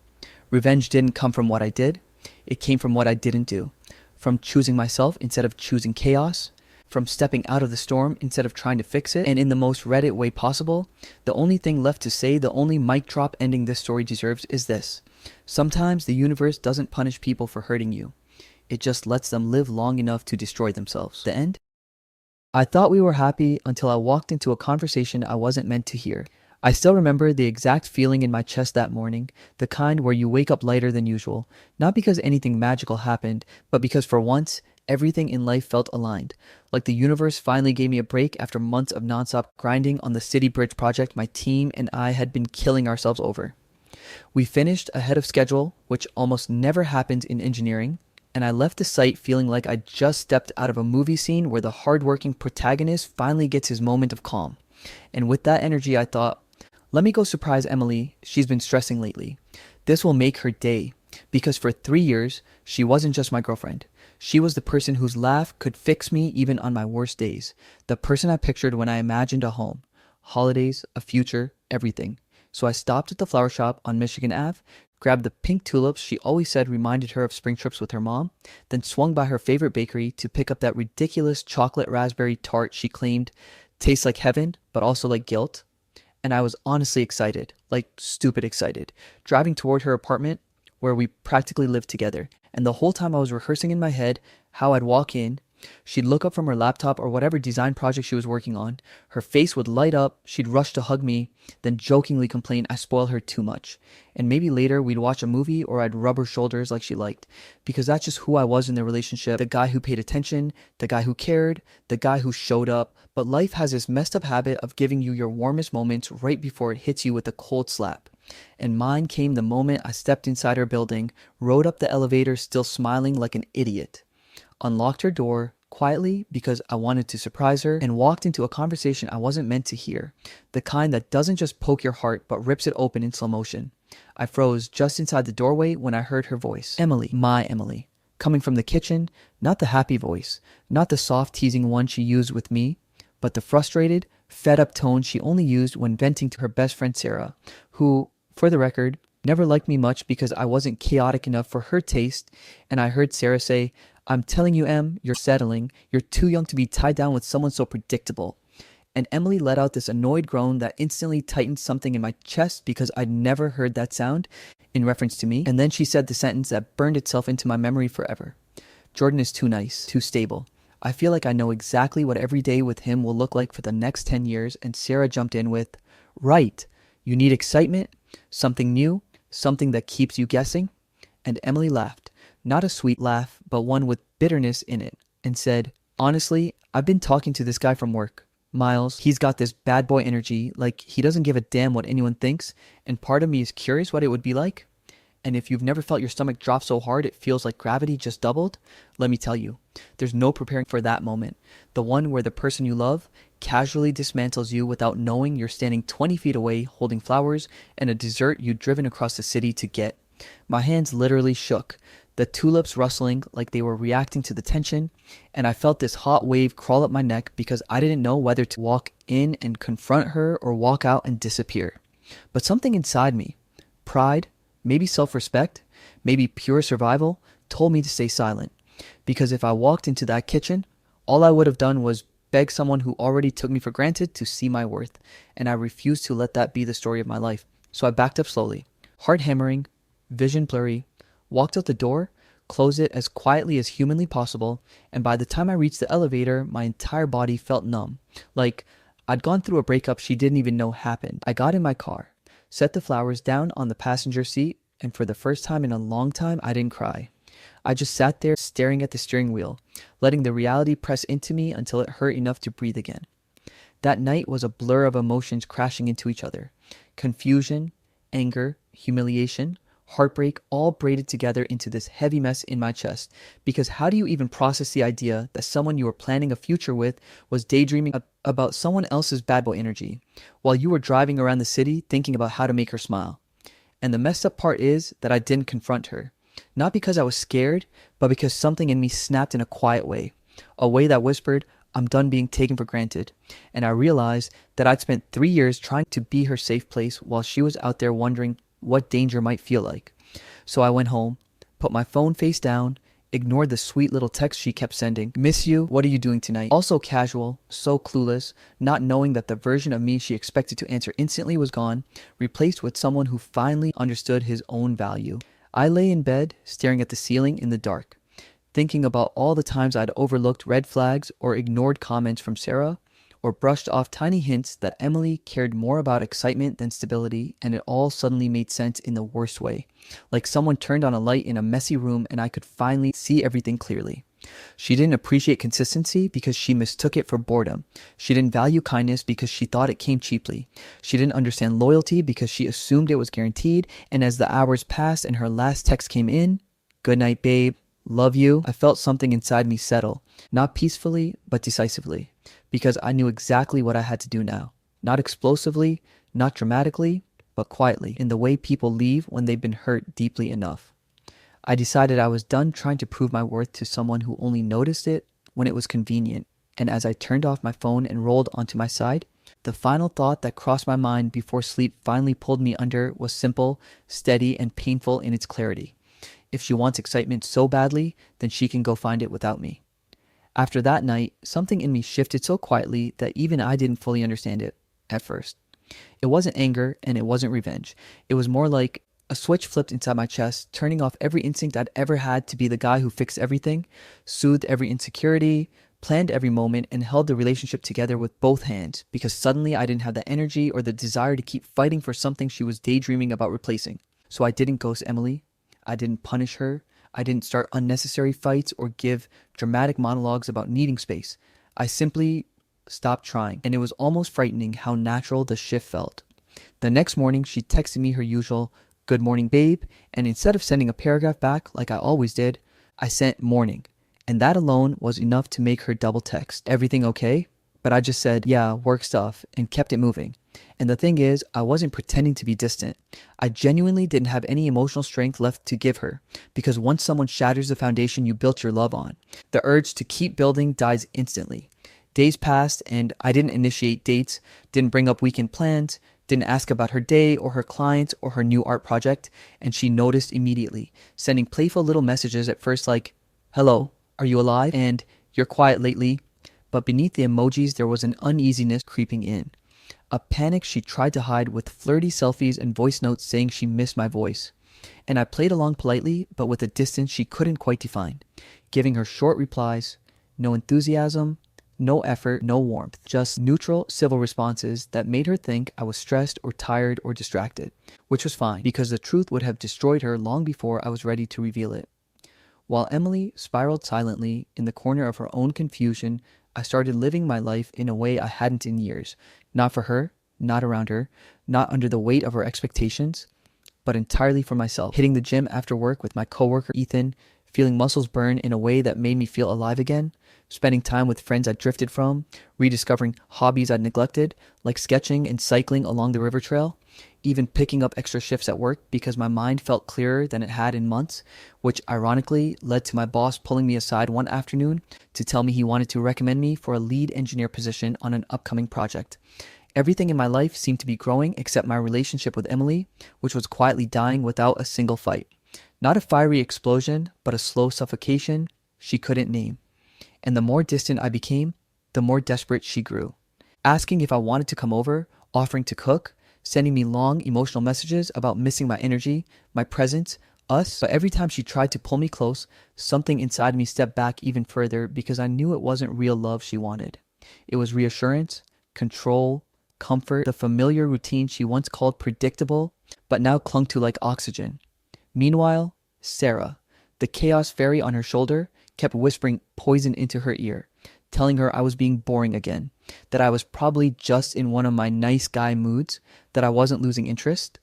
A: Revenge didn't come from what I did, it came from what I didn't do. From choosing myself instead of choosing chaos, from stepping out of the storm instead of trying to fix it, and in the most Reddit way possible, the only thing left to say, the only mic drop ending this story deserves is this. Sometimes the universe doesn't punish people for hurting you. It just lets them live long enough to destroy themselves. The end? I thought we were happy until I walked into a conversation I wasn't meant to hear. I still remember the exact feeling in my chest that morning, the kind where you wake up lighter than usual, not because anything magical happened, but because for once, everything in life felt aligned, like the universe finally gave me a break after months of nonstop grinding on the city bridge project my team and I had been killing ourselves over. We finished ahead of schedule, which almost never happens in engineering, and I left the site feeling like I just stepped out of a movie scene where the hardworking protagonist finally gets his moment of calm. And with that energy, I thought, let me go surprise Emily. She's been stressing lately. This will make her day, because for 3 years, she wasn't just my girlfriend. She was the person whose laugh could fix me even on my worst days. The person I pictured when I imagined a home, holidays, a future, everything. So I stopped at the flower shop on Michigan Ave, grabbed the pink tulips she always said reminded her of spring trips with her mom, then swung by her favorite bakery to pick up that ridiculous chocolate raspberry tart she claimed tastes like heaven, but also like guilt. And I was honestly excited, like stupid excited, driving toward her apartment where we practically lived together. And the whole time I was rehearsing in my head how I'd walk in, she'd look up from her laptop or whatever design project she was working on. Her face would light up, she'd rush to hug me, then jokingly complain I spoil her too much. And maybe later we'd watch a movie or I'd rub her shoulders like she liked. Because that's just who I was in the relationship. The guy who paid attention, the guy who cared, the guy who showed up. But life has this messed up habit of giving you your warmest moments right before it hits you with a cold slap. And mine came the moment I stepped inside her building, rode up the elevator still smiling like an idiot, unlocked her door quietly because I wanted to surprise her, and walked into a conversation I wasn't meant to hear, the kind that doesn't just poke your heart but rips it open in slow motion. I froze just inside the doorway when I heard her voice. Emily, my Emily, coming from the kitchen, not the happy voice, not the soft teasing one she used with me, but the frustrated, fed up tone she only used when venting to her best friend Sarah, who, for the record, never liked me much because I wasn't chaotic enough for her taste. And I heard Sarah say, "I'm telling you, Em, you're settling. You're too young to be tied down with someone so predictable." And Emily let out this annoyed groan that instantly tightened something in my chest because I'd never heard that sound in reference to me. And then she said the sentence that burned itself into my memory forever. "Jordan is too nice, too stable. I feel like I know exactly what every day with him will look like for the next 10 years. And Sarah jumped in with, "Right. You need excitement, something new, something that keeps you guessing." And Emily laughed, not a sweet laugh, but one with bitterness in it, and said, "Honestly, I've been talking to this guy from work. Miles, he's got this bad boy energy, like he doesn't give a damn what anyone thinks, and part of me is curious what it would be like. And if you've never felt your stomach drop so hard it feels like gravity just doubled, let me tell you, there's no preparing for that moment. The one where the person you love casually dismantles you without knowing you're standing 20 feet away holding flowers and a dessert you'd driven across the city to get." My hands literally shook, the tulips rustling like they were reacting to the tension, and I felt this hot wave crawl up my neck because I didn't know whether to walk in and confront her or walk out and disappear. But something inside me, pride, maybe self-respect, maybe pure survival, told me to stay silent. Because if I walked into that kitchen, all I would have done was beg someone who already took me for granted to see my worth, and I refused to let that be the story of my life. So I backed up slowly, heart hammering, vision blurry, walked out the door, closed it as quietly as humanly possible, and by the time I reached the elevator, my entire body felt numb, like I'd gone through a breakup she didn't even know happened. I got in my car, set the flowers down on the passenger seat, and for the first time in a long time, I didn't cry. I just sat there staring at the steering wheel, letting the reality press into me until it hurt enough to breathe again. That night was a blur of emotions crashing into each other. Confusion, anger, humiliation, heartbreak, all braided together into this heavy mess in my chest. Because how do you even process the idea that someone you were planning a future with was daydreaming about someone else's bad boy energy, while you were driving around the city thinking about how to make her smile? And the messed up part is that I didn't confront her. Not because I was scared, but because something in me snapped in a quiet way. A way that whispered, "I'm done being taken for granted." And I realized that I'd spent 3 years trying to be her safe place while she was out there wondering what danger might feel like. So I went home, put my phone face down, ignored the sweet little text she kept sending. "Miss you, what are you doing tonight?" Also casual, so clueless, not knowing that the version of me she expected to answer instantly was gone, replaced with someone who finally understood his own value. I lay in bed, staring at the ceiling in the dark, thinking about all the times I'd overlooked red flags or ignored comments from Sarah, or brushed off tiny hints that Emily cared more about excitement than stability, and it all suddenly made sense in the worst way. Like someone turned on a light in a messy room and I could finally see everything clearly. She didn't appreciate consistency because she mistook it for boredom. She didn't value kindness because she thought it came cheaply. She didn't understand loyalty because she assumed it was guaranteed, and as the hours passed and her last text came in, "Good night, babe. Love you," I felt something inside me settle, not peacefully, but decisively, because I knew exactly what I had to do now. Not explosively, not dramatically, but quietly, in the way people leave when they've been hurt deeply enough. I decided I was done trying to prove my worth to someone who only noticed it when it was convenient, and as I turned off my phone and rolled onto my side, The final thought that crossed my mind before sleep finally pulled me under was simple, steady, and painful in its clarity. If she wants excitement so badly, then she can go find it without me. After that night, something in me shifted so quietly that even I didn't fully understand it at first. It wasn't anger and it wasn't revenge. It was more like a switch flipped inside my chest, turning off every instinct I'd ever had to be the guy who fixed everything, soothed every insecurity, planned every moment, and held the relationship together with both hands, because suddenly I didn't have the energy or the desire to keep fighting for something she was daydreaming about replacing. So I didn't ghost Emily. I didn't punish her. I didn't start unnecessary fights or give dramatic monologues about needing space. I simply stopped trying, and it was almost frightening how natural the shift felt. The next morning, she texted me her usual, "Good morning, babe," and instead of sending a paragraph back like I always did, I sent "morning." And that alone was enough to make her double text, "Everything okay?" But I just said, "Yeah, work stuff," and kept it moving. And the thing is, I wasn't pretending to be distant. I genuinely didn't have any emotional strength left to give her, because once someone shatters the foundation you built your love on, the urge to keep building dies instantly. Days passed and I didn't initiate dates, didn't bring up weekend plans, didn't ask about her day or her clients or her new art project, and she noticed immediately, sending playful little messages at first like, "Hello, are you alive?" and "You're quiet lately." But beneath the emojis there was an uneasiness creeping in. A panic she tried to hide with flirty selfies and voice notes saying she missed my voice. And I played along politely, but with a distance she couldn't quite define, giving her short replies, no enthusiasm, no effort, no warmth, just neutral civil responses that made her think I was stressed or tired or distracted, which was fine because the truth would have destroyed her long before I was ready to reveal it. While Emily spiraled silently in the corner of her own confusion, I started living my life in a way I hadn't in years. Not for her, not around her, not under the weight of her expectations, but entirely for myself. Hitting the gym after work with my coworker Ethan, feeling muscles burn in a way that made me feel alive again, spending time with friends I drifted from, rediscovering hobbies I'd neglected, like sketching and cycling along the river trail, even picking up extra shifts at work because my mind felt clearer than it had in months, which ironically led to my boss pulling me aside one afternoon to tell me he wanted to recommend me for a lead engineer position on an upcoming project. Everything in my life seemed to be growing except my relationship with Emily, which was quietly dying without a single fight. Not a fiery explosion, but a slow suffocation she couldn't name. And the more distant I became, the more desperate she grew. Asking if I wanted to come over, offering to cook, sending me long emotional messages about missing my energy, my presence, us. But every time she tried to pull me close, something inside me stepped back even further because I knew it wasn't real love she wanted. It was reassurance, control, comfort, the familiar routine she once called predictable, but now clung to like oxygen. Meanwhile, Sarah, the chaos fairy on her shoulder, kept whispering poison into her ear, telling her I was being boring again, that I was probably just in one of my nice guy moods, that I wasn't losing interest.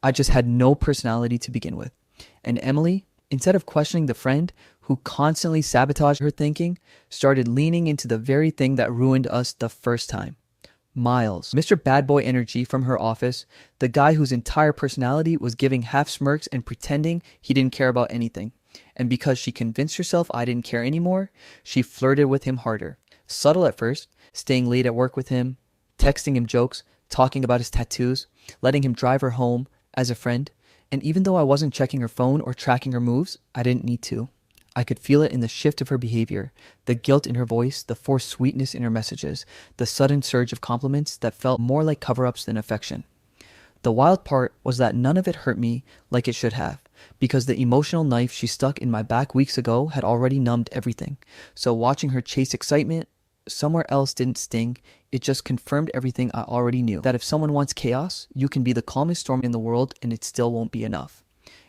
A: I just had no personality to begin with. And Emily, instead of questioning the friend who constantly sabotaged her thinking, started leaning into the very thing that ruined us the first time. Miles, Mr. Bad Boy energy from her office, the guy whose entire personality was giving half smirks and pretending he didn't care about anything. And because she convinced herself I didn't care anymore, she flirted with him harder. Subtle at first, staying late at work with him, texting him jokes, talking about his tattoos, letting him drive her home as a friend. And even though I wasn't checking her phone or tracking her moves, I didn't need to. I could feel it in the shift of her behavior, the guilt in her voice, the forced sweetness in her messages, the sudden surge of compliments that felt more like cover-ups than affection. The wild part was that none of it hurt me like it should have, because the emotional knife she stuck in my back weeks ago had already numbed everything. So watching her chase excitement somewhere else didn't sting, it just confirmed everything I already knew. That if someone wants chaos, you can be the calmest storm in the world and it still won't be enough.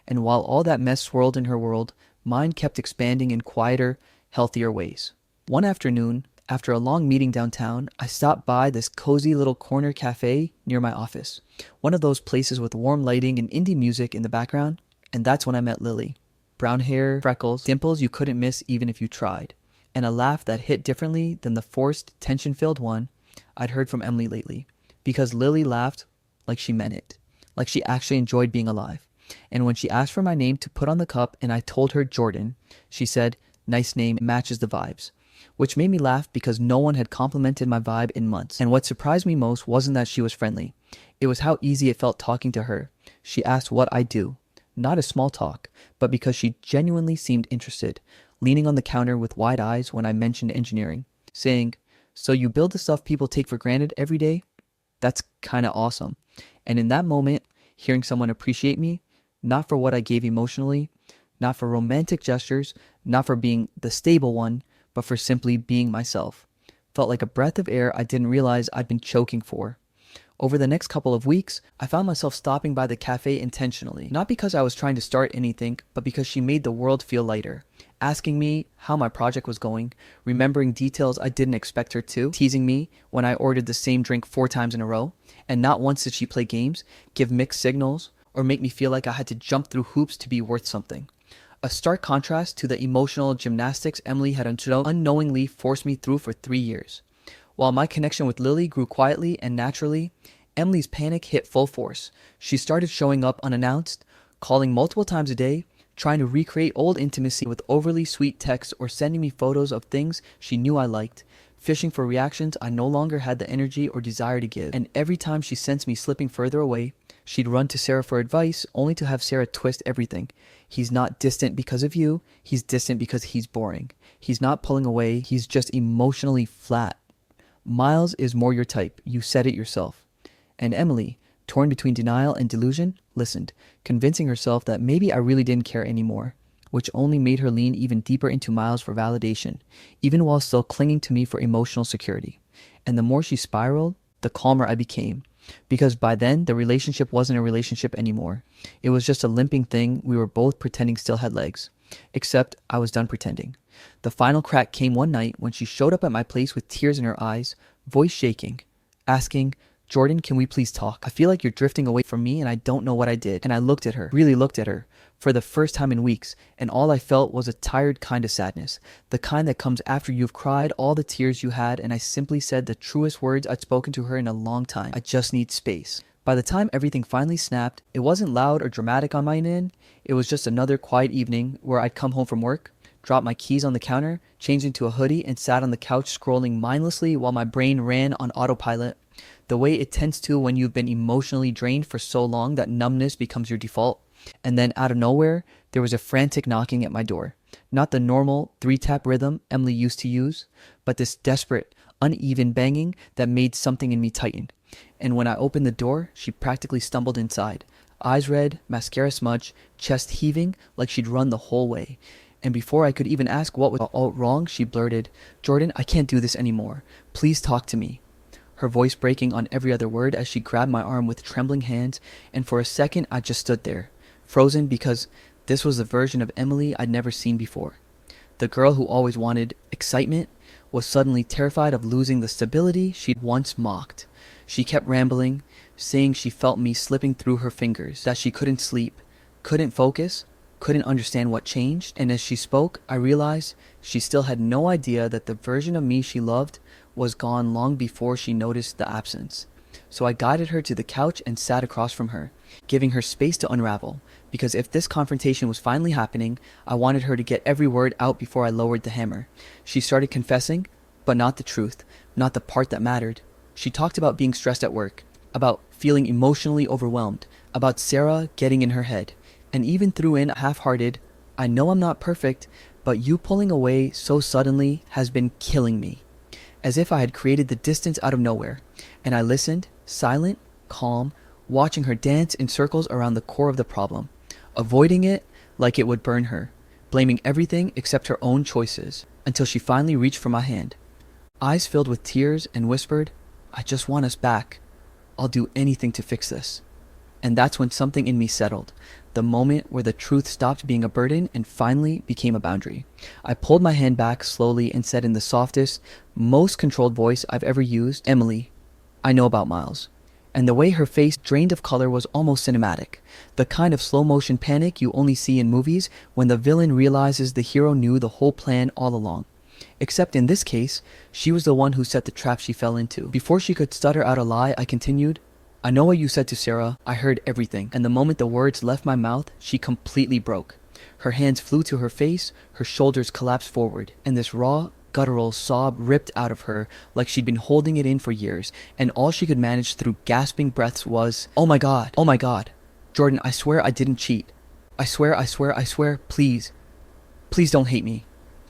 A: And while all that mess swirled in her world, mine kept expanding in quieter, healthier ways. One afternoon, after a long meeting downtown, I stopped by this cozy little corner cafe near my office. One of those places with warm lighting and indie music in the background. And that's when I met Lily. Brown hair, freckles, dimples you couldn't miss even if you tried. And a laugh that hit differently than the forced, tension-filled one I'd heard from Emily lately. Because Lily laughed like she meant it. Like she actually enjoyed being alive. And when she asked for my name to put on the cup and I told her Jordan, she said, "Nice name, matches the vibes." which made me laugh because no one had complimented my vibe in months. And what surprised me most wasn't that she was friendly. It was how easy it felt talking to her. She asked what I do. Not a small talk, but because she genuinely seemed interested, leaning on the counter with wide eyes when I mentioned engineering, saying, "So you build the stuff people take for granted every day? That's kinda awesome." And in that moment, hearing someone appreciate me, not for what I gave emotionally, not for romantic gestures, not for being the stable one, but for simply being myself, felt like a breath of air I didn't realize I'd been choking for. Over the next couple of weeks, I found myself stopping by the cafe intentionally, not because I was trying to start anything, but because she made the world feel lighter, asking me how my project was going, remembering details I didn't expect her to, teasing me when I ordered the same drink 4 times in a row, and not once did she play games, give mixed signals, or make me feel like I had to jump through hoops to be worth something. A stark contrast to the emotional gymnastics Emily had unknowingly forced me through for 3 years. While my connection with Lily grew quietly and naturally, Emily's panic hit full force. She started showing up unannounced, calling multiple times a day, trying to recreate old intimacy with overly sweet texts or sending me photos of things she knew I liked, fishing for reactions I no longer had the energy or desire to give. And every time she sensed me slipping further away, she'd run to Sarah for advice, only to have Sarah twist everything. "He's not distant because of you, he's distant because he's boring. He's not pulling away, he's just emotionally flat. Miles is more your type, you said it yourself." And Emily, torn between denial and delusion, listened, convincing herself that maybe I really didn't care anymore, which only made her lean even deeper into Miles for validation, even while still clinging to me for emotional security. And the more she spiraled, the calmer I became, because by then the relationship wasn't a relationship anymore. It was just a limping thing we were both pretending still had legs. Except I was done pretending. The final crack came one night when she showed up at my place with tears in her eyes, voice shaking, asking, "Jordan, can we please talk? I feel like you're drifting away from me and I don't know what I did." And I looked at her, really looked at her, for the first time in weeks, and all I felt was a tired kind of sadness, the kind that comes after you've cried all the tears you had, and I simply said the truest words I'd spoken to her in a long time. "I just need space." By the time everything finally snapped, it wasn't loud or dramatic on my end. It was just another quiet evening where I'd come home from work, dropped my keys on the counter, changed into a hoodie, and sat on the couch scrolling mindlessly while my brain ran on autopilot, the way it tends to when you've been emotionally drained for so long that numbness becomes your default. And then out of nowhere, there was a frantic knocking at my door. Not the normal 3-tap rhythm Emily used to use, but this desperate, uneven banging that made something in me tighten. And when I opened the door, she practically stumbled inside, eyes red, mascara smudge, chest heaving like she'd run the whole way. And before I could even ask what was all wrong, she blurted, "Jordan, I can't do this anymore. Please talk to me." Her voice breaking on every other word as she grabbed my arm with trembling hands, and for a second I just stood there, frozen, because this was the version of Emily I'd never seen before. The girl who always wanted excitement was suddenly terrified of losing the stability she'd once mocked. She kept rambling, saying she felt me slipping through her fingers, that she couldn't sleep, couldn't focus, couldn't understand what changed. And as she spoke, I realized she still had no idea that the version of me she loved was gone long before she noticed the absence. So I guided her to the couch and sat across from her, giving her space to unravel, because if this confrontation was finally happening, I wanted her to get every word out before I lowered the hammer. She started confessing, but not the truth, not the part that mattered. She talked about being stressed at work, about feeling emotionally overwhelmed, about Sarah getting in her head, and even threw in a half-hearted, "I know I'm not perfect, but you pulling away so suddenly has been killing me," as if I had created the distance out of nowhere. And I listened, silent, calm, watching her dance in circles around the core of the problem, avoiding it like it would burn her, blaming everything except her own choices, until she finally reached for my hand, eyes filled with tears, and whispered, "I just want us back. I'll do anything to fix this." And that's when something in me settled, the moment where the truth stopped being a burden and finally became a boundary. I pulled my hand back slowly and said in the softest, most controlled voice I've ever used, "Emily, I know about Miles." And the way her face drained of color was almost cinematic, the kind of slow-motion panic you only see in movies when the villain realizes the hero knew the whole plan all along. Except in this case, she was the one who set the trap she fell into. Before she could stutter out a lie, I continued, "I know what you said to Sarah. I heard everything." And the moment the words left my mouth, she completely broke. Her hands flew to her face, her shoulders collapsed forward, and this raw, guttural sob ripped out of her like she'd been holding it in for years, and all she could manage through gasping breaths was, "Oh my God, oh my God. Jordan, I swear I didn't cheat. I swear, please, please don't hate me."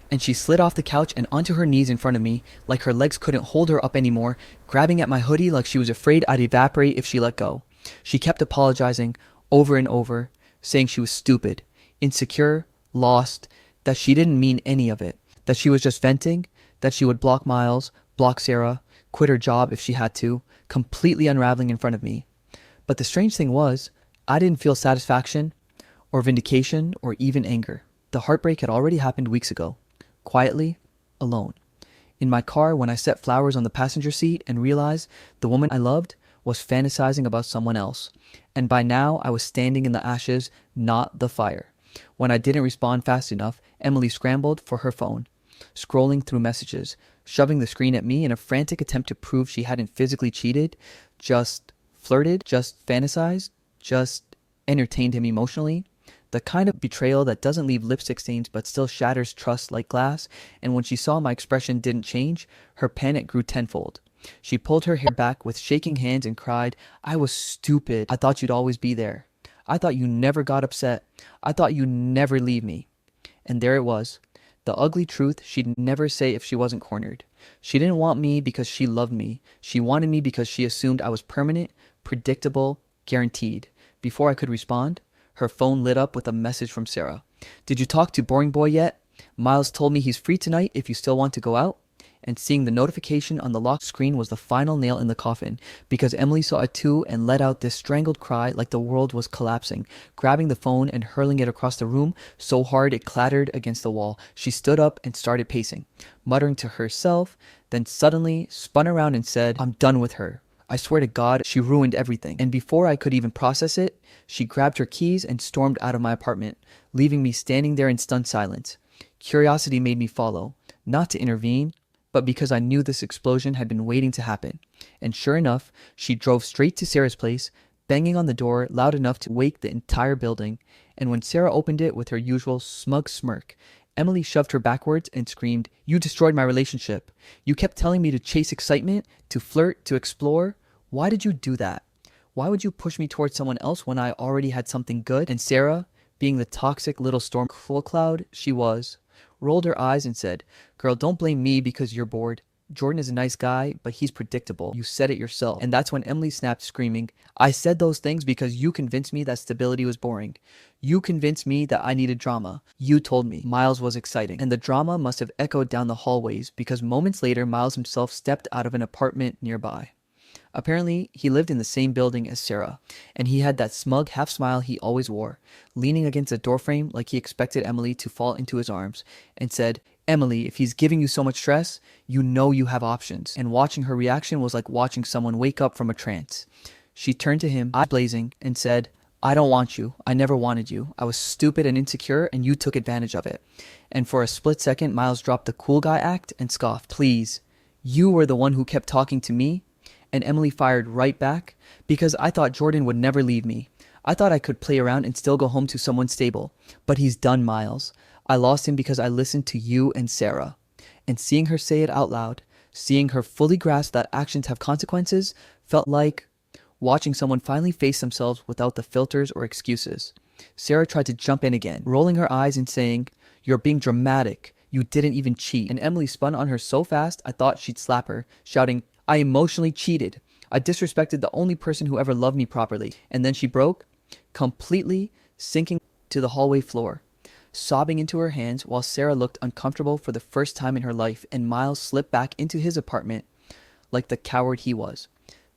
A: And she slid off the couch and onto her knees in front of me, like her legs couldn't hold her up anymore, grabbing at my hoodie like she was afraid I'd evaporate if she let go. She kept apologizing over and over, saying she was stupid, insecure, lost, that she didn't mean any of it, that she was just venting, that she would block Miles, block Sarah, quit her job if she had to, completely unraveling in front of me. But the strange thing was, I didn't feel satisfaction, or vindication, or even anger. The heartbreak had already happened weeks ago. Quietly, alone. In my car when I set flowers on the passenger seat and realized the woman I loved was fantasizing about someone else. And by now I was standing in the ashes, not the fire. When I didn't respond fast enough, Emily scrambled for her phone, scrolling through messages, shoving the screen at me in a frantic attempt to prove she hadn't physically cheated, just flirted, just fantasized, just entertained him emotionally. The kind of betrayal that doesn't leave lipstick stains but still shatters trust like glass. And when she saw my expression didn't change, her panic grew tenfold. She pulled her hair back with shaking hands and cried, "I was stupid. I thought you'd always be there. I thought you never got upset. I thought you'd never leave me." And there it was, the ugly truth she'd never say if she wasn't cornered. She didn't want me because she loved me. She wanted me because she assumed I was permanent, predictable, guaranteed. Before I could respond, her phone lit up with a message from Sarah. "Did you talk to Boring Boy yet? Miles told me he's free tonight if you still want to go out." And seeing the notification on the locked screen was the final nail in the coffin, because Emily saw it too and let out this strangled cry like the world was collapsing, grabbing the phone and hurling it across the room so hard it clattered against the wall. She stood up and started pacing, muttering to herself, then suddenly spun around and said, "I'm done with her. I swear to God, she ruined everything." And before I could even process it, she grabbed her keys and stormed out of my apartment, leaving me standing there in stunned silence. Curiosity made me follow, not to intervene, but because I knew this explosion had been waiting to happen. And sure enough, she drove straight to Sarah's place, banging on the door loud enough to wake the entire building. And when Sarah opened it with her usual smug smirk, Emily shoved her backwards and screamed, "You destroyed my relationship. You kept telling me to chase excitement, to flirt, to explore. Why did you do that? Why would you push me towards someone else when I already had something good?" And Sarah, being the toxic little storm cloud she was, rolled her eyes and said, "Girl, don't blame me because you're bored. Jordan is a nice guy, but he's predictable. You said it yourself." And that's when Emily snapped, screaming, "I said those things because you convinced me that stability was boring. You convinced me that I needed drama. You told me Miles was exciting." And the drama must have echoed down the hallways, because moments later Miles himself stepped out of an apartment nearby. Apparently, he lived in the same building as Sarah, and he had that smug half smile he always wore, leaning against a doorframe like he expected Emily to fall into his arms, and said, "Emily, if he's giving you so much stress, you know you have options." And watching her reaction was like watching someone wake up from a trance. She turned to him, eyes blazing, and said, "I don't want you. I never wanted you. I was stupid and insecure, and you took advantage of it." And for a split second, Miles dropped the cool guy act and scoffed, "Please, you were the one who kept talking to me?" And Emily fired right back, "Because I thought Jordan would never leave me. I thought I could play around and still go home to someone stable. But he's done, Miles. I lost him because I listened to you and Sarah." And seeing her say it out loud, seeing her fully grasp that actions have consequences, felt like watching someone finally face themselves without the filters or excuses. Sarah tried to jump in again, rolling her eyes and saying, "You're being dramatic. You didn't even cheat." And Emily spun on her so fast I thought she'd slap her, shouting, "I emotionally cheated. I disrespected the only person who ever loved me properly." And then she broke, completely sinking to the hallway floor, sobbing into her hands while Sarah looked uncomfortable for the first time in her life, and Miles slipped back into his apartment like the coward he was.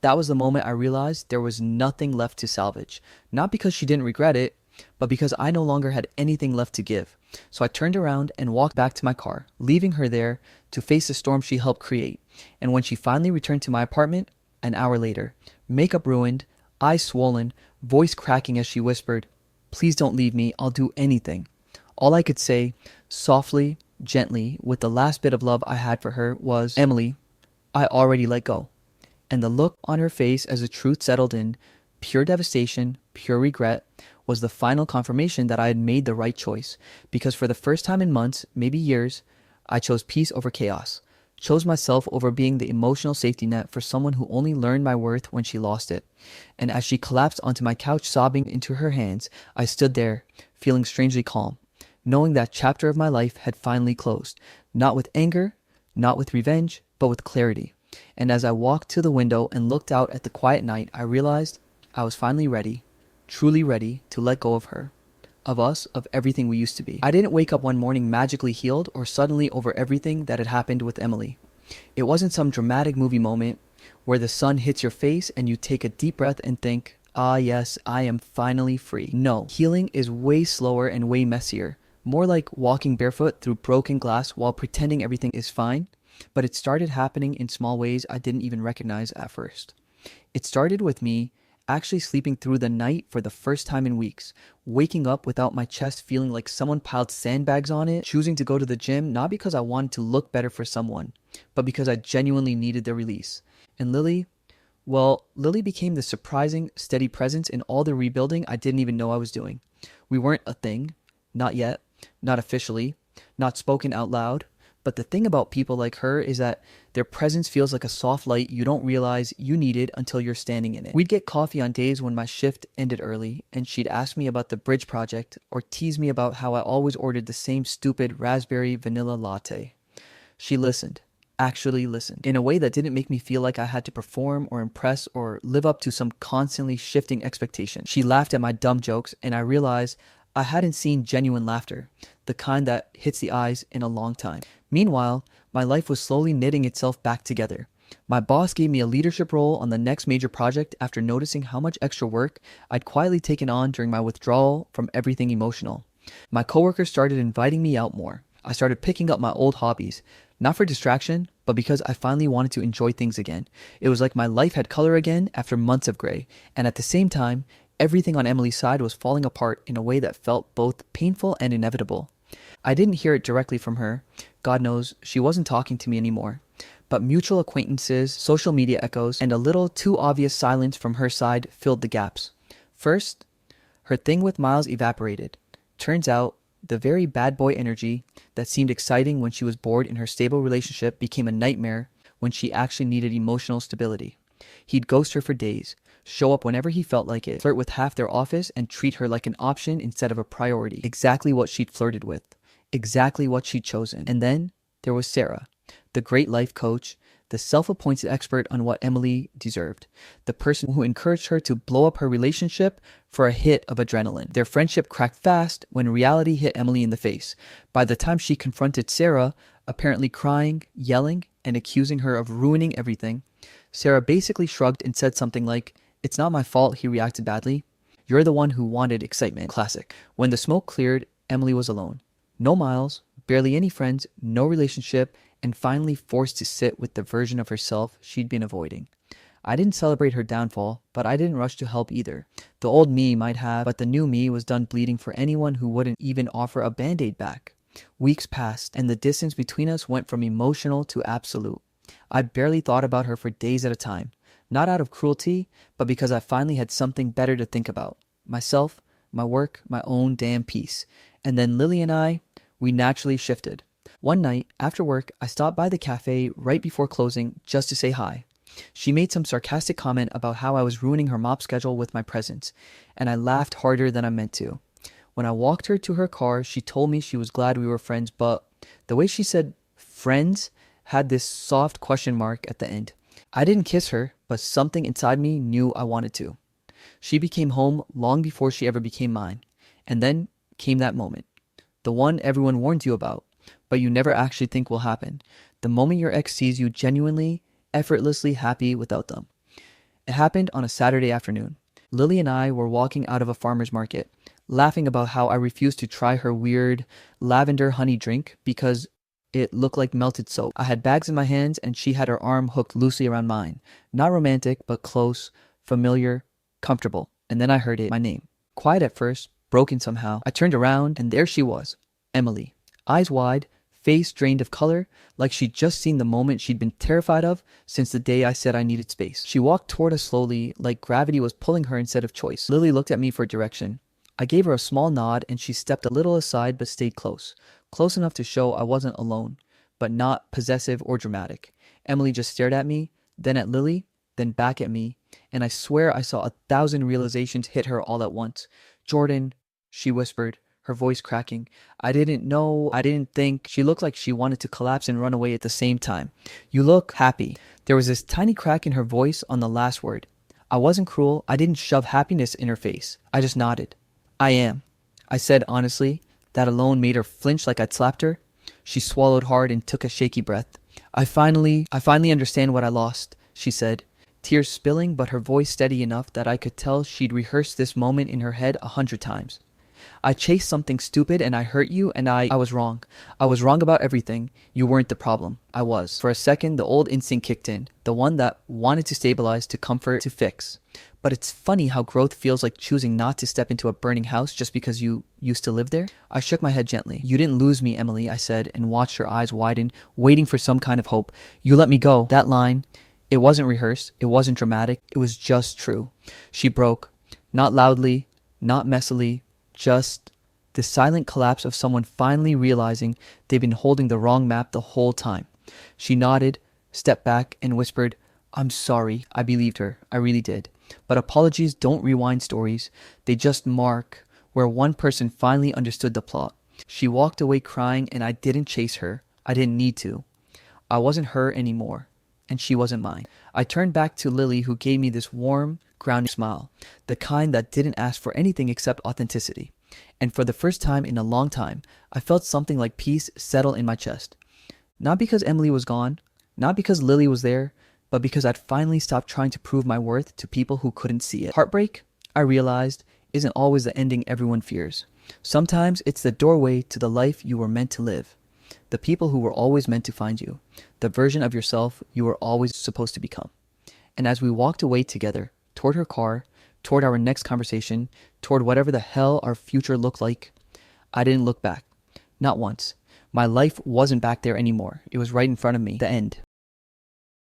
A: That was the moment I realized there was nothing left to salvage. Not because she didn't regret it, but because I no longer had anything left to give. So I turned around and walked back to my car, leaving her there to face the storm she helped create. And when she finally returned to my apartment, an hour later, makeup ruined, eyes swollen, voice cracking as she whispered, "Please don't leave me, I'll do anything." All I could say, softly, gently, with the last bit of love I had for her, was, "Emily, I already let go." And the look on her face as the truth settled in, pure devastation, pure regret, was the final confirmation that I had made the right choice. Because for the first time in months, maybe years, I chose peace over chaos, chose myself over being the emotional safety net for someone who only learned my worth when she lost it. And as she collapsed onto my couch sobbing into her hands, I stood there, feeling strangely calm, knowing that chapter of my life had finally closed, not with anger, not with revenge, but with clarity. And as I walked to the window and looked out at the quiet night, I realized I was finally ready, truly ready to let go of her, of us, of everything we used to be. I didn't wake up one morning magically healed or suddenly over everything that had happened with Emily. It wasn't some dramatic movie moment where the sun hits your face and you take a deep breath and think, ah yes, I am finally free. No, healing is way slower and way messier. More like walking barefoot through broken glass while pretending everything is fine. But it started happening in small ways I didn't even recognize at first. It started with me actually sleeping through the night for the first time in weeks, waking up without my chest feeling like someone piled sandbags on it, choosing to go to the gym not because I wanted to look better for someone, but because I genuinely needed the release. And Lily, well, Lily became the surprising, steady presence in all the rebuilding I didn't even know I was doing. We weren't a thing, not yet, not officially, not spoken out loud. But the thing about people like her is that their presence feels like a soft light you don't realize you needed until you're standing in it. We'd get coffee on days when my shift ended early, and she'd ask me about the bridge project or tease me about how I always ordered the same stupid raspberry vanilla latte. She listened, actually listened, in a way that didn't make me feel like I had to perform or impress or live up to some constantly shifting expectation. She laughed at my dumb jokes, and I realized I hadn't seen genuine laughter, the kind that hits the eyes, in a long time. Meanwhile, my life was slowly knitting itself back together. My boss gave me a leadership role on the next major project after noticing how much extra work I'd quietly taken on during my withdrawal from everything emotional. My coworkers started inviting me out more. I started picking up my old hobbies, not for distraction, but because I finally wanted to enjoy things again. It was like my life had color again after months of gray, and at the same time, everything on Emily's side was falling apart in a way that felt both painful and inevitable. I didn't hear it directly from her. God knows she wasn't talking to me anymore. But mutual acquaintances, social media echoes, and a little too obvious silence from her side filled the gaps. First, her thing with Miles evaporated. Turns out, the very bad boy energy that seemed exciting when she was bored in her stable relationship became a nightmare when she actually needed emotional stability. He'd ghost her for days, show up whenever he felt like it, flirt with half their office, and treat her like an option instead of a priority. Exactly what she'd flirted with. Exactly what she'd chosen. And then there was Sarah, the great life coach, the self-appointed expert on what Emily deserved, the person who encouraged her to blow up her relationship for a hit of adrenaline. Their friendship cracked fast when reality hit Emily in the face. By the time she confronted Sarah, apparently crying, yelling, and accusing her of ruining everything, Sarah basically shrugged and said something like, "It's not my fault he reacted badly. You're the one who wanted excitement." Classic. When the smoke cleared, Emily was alone. No Miles, barely any friends, no relationship, and finally forced to sit with the version of herself she'd been avoiding. I didn't celebrate her downfall, but I didn't rush to help either. The old me might have, but the new me was done bleeding for anyone who wouldn't even offer a band-aid back. Weeks passed, and the distance between us went from emotional to absolute. I barely thought about her for days at a time, not out of cruelty, but because I finally had something better to think about. Myself, my work, my own damn peace. And then Lily and I, we naturally shifted. One night, after work, I stopped by the cafe right before closing just to say hi. She made some sarcastic comment about how I was ruining her mop schedule with my presence, and I laughed harder than I meant to. When I walked her to her car, she told me she was glad we were friends, but the way she said friends had this soft question mark at the end. I didn't kiss her, but something inside me knew I wanted to. She became home long before she ever became mine. And then came that moment. The one everyone warned you about, but you never actually think will happen. The moment your ex sees you genuinely, effortlessly happy without them. It happened on a Saturday afternoon. Lily and I were walking out of a farmer's market, laughing about how I refused to try her weird lavender honey drink because it looked like melted soap. I had bags in my hands and she had her arm hooked loosely around mine. Not romantic, but close, familiar, comfortable. And then I heard it, my name. Quiet at first, broken somehow. I turned around and there she was, Emily. Eyes wide, face drained of color, like she'd just seen the moment she'd been terrified of since the day I said I needed space. She walked toward us slowly, like gravity was pulling her instead of choice. Lily looked at me for direction. I gave her a small nod and she stepped a little aside but stayed close. Close enough to show I wasn't alone, but not possessive or dramatic. Emily just stared at me, then at Lily, then back at me, and I swear I saw 1,000 realizations hit her all at once. Jordan, she whispered, her voice cracking. I didn't know, I didn't think. She looked like she wanted to collapse and run away at the same time. You look happy. There was this tiny crack in her voice on the last word. I wasn't cruel. I didn't shove happiness in her face. I just nodded. I am, I said honestly. That alone made her flinch like I'd slapped her. She swallowed hard and took a shaky breath. I finally understand what I lost, she said, tears spilling, but her voice steady enough that I could tell she'd rehearsed this moment in her head 100 times. I chased something stupid and I hurt you, and I was wrong. I was wrong about everything. You weren't the problem. I was. For a second, the old instinct kicked in, the one that wanted to stabilize, to comfort, to fix. But it's funny how growth feels like choosing not to step into a burning house just because you used to live there. I shook my head gently. You didn't lose me, Emily, I said, and watched her eyes widen, waiting for some kind of hope. You let me go. That line, it wasn't rehearsed. It wasn't dramatic. It was just true. She broke. Not loudly, not messily, just the silent collapse of someone finally realizing they've been holding the wrong map the whole time. She nodded, stepped back, and whispered, I'm sorry. I believed her. I really did. But apologies don't rewind stories. They just mark where one person finally understood the plot. She walked away crying, and I didn't chase her. I didn't need to. I wasn't her anymore, and she wasn't mine. I turned back to Lily, who gave me this warm, grounding smile, the kind that didn't ask for anything except authenticity. And for the first time in a long time, I felt something like peace settle in my chest. Not because Emily was gone, not because Lily was there, but because I'd finally stopped trying to prove my worth to people who couldn't see it. Heartbreak, I realized, isn't always the ending everyone fears. Sometimes it's the doorway to the life you were meant to live. The people who were always meant to find you. The version of yourself you were always supposed to become. And as we walked away together, toward her car, toward our next conversation, toward whatever the hell our future looked like, I didn't look back. Not once. My life wasn't back there anymore. It was right in front of me. The end.